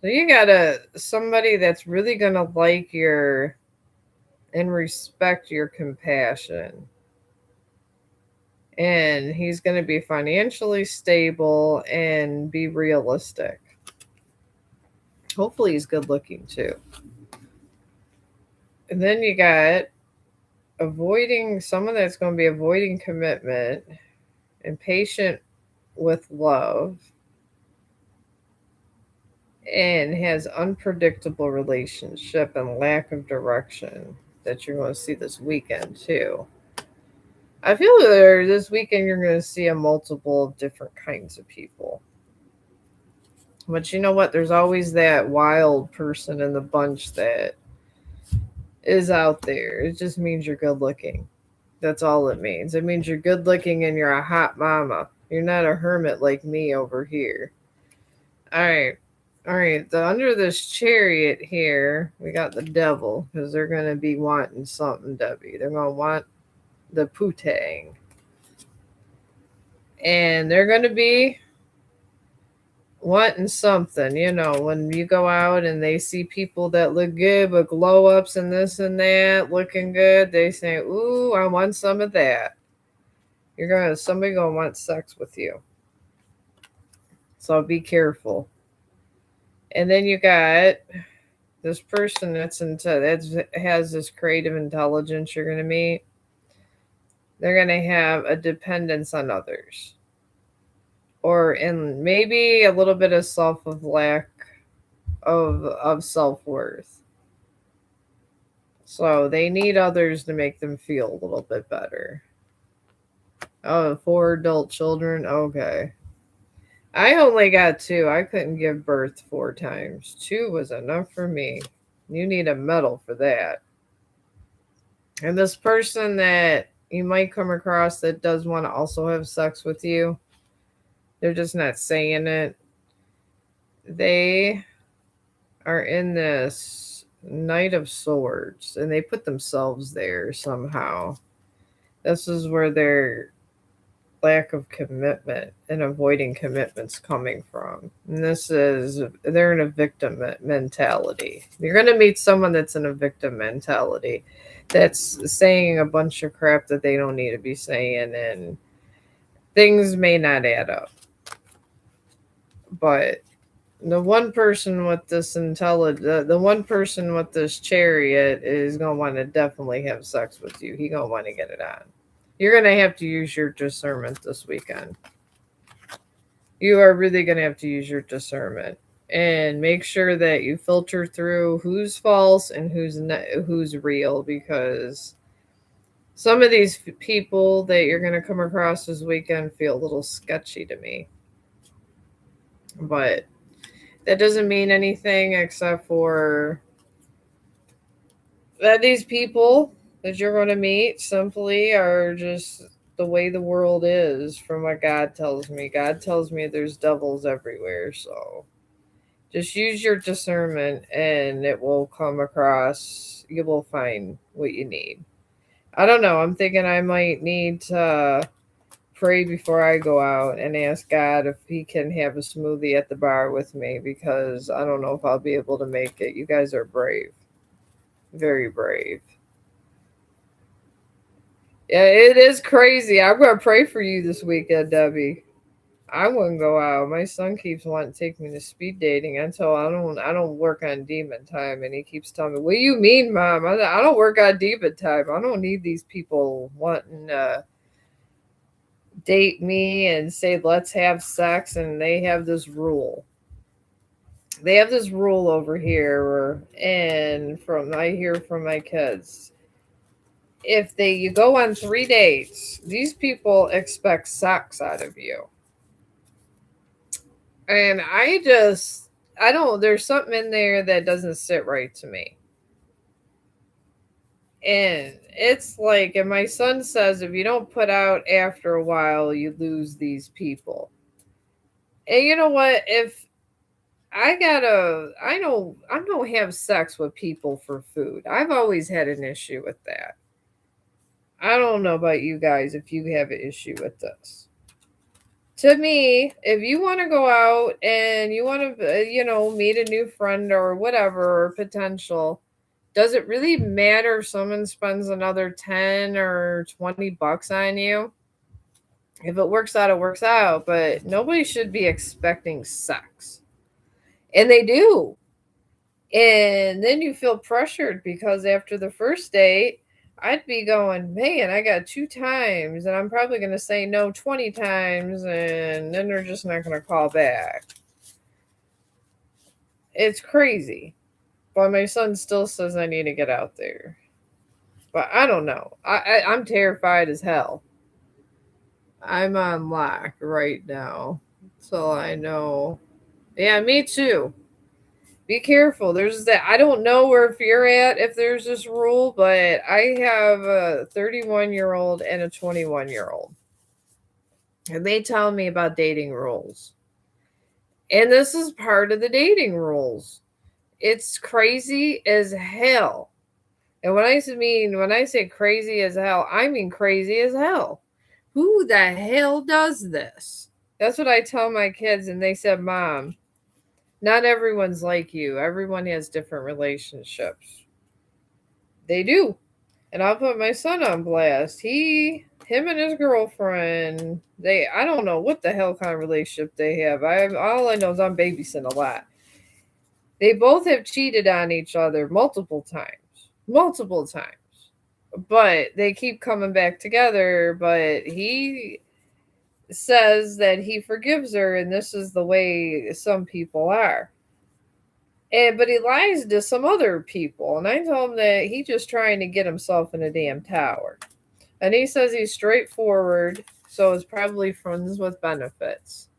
Speaker 1: So you got somebody that's really gonna like your and respect your compassion. And he's gonna be financially stable and be realistic. Hopefully he's good looking too. And then you got avoiding someone that's going to be avoiding commitment, impatient with love, and has unpredictable relationship and lack of direction that you're going to see this weekend too. I feel that this weekend you're going to see a multiple of different kinds of people. But you know what? There's always that wild person in the bunch that is out there. It just means you're good looking. That's all it means. It means you're good looking and you're a hot mama. You're not a hermit like me over here. All right. All right. Under this chariot here, we got the devil because they're going to be wanting something, Debbie. They're going to want the putang. And they're going to be wanting something. You know, when you go out and they see people that look good with glow ups and this and that looking good, they say, ooh, I want some of that. Somebody gonna want sex with you. So be careful. And then you got this person that has this creative intelligence you're gonna meet. They're gonna have a dependence on others. Or in maybe a little bit of lack of self-worth. So they need others to make them feel a little bit better. Oh, 4 adult children? Okay. I only got 2. I couldn't give birth 4 times. 2 was enough for me. You need a medal for that. And this person that you might come across that does want to also have sex with you, they're just not saying it. They are in this Knight of Swords and they put themselves there somehow. This is where their lack of commitment and avoiding commitments coming from. And they're in a victim mentality. You're going to meet someone that's in a victim mentality that's saying a bunch of crap that they don't need to be saying, and things may not add up. But the one person with this the one person with this chariot is going to want to definitely have sex with you. He's going to want to get it on. You're going to have to use your discernment this weekend. You are really going to have to use your discernment and make sure that you filter through who's false and who's real, because some of these people that you're going to come across this weekend feel a little sketchy to me. But that doesn't mean anything except for that these people that you're going to meet simply are just the way the world is, from what God tells me. God tells me there's devils everywhere. So just use your discernment and it will come across. You will find what you need. I don't know. I'm thinking I might need to pray before I go out and ask God if he can have a smoothie at the bar with me, because I don't know if I'll be able to make it. You guys are brave. Very brave. Yeah, it is crazy. I'm gonna pray for you this weekend, Debbie. I wouldn't go out. My son keeps wanting to take me to speed dating until I don't work on demon time, and he keeps telling me, "What do you mean, Mom? I don't work on demon time. I don't need these people wanting to date me and say let's have sex." And they have this rule. They have this rule over here, and I hear from my kids, if you go on 3 dates, these people expect sex out of you. And there's something in there that doesn't sit right to me. And it's like, and my son says, if you don't put out after a while, you lose these people. And you know what? If I don't have sex with people for food. I've always had an issue with that. I don't know about you guys if you have an issue with this. To me, if you want to go out and you want to, meet a new friend or whatever, or potential, does it really matter if someone spends another 10 or 20 bucks on you? If it works out, it works out, but nobody should be expecting sex. And they do. And then you feel pressured because after the first date, I'd be going, man, I got 2 times, and I'm probably going to say no 20 times, and then they're just not going to call back. It's crazy. But my son still says I need to get out there. But I don't know. I'm terrified as hell. I'm on lock right now. So I know. Yeah, me too. Be careful. There's that. I don't know where if you're at, if there's this rule, but I have a 31-year-old and a 21-year-old. And they tell me about dating rules. And this is part of the dating rules. It's crazy as hell. And when I say crazy as hell, I mean crazy as hell. Who the hell does this? That's what I tell my kids, and they said, Mom, not everyone's like you. Everyone has different relationships. They do. And I'll put my son on blast. Him and his girlfriend, I don't know what the hell kind of relationship they have. All I know is I'm babysitting a lot. They both have cheated on each other multiple times. Multiple times. But they keep coming back together, but he says that he forgives her, and this is the way some people are. But he lies to some other people, and I told him that he's just trying to get himself in a damn tower. And he says he's straightforward, so it's probably friends with benefits.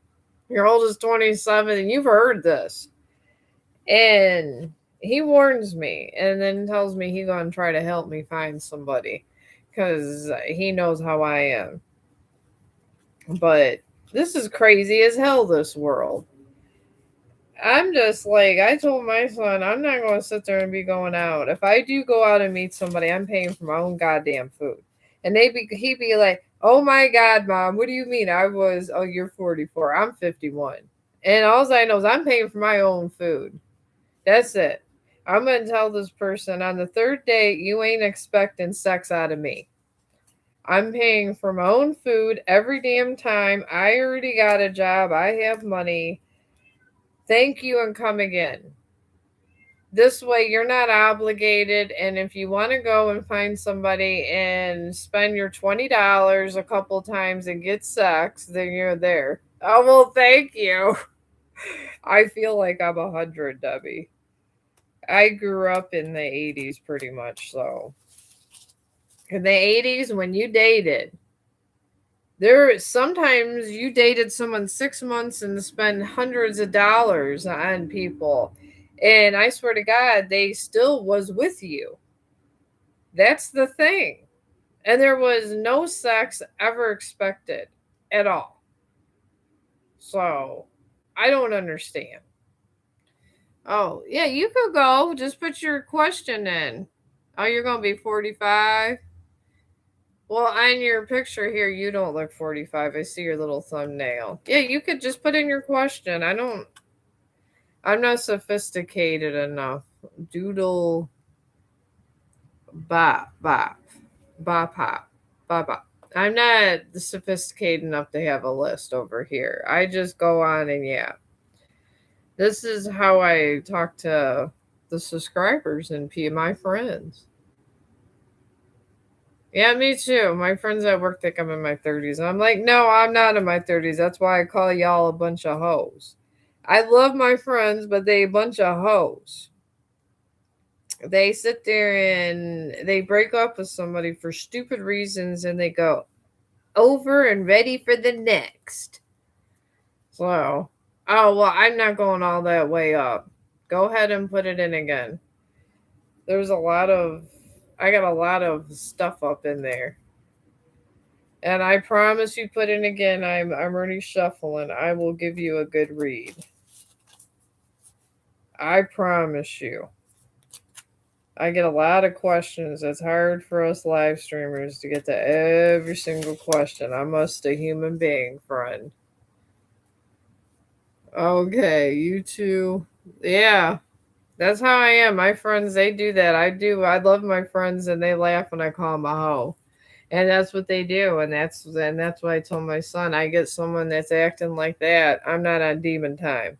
Speaker 1: Your oldest 27, and you've heard this. And he warns me, and then tells me he's gonna try to help me find somebody, because he knows how I am. But this is crazy as hell, this world. I'm just like, I told my son, I'm not going to sit there and be going out. If I do go out and meet somebody, I'm paying for my own goddamn food. And he'd be like, oh my God, Mom, what do you mean? Oh, you're 44. I'm 51. And all I know is I'm paying for my own food. That's it. I'm going to tell this person on the third date, you ain't expecting sex out of me. I'm paying for my own food every damn time. I already got a job. I have money. Thank you and come again. This way, you're not obligated. And if you want to go and find somebody and spend your $20 a couple times and get sex, then you're there. Oh, well, thank you. I feel like I'm 100, Debbie. I grew up in the 80s pretty much, so. In the 80s, when you dated, sometimes you dated someone 6 months and spend hundreds of dollars on people, and I swear to God, they still was with you. That's the thing. And there was no sex ever expected at all. So I don't understand. Oh, yeah, you could go. Just put your question in. Oh, you're going to be 45? Well, on your picture here, you don't look 45. I see your little thumbnail. Yeah, you could just put in your question. I'm not sophisticated enough. Doodle bop bop bop pop bop bop. I'm not sophisticated enough to have a list over here. I just go on and yeah. This is how I talk to the subscribers and my friends. Yeah, me too. My friends at work think I'm in my 30s. And I'm like, no, I'm not in my 30s. That's why I call y'all a bunch of hoes. I love my friends, but they a bunch of hoes. They sit there and they break up with somebody for stupid reasons and they go over and ready for the next. So, oh, well, I'm not going all that way up. Go ahead and put it in again. There's a lot of I got a lot of stuff up in there. And I promise you put in again, I'm already shuffling. I will give you a good read. I promise you. I get a lot of questions. It's hard for us live streamers to get to every single question. I'm just a human being, friend. Okay, you two. Yeah, that's how I am. My friends, they do that. I do. I love my friends, and they laugh when I call them a hoe. And that's what they do. And that's why I told my son, I get someone that's acting like that, I'm not on demon time.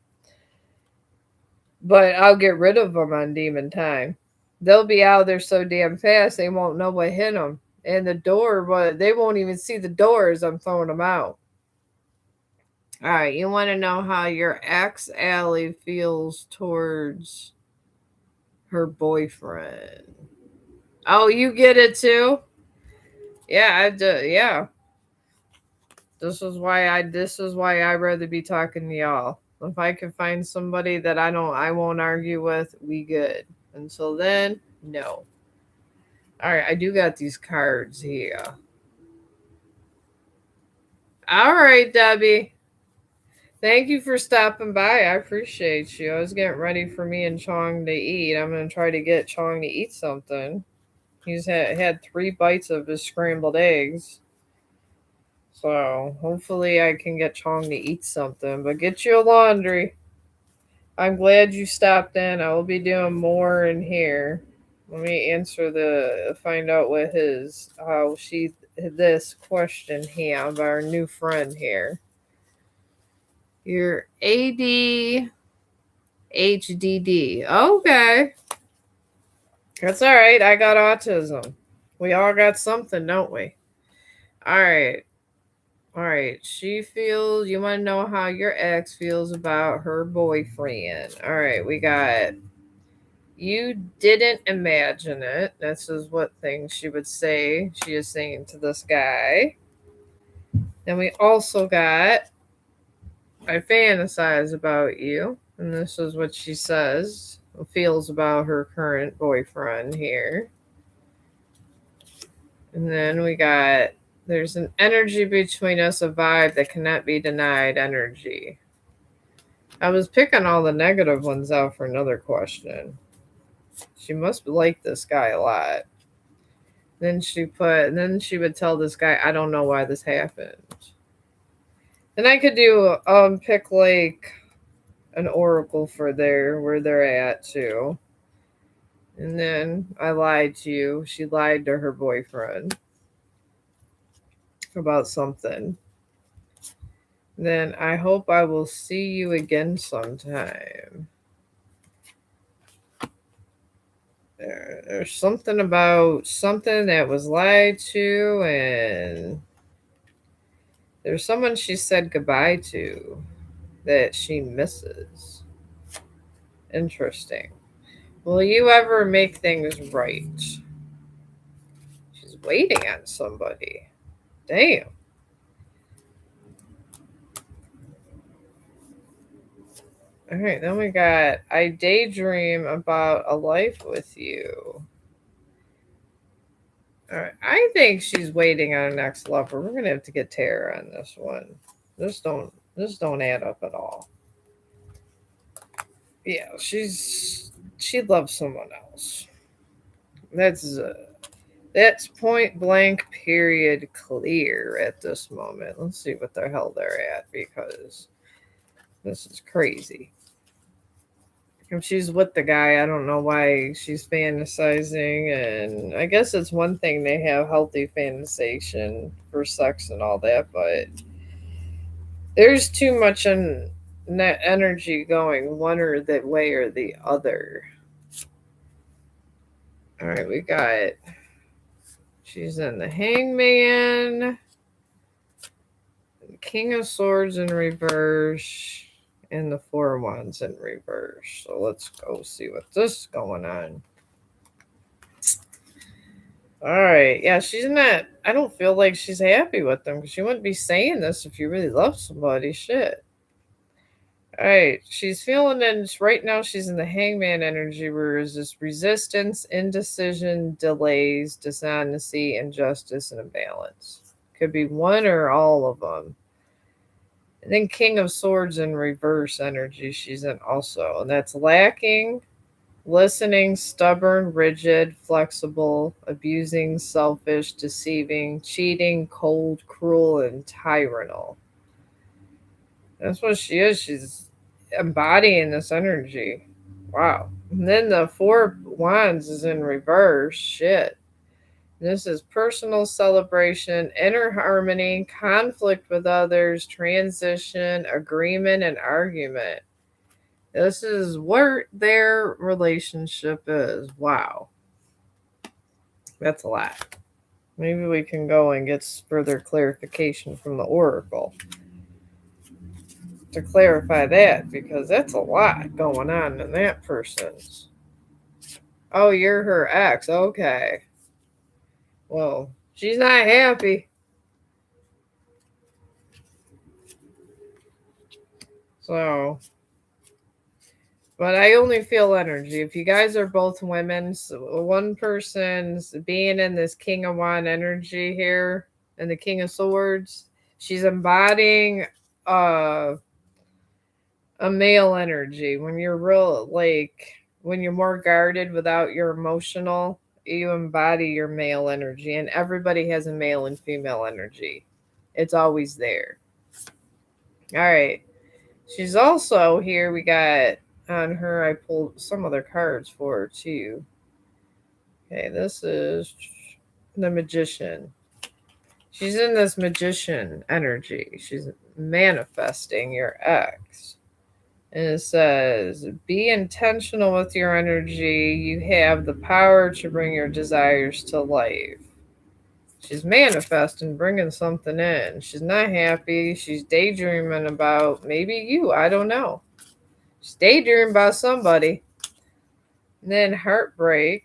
Speaker 1: But I'll get rid of them on demon time. They'll be out there so damn fast they won't know what hit them. And the door, but they won't even see the door as I'm throwing them out. All right, you want to know how your ex Allie feels towards her boyfriend? Oh, you get it too? Yeah, I do. Yeah, this is why I'd rather be talking to y'all. If I can find somebody that I won't argue with, we good. Until then, no. All right, I do got these cards here. All right, Debbie. Thank you for stopping by. I appreciate you. I was getting ready for me and Chong to eat. I'm going to try to get Chong to eat something. He's had 3 bites of his scrambled eggs. So hopefully I can get Chong to eat something. But get your laundry. I'm glad you stopped in. I will be doing more in here. Let me find out what this question here of our new friend here. Your ADHDD. Okay. That's all right. I got autism. We all got something, don't we? All right. All right. You want to know how your ex feels about her boyfriend. All right. We got, you didn't imagine it. This is what things she would say. She is saying to this guy. Then we also got, I fantasize about you. And this is what she says, feels about her current boyfriend here. And then we got, there's an energy between us, a vibe that cannot be denied energy. I was picking all the negative ones out for another question. She must like this guy a lot. Then she would tell this guy, I don't know why this happened. And I could do pick like an oracle for where they're at too. And then I lied to you. She lied to her boyfriend about something. Then I hope I will see you again sometime. There's something about something that was lied to, and there's someone she said goodbye to that she misses. Interesting. Will you ever make things right? She's waiting on somebody. Damn. All right, then we got, I daydream about a life with you. All right, I think she's waiting on a next lover. We're gonna have to get Tara on this one. This don't add up at all. Yeah, she loves someone else. That's point blank period clear at this moment. Let's see what the hell they're at, because this is crazy. If she's with the guy, I don't know why she's fantasizing. And I guess it's one thing they have healthy fantasization for sex and all that, but there's too much in that energy going one or that way or the other. All right, we got, she's in the Hangman, the King of Swords in reverse, and the Four of Wands in reverse. So let's go see what this is going on. All right. Yeah, she's not, I don't feel like she's happy with them, because she wouldn't be saying this if you really love somebody. Shit. All right, she's feeling in right now. She's in the hangman energy, where is this resistance, indecision, delays, dishonesty, injustice, and imbalance. Could be one or all of them. And then King of Swords in reverse energy, she's in also, and that's lacking, listening, stubborn, rigid, flexible, abusing, selfish, deceiving, cheating, cold, cruel, and tyrannal. That's what she is. She's embodying this energy. Wow. And then the Four Wands is in reverse. Shit. This is personal celebration, inner harmony, conflict with others, transition, agreement, and argument. This is what their relationship is. Wow. That's a lot. Maybe we can go and get further clarification from the Oracle to clarify that, because that's a lot going on in that person's. Oh, you're her ex. Okay. Well, she's not happy. So, but I only feel energy. If you guys are both women, so one person's being in this King of Wand energy here and the King of Swords, she's embodying uh a male energy. When you're real, like when you're more guarded without your emotional, you embody your male energy, and everybody has a male and female energy. It's always there. All right. She's also here. We got on her, I pulled some other cards for her too. Okay, this is the Magician. She's in this magician energy. She's manifesting your ex. And it says, be intentional with your energy. You have the power to bring your desires to life. She's manifesting, bringing something in. She's not happy. She's daydreaming about maybe you. I don't know. She's daydreaming about somebody. And then heartbreak.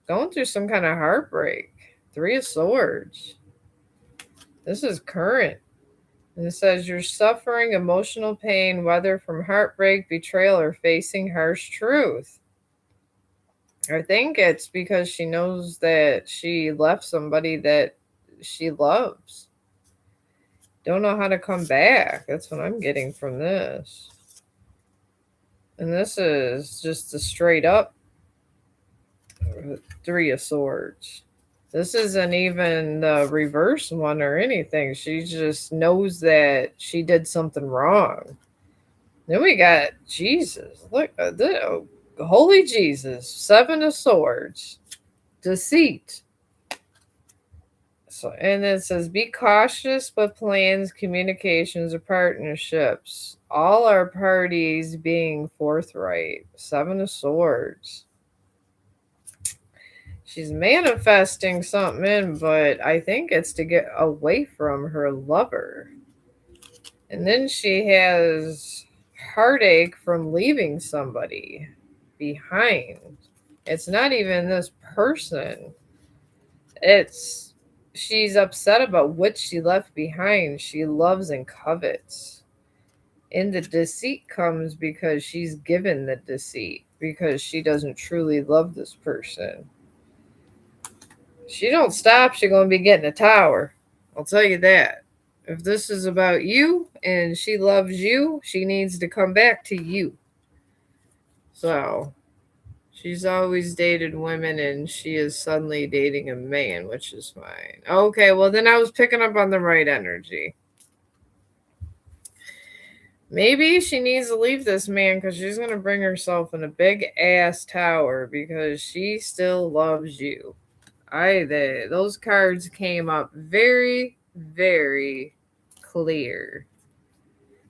Speaker 1: Going through some kind of heartbreak. Three of Swords. This is current. And it says you're suffering emotional pain, whether from heartbreak, betrayal, or facing harsh truth. I think it's because she knows that she left somebody that she loves. Don't know how to come back. That's what I'm getting from this. And this is just a straight up Three of Swords. This isn't even the reverse one or anything. She just knows that she did something wrong. Then we got Jesus. Look, holy Jesus. Seven of Swords. Deceit. So, and it says, be cautious with plans, communications, or partnerships. All our parties being forthright. Seven of Swords. She's manifesting something in, but I think it's to get away from her lover. And then she has heartache from leaving somebody behind. It's not even this person. It's she's upset about what she left behind. She loves and covets. And the deceit comes because she's given the deceit, because she doesn't truly love this person. She don't stop, she's going to be getting a tower. I'll tell you that. If this is about you and she loves you, she needs to come back to you. So, she's always dated women and she is suddenly dating a man, which is fine. Okay, well, then I was picking up on the right energy. Maybe she needs to leave this man because she's going to bring herself in a big ass tower because she still loves you. Those cards came up very, very clear.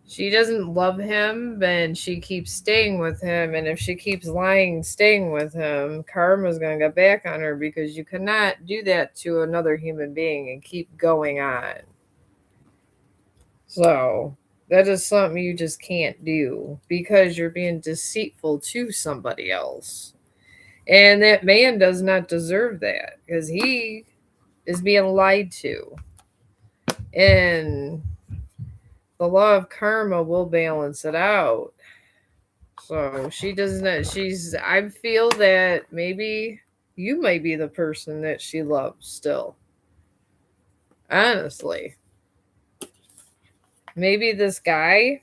Speaker 1: She doesn't love him, then she keeps staying with him, and if she keeps lying, staying with him, karma's gonna get back on her, because you cannot do that to another human being and keep going on. So that is something you just can't do because you're being deceitful to somebody else. And that man does not deserve that because he is being lied to. And the law of karma will balance it out. So she doesn't, I feel that maybe you might be the person that she loves still. Honestly. Maybe this guy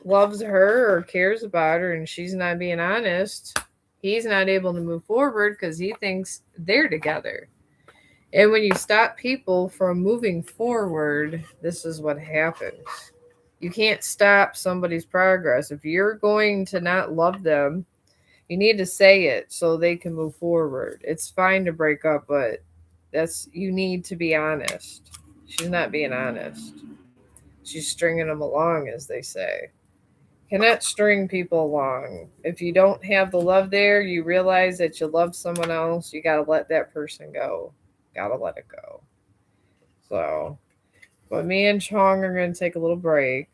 Speaker 1: loves her or cares about her and she's not being honest. He's not able to move forward because he thinks they're together. And when you stop people from moving forward, this is what happens. You can't stop somebody's progress. If you're going to not love them, you need to say it so they can move forward. It's fine to break up, but you need to be honest. She's not being honest. She's stringing them along, as they say. Cannot string people along. If you don't have the love there, you realize that you love someone else, you got to let that person go. Got to let it go. So, but me and Chong are going to take a little break.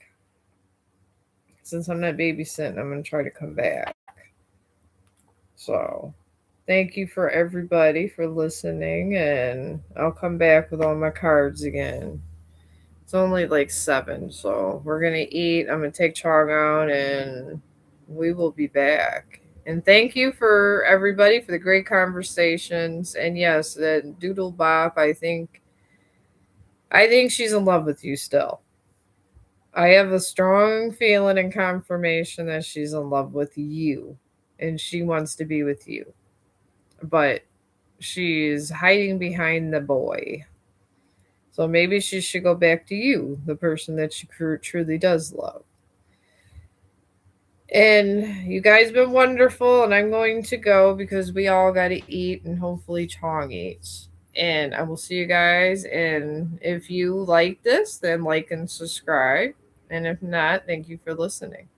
Speaker 1: Since I'm not babysitting, I'm going to try to come back. So, thank you for everybody for listening, and I'll come back with all my cards again. It's only like 7, so we're going to eat. I'm going to take Chong out, and we will be back. And thank you for everybody for the great conversations. And yes, that Doodle Bop, I think she's in love with you still. I have a strong feeling and confirmation that she's in love with you and she wants to be with you. But she's hiding behind the boy. So maybe she should go back to you, the person that she truly does love. And you guys been wonderful, and I'm going to go because we all got to eat, and hopefully Chong eats. And I will see you guys. And if you like this, then like and subscribe. And if not, thank you for listening.